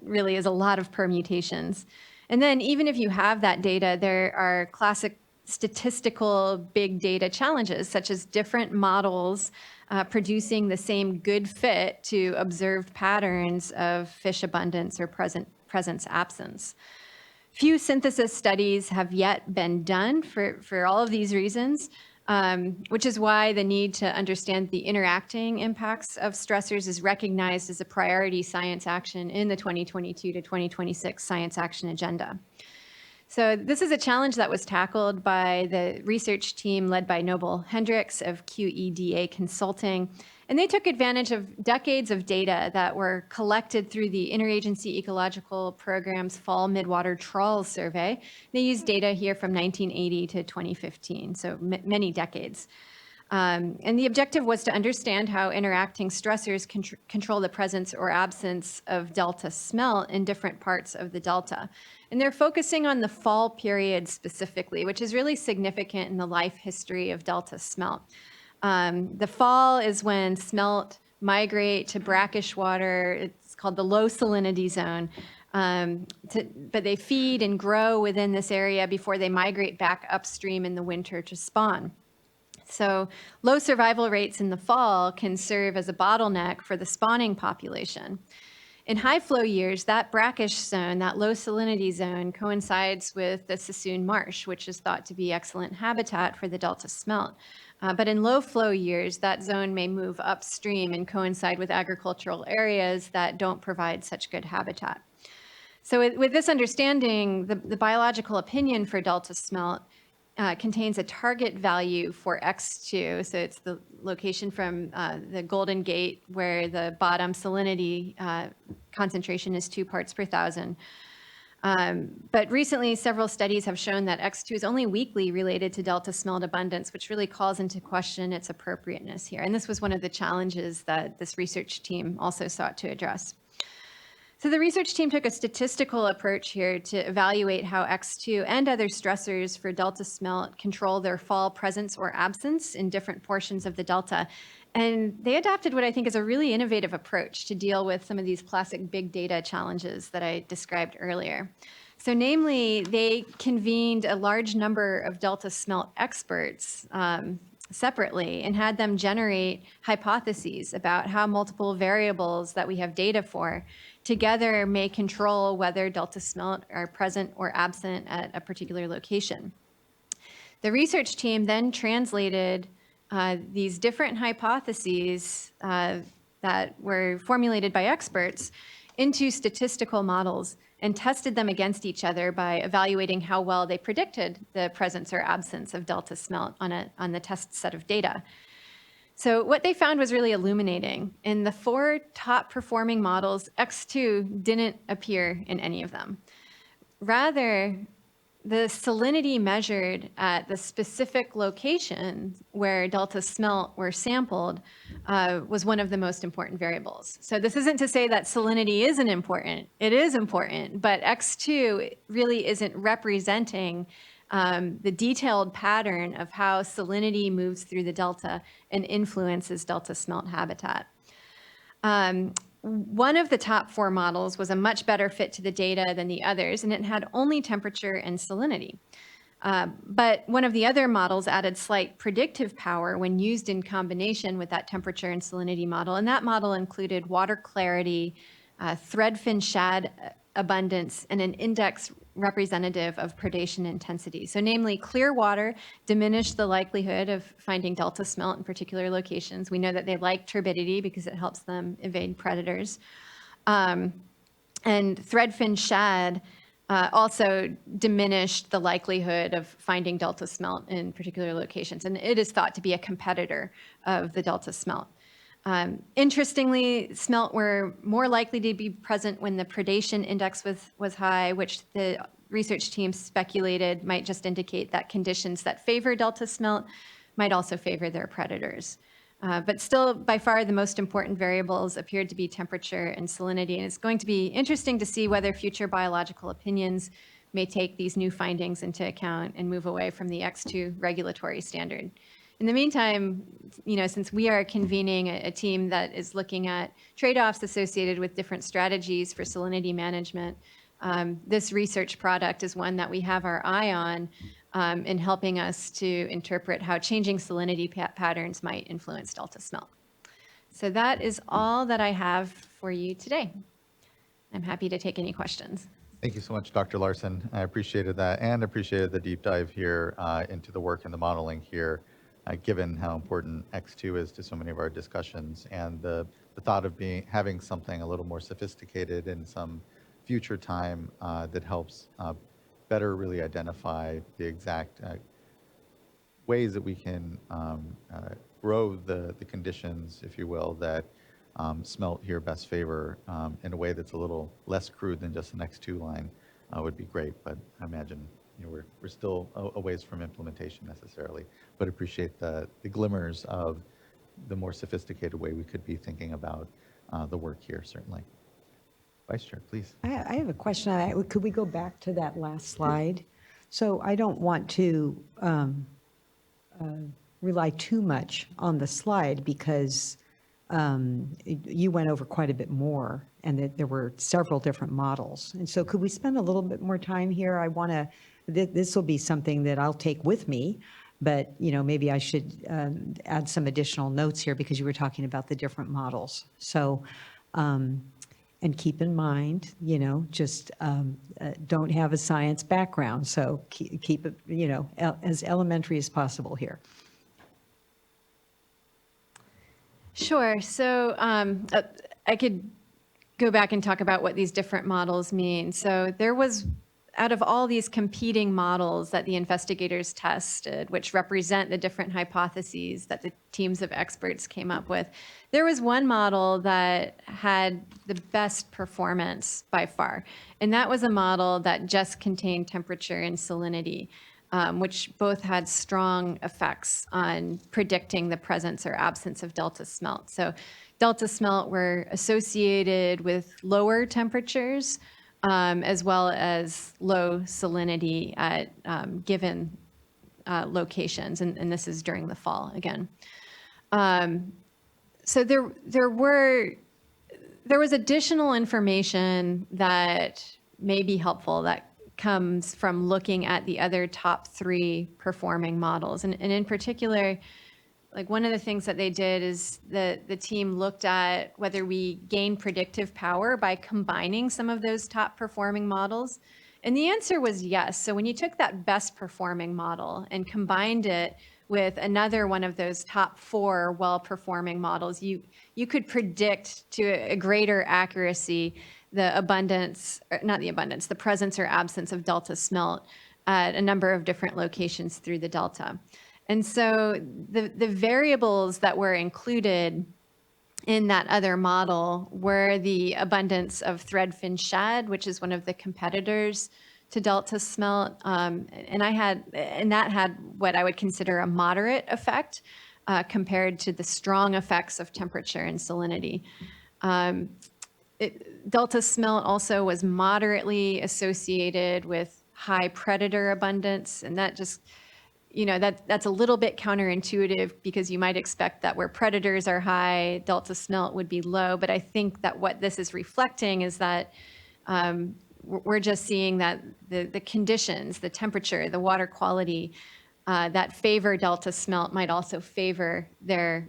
really is a lot of permutations. And then even if you have that data, there are classic statistical big data challenges, such as different models producing the same good fit to observed patterns of fish abundance or presence-absence. Few synthesis studies have yet been done for all of these reasons, which is why the need to understand the interacting impacts of stressors is recognized as a priority science action in the 2022 to 2026 Science Action Agenda. So this is a challenge that was tackled by the research team led by Noble Hendricks of QEDA Consulting. And they took advantage of decades of data that were collected through the Interagency Ecological Program's Fall Midwater Trawl Survey. They used data here from 1980 to 2015, so many decades. And the objective was to understand how interacting stressors control the presence or absence of Delta smelt in different parts of the Delta. And they're focusing on the fall period specifically, which is really significant in the life history of Delta smelt. The fall is when smelt migrate to brackish water. It's called the low salinity zone. But they feed and grow within this area before they migrate back upstream in the winter to spawn. So low survival rates in the fall can serve as a bottleneck for the spawning population. In high flow years, that brackish zone, that low salinity zone, coincides with the Sassoon Marsh, which is thought to be excellent habitat for the Delta smelt. But in low flow years, that zone may move upstream and coincide with agricultural areas that don't provide such good habitat. So with this understanding, the biological opinion for Delta smelt contains a target value for X2. So it's the location from the Golden Gate where the bottom salinity concentration is 2 parts per 1,000. But recently, several studies have shown that X2 is only weakly related to Delta smelt abundance, which really calls into question its appropriateness here. And this was one of the challenges that this research team also sought to address. So the research team took a statistical approach here to evaluate how X2 and other stressors for Delta smelt control their fall presence or absence in different portions of the Delta. And they adopted what I think is a really innovative approach to deal with some of these classic big data challenges that I described earlier. So namely, they convened a large number of Delta smelt experts separately and had them generate hypotheses about how multiple variables that we have data for together may control whether Delta smelt are present or absent at a particular location. The research team then translated these different hypotheses that were formulated by experts into statistical models and tested them against each other by evaluating how well they predicted the presence or absence of Delta smelt on the test set of data. So what they found was really illuminating. In the 4 top performing models, X2 didn't appear in any of them. Rather, the salinity measured at the specific location where Delta smelt were sampled was one of the most important variables. So this isn't to say that salinity isn't important. It is important, but X2 really isn't representing the detailed pattern of how salinity moves through the Delta and influences Delta smelt habitat. one of the top 4 models was a much better fit to the data than the others, and it had only temperature and salinity. But one of the other models added slight predictive power when used in combination with that temperature and salinity model, and that model included water clarity, threadfin shad abundance, and an index representative of predation intensity. So namely, clear water diminished the likelihood of finding delta smelt in particular locations. We know that they like turbidity because it helps them evade predators. And threadfin shad also diminished the likelihood of finding delta smelt in particular locations. And it is thought to be a competitor of the delta smelt. Interestingly, smelt were more likely to be present when the predation index was high, which the research team speculated might just indicate that conditions that favor delta smelt might also favor their predators. But still, by far, the most important variables appeared to be temperature and salinity. And it's going to be interesting to see whether future biological opinions may take these new findings into account and move away from the X2 regulatory standard. In the meantime, since we are convening a team that is looking at trade-offs associated with different strategies for salinity management, this research product is one that we have our eye on in helping us to interpret how changing salinity patterns might influence delta smelt. So that is all that I have for you today. I'm happy to take any questions. Thank you so much, Dr. Larson. I appreciated that and appreciated the deep dive here into the work and the modeling here, given how important X2 is to so many of our discussions, and the thought of having something a little more sophisticated in some future time that helps better really identify the exact ways that we can grow the conditions, if you will, that smelt here best favor in a way that's a little less crude than just the next 2 line would be great. But I imagine we're still a ways from implementation necessarily, but appreciate the glimmers of the more sophisticated way we could be thinking about the work here, certainly. Vice Chair, please. I have a question on that. Could we go back to that last slide? So I don't want to rely too much on the slide because you went over quite a bit more and that there were several different models. And so could we spend a little bit more time here? I want to, this will be something that I'll take with me, but maybe I should add some additional notes here because you were talking about the different models. So, and keep in mind, just don't have a science background. So keep it, as elementary as possible here. Sure. So I could go back and talk about what these different models mean. So there was, out of all these competing models that the investigators tested, which represent the different hypotheses that the teams of experts came up with, there was one model that had the best performance by far. And that was a model that just contained temperature and salinity, which both had strong effects on predicting the presence or absence of delta smelt. So delta smelt were associated with lower temperatures, as well as low salinity at given locations, and this is during the fall again. So there was additional information that may be helpful that comes from looking at the other top 3 performing models, and in particular, like one of the things that they did is the team looked at whether we gain predictive power by combining some of those top performing models. And the answer was yes. So when you took that best performing model and combined it with another one of those top 4 well-performing models, you could predict to a greater accuracy the abundance, not the abundance, the presence or absence of delta smelt at a number of different locations through the delta. And so the variables that were included in that other model were the abundance of threadfin shad, which is one of the competitors to delta smelt, and that had what I would consider a moderate effect compared to the strong effects of temperature and salinity. Delta smelt also was moderately associated with high predator abundance, and that just that's a little bit counterintuitive because you might expect that where predators are high, delta smelt would be low. But I think that what this is reflecting is that we're just seeing that the conditions, the temperature, the water quality that favor delta smelt might also favor their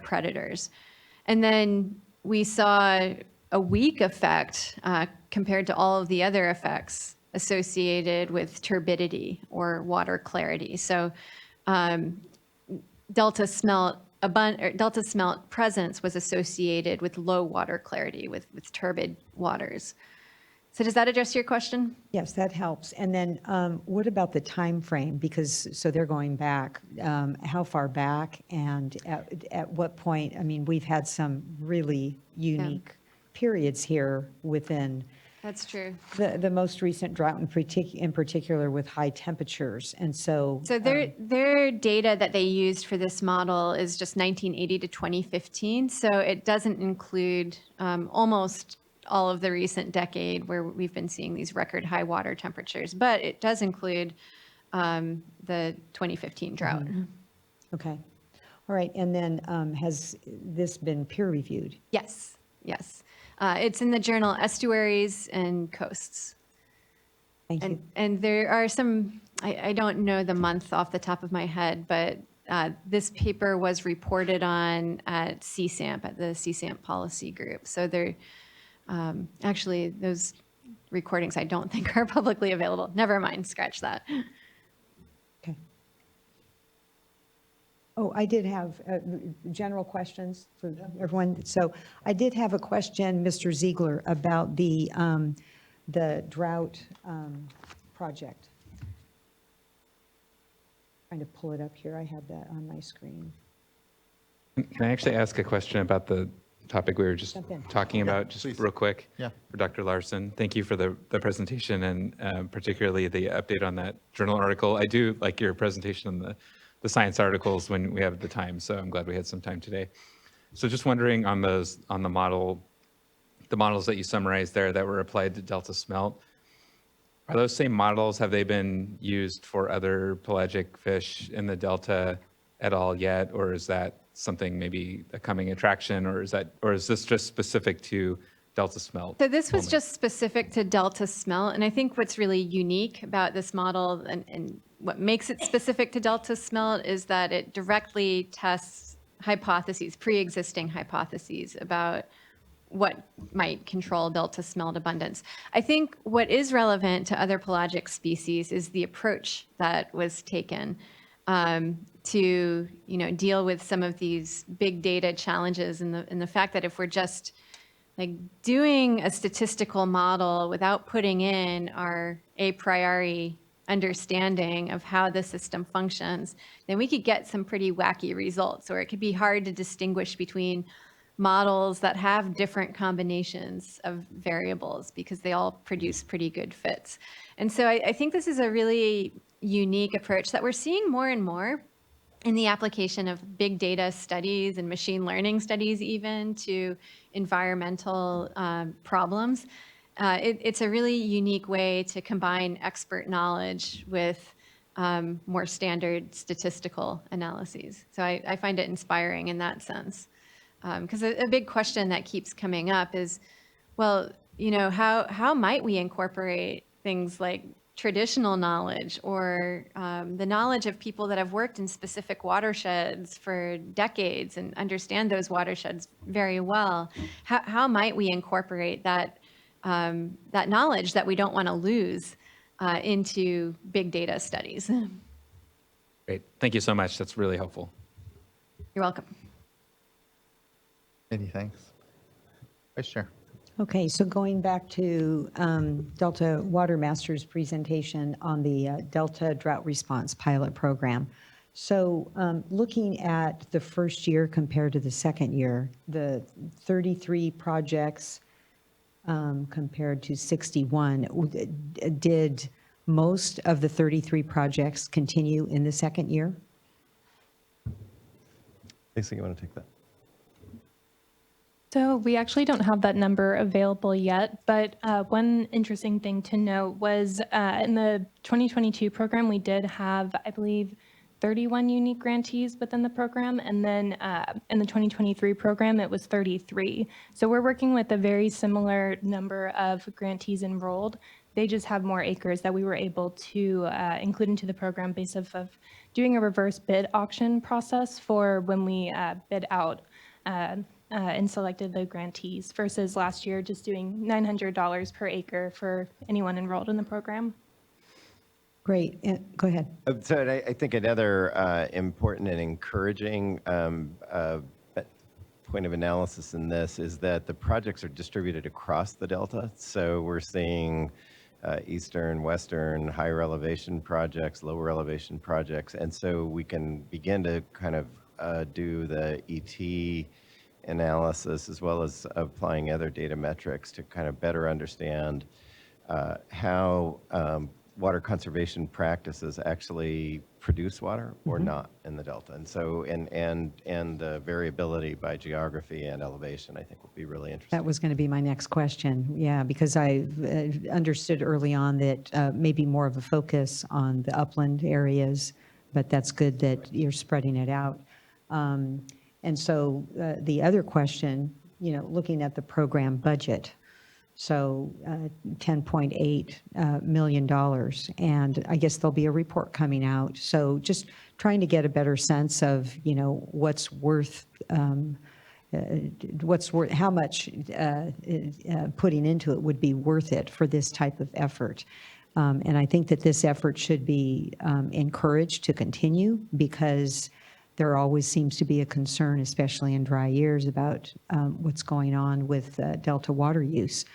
predators. And then we saw a weak effect compared to all of the other effects associated with turbidity or water clarity. So delta smelt presence was associated with low water clarity, with turbid waters. So does that address your question? Yes, that helps. And then what about the time frame? Because, so they're going back, how far back and at what point? I mean, we've had some really unique periods here within That's true. the most recent drought in particular with high temperatures. And so. So their data that they used for this model is just 1980 to 2015. So it doesn't include almost all of the recent decade where we've been seeing these record high water temperatures, but it does include the 2015 drought. Mm-hmm. Okay. All right. And then has this been peer reviewed? Yes. Yes. It's in the journal Estuaries and Coasts. Thank you. And there are some, I don't know the month off the top of my head, but this paper was reported on at CSAMP, at the CSAMP policy group. So there, actually, those recordings I don't think are publicly available. Never mind, scratch that. Okay. Oh, I did have general questions for everyone. So I did have a question, Mr. Ziegler, about the drought project. Trying to pull it up here. I had that on my screen. Can I actually ask a question about the topic we were just talking about, just real quick? Yeah. For Dr. Larson. Thank you for the presentation and particularly the update on that journal article. I do like your presentation on the science articles when we have the time, so I'm glad we had some time today. So just wondering on the models that you summarized there that were applied to delta smelt, are those same models, have they been used for other pelagic fish in the delta at all yet, or is that something maybe a coming attraction, or is this just specific to delta smelt? So this was just specific to delta smelt, and I think what's really unique about this model and what makes it specific to delta smelt is that it directly tests hypotheses, pre-existing hypotheses about what might control delta smelt abundance. I think what is relevant to other pelagic species is the approach that was taken to deal with some of these big data challenges, and the fact that if we're just like doing a statistical model without putting in our a priori understanding of how the system functions, then we could get some pretty wacky results, or it could be hard to distinguish between models that have different combinations of variables because they all produce pretty good fits. And so I think this is a really unique approach that we're seeing more and more in the application of big data studies and machine learning studies even to environmental problems. It's a really unique way to combine expert knowledge with more standard statistical analyses. So I find it inspiring in that sense. Because a big question that keeps coming up is, well, how might we incorporate things like traditional knowledge or the knowledge of people that have worked in specific watersheds for decades and understand those watersheds very well? How might we incorporate that knowledge that we don't want to lose into big data studies? Great. Thank you so much. That's really helpful. You're welcome. Any thanks? Vice Chair. Okay, so going back to Delta Water Master's presentation on the Delta Drought Response Pilot Program. So looking at the first year compared to the second year, the 33 projects compared to 61, did most of the 33 projects continue in the second year? Lisa, you want to take that? So we actually don't have that number available yet, but one interesting thing to note was in the 2022 program, we did have, I believe, 31 unique grantees within the program, and then in the 2023 program, it was 33. So we're working with a very similar number of grantees enrolled. They just have more acres that we were able to include into the program based off of doing a reverse bid auction process for when we bid out and selected the grantees versus last year just doing $900 per acre for anyone enrolled in the program. Great. Go ahead. So I think another important and encouraging point of analysis in this is that the projects are distributed across the Delta. So we're seeing eastern, western, higher elevation projects, lower elevation projects. And so we can begin to kind of do the ET analysis as well as applying other data metrics to kind of better understand how water conservation practices actually produce water or not in the Delta. And so, and the variability by geography and elevation, I think will be really interesting. That was going to be my next question. Yeah, because I understood early on that maybe more of a focus on the upland areas, but that's good that you're spreading it out. And so the other question, you know, looking at the program budget, so $10.8 million, and I guess there'll be a report coming out. So just trying to get a better sense of, you know, what's worth, how much putting into it would be worth it for this type of effort. And I think that this effort should be encouraged to continue because there always seems to be a concern, especially in dry years, about what's going on with Delta water use.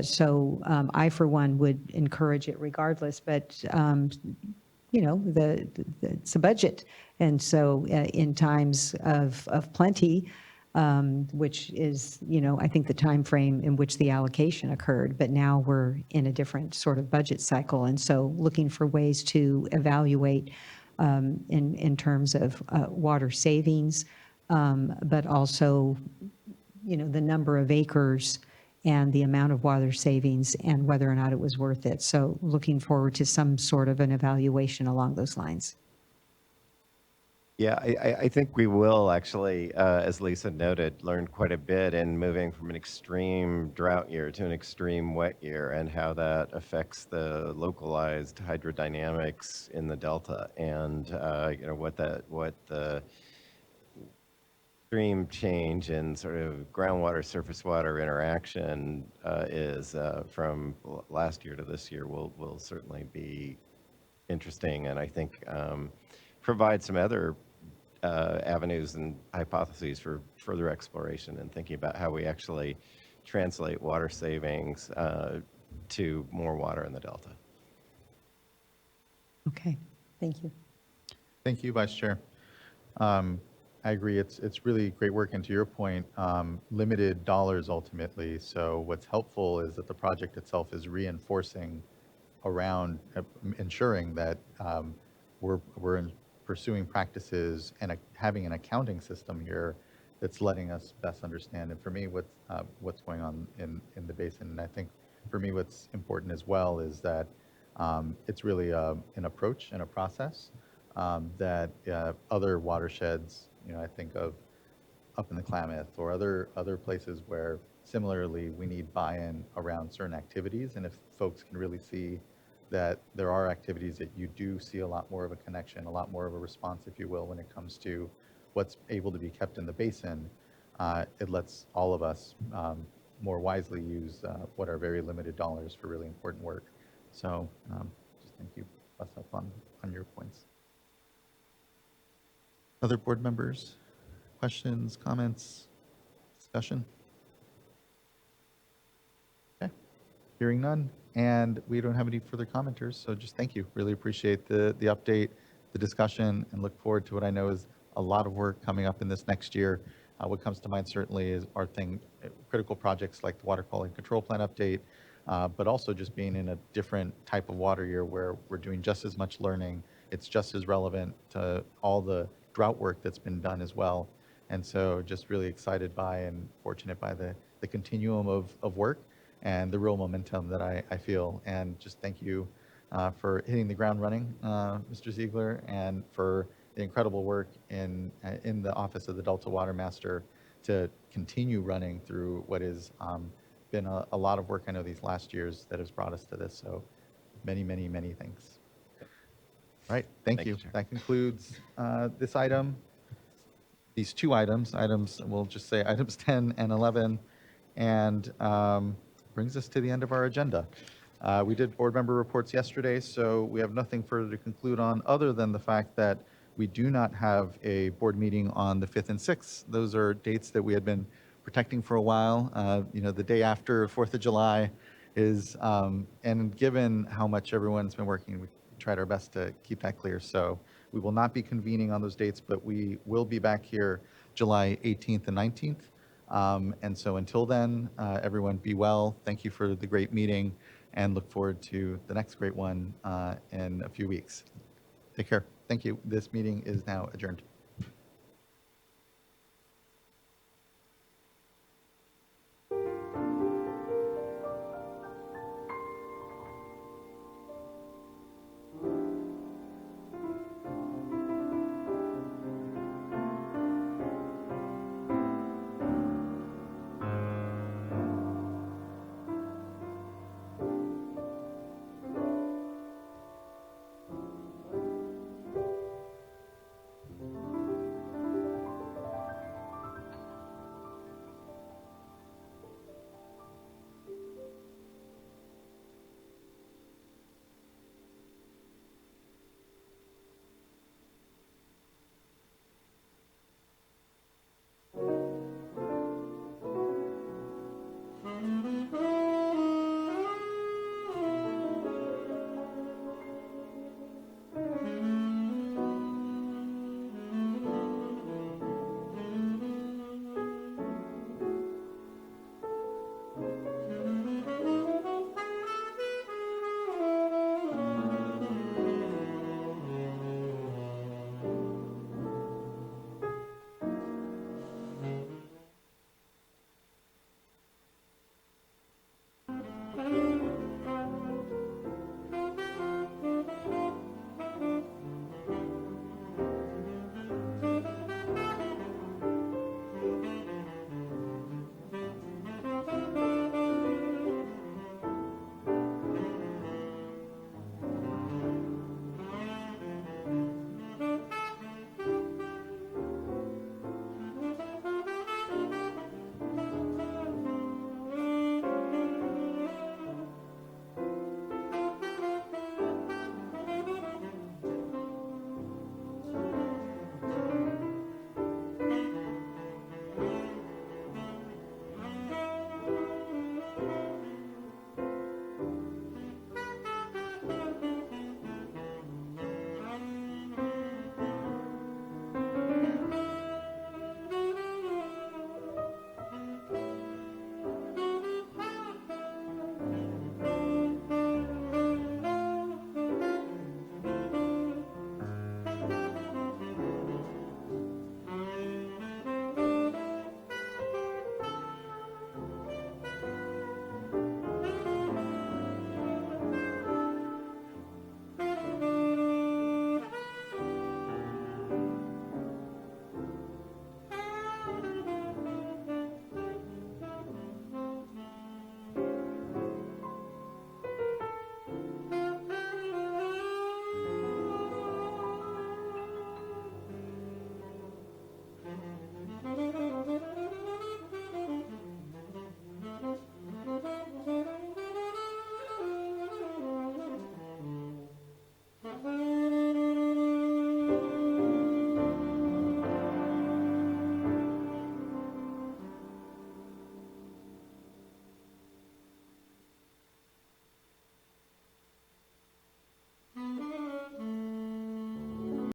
So I, for one, would encourage it regardless, but, you know, it's a budget. And so in times of plenty, which is, you know, I think the time frame in which the allocation occurred, but now we're in a different sort of budget cycle. And so looking for ways to evaluate in terms of water savings, but also, you know, the number of acres and the amount of water savings and whether or not it was worth it. So looking forward to some sort of an evaluation along those lines. Yeah, I think we will actually, as Lisa noted, learn quite a bit in moving from an extreme drought year to an extreme wet year and how that affects the localized hydrodynamics in the Delta and, you know, what the extreme change in sort of groundwater, surface water interaction is from last year to this year will certainly be interesting and I think provide some other avenues and hypotheses for further exploration and thinking about how we actually translate water savings to more water in the Delta. Okay, thank you. Thank you, Vice Chair. I agree. It's really great work. And to your point, limited dollars ultimately. So what's helpful is that the project itself is reinforcing around ensuring that we're pursuing practices and having an accounting system here that's letting us best understand. And for me, what's going on in the basin, and I think for me, what's important as well is that it's really an approach and a process that other watersheds, you know, I think of up in the Klamath or other places where similarly we need buy-in around certain activities. And if folks can really see that there are activities that you do see a lot more of a connection, a lot more of a response, if you will, when it comes to what's able to be kept in the basin, it lets all of us more wisely use what are very limited dollars for really important work. So just thank you, Bus up on your points. Other board members, questions, comments, discussion? Okay, hearing none. And we don't have any further commenters, so just thank you. Really appreciate the update, the discussion, and look forward to what I know is a lot of work coming up in this next year. What comes to mind certainly is our critical projects like the water quality control plan update, but also just being in a different type of water year where we're doing just as much learning. It's just as relevant to all the drought work that's been done as well. And so just really excited by and fortunate by the continuum of work and the real momentum that I feel. And just thank you for hitting the ground running, Mr. Ziegler, and for the incredible work in the Office of the Delta Water Master to continue running through what has been a lot of work, I know, these last years that has brought us to this. So many, many, many thanks. All right, thank you. Chair. That concludes this item. These two items, we'll just say items 10 and 11, and brings us to the end of our agenda. We did board member reports yesterday, so we have nothing further to conclude on other than the fact that we do not have a board meeting on the 5th and 6th. Those are dates that we had been protecting for a while. The day after 4th of July is, and given how much everyone's been working, we tried our best to keep that clear. So we will not be convening on those dates, but we will be back here July 18th and 19th. And so until then, everyone be well. Thank you for the great meeting and look forward to the next great one in a few weeks. Take care. Thank you. This meeting is now adjourned.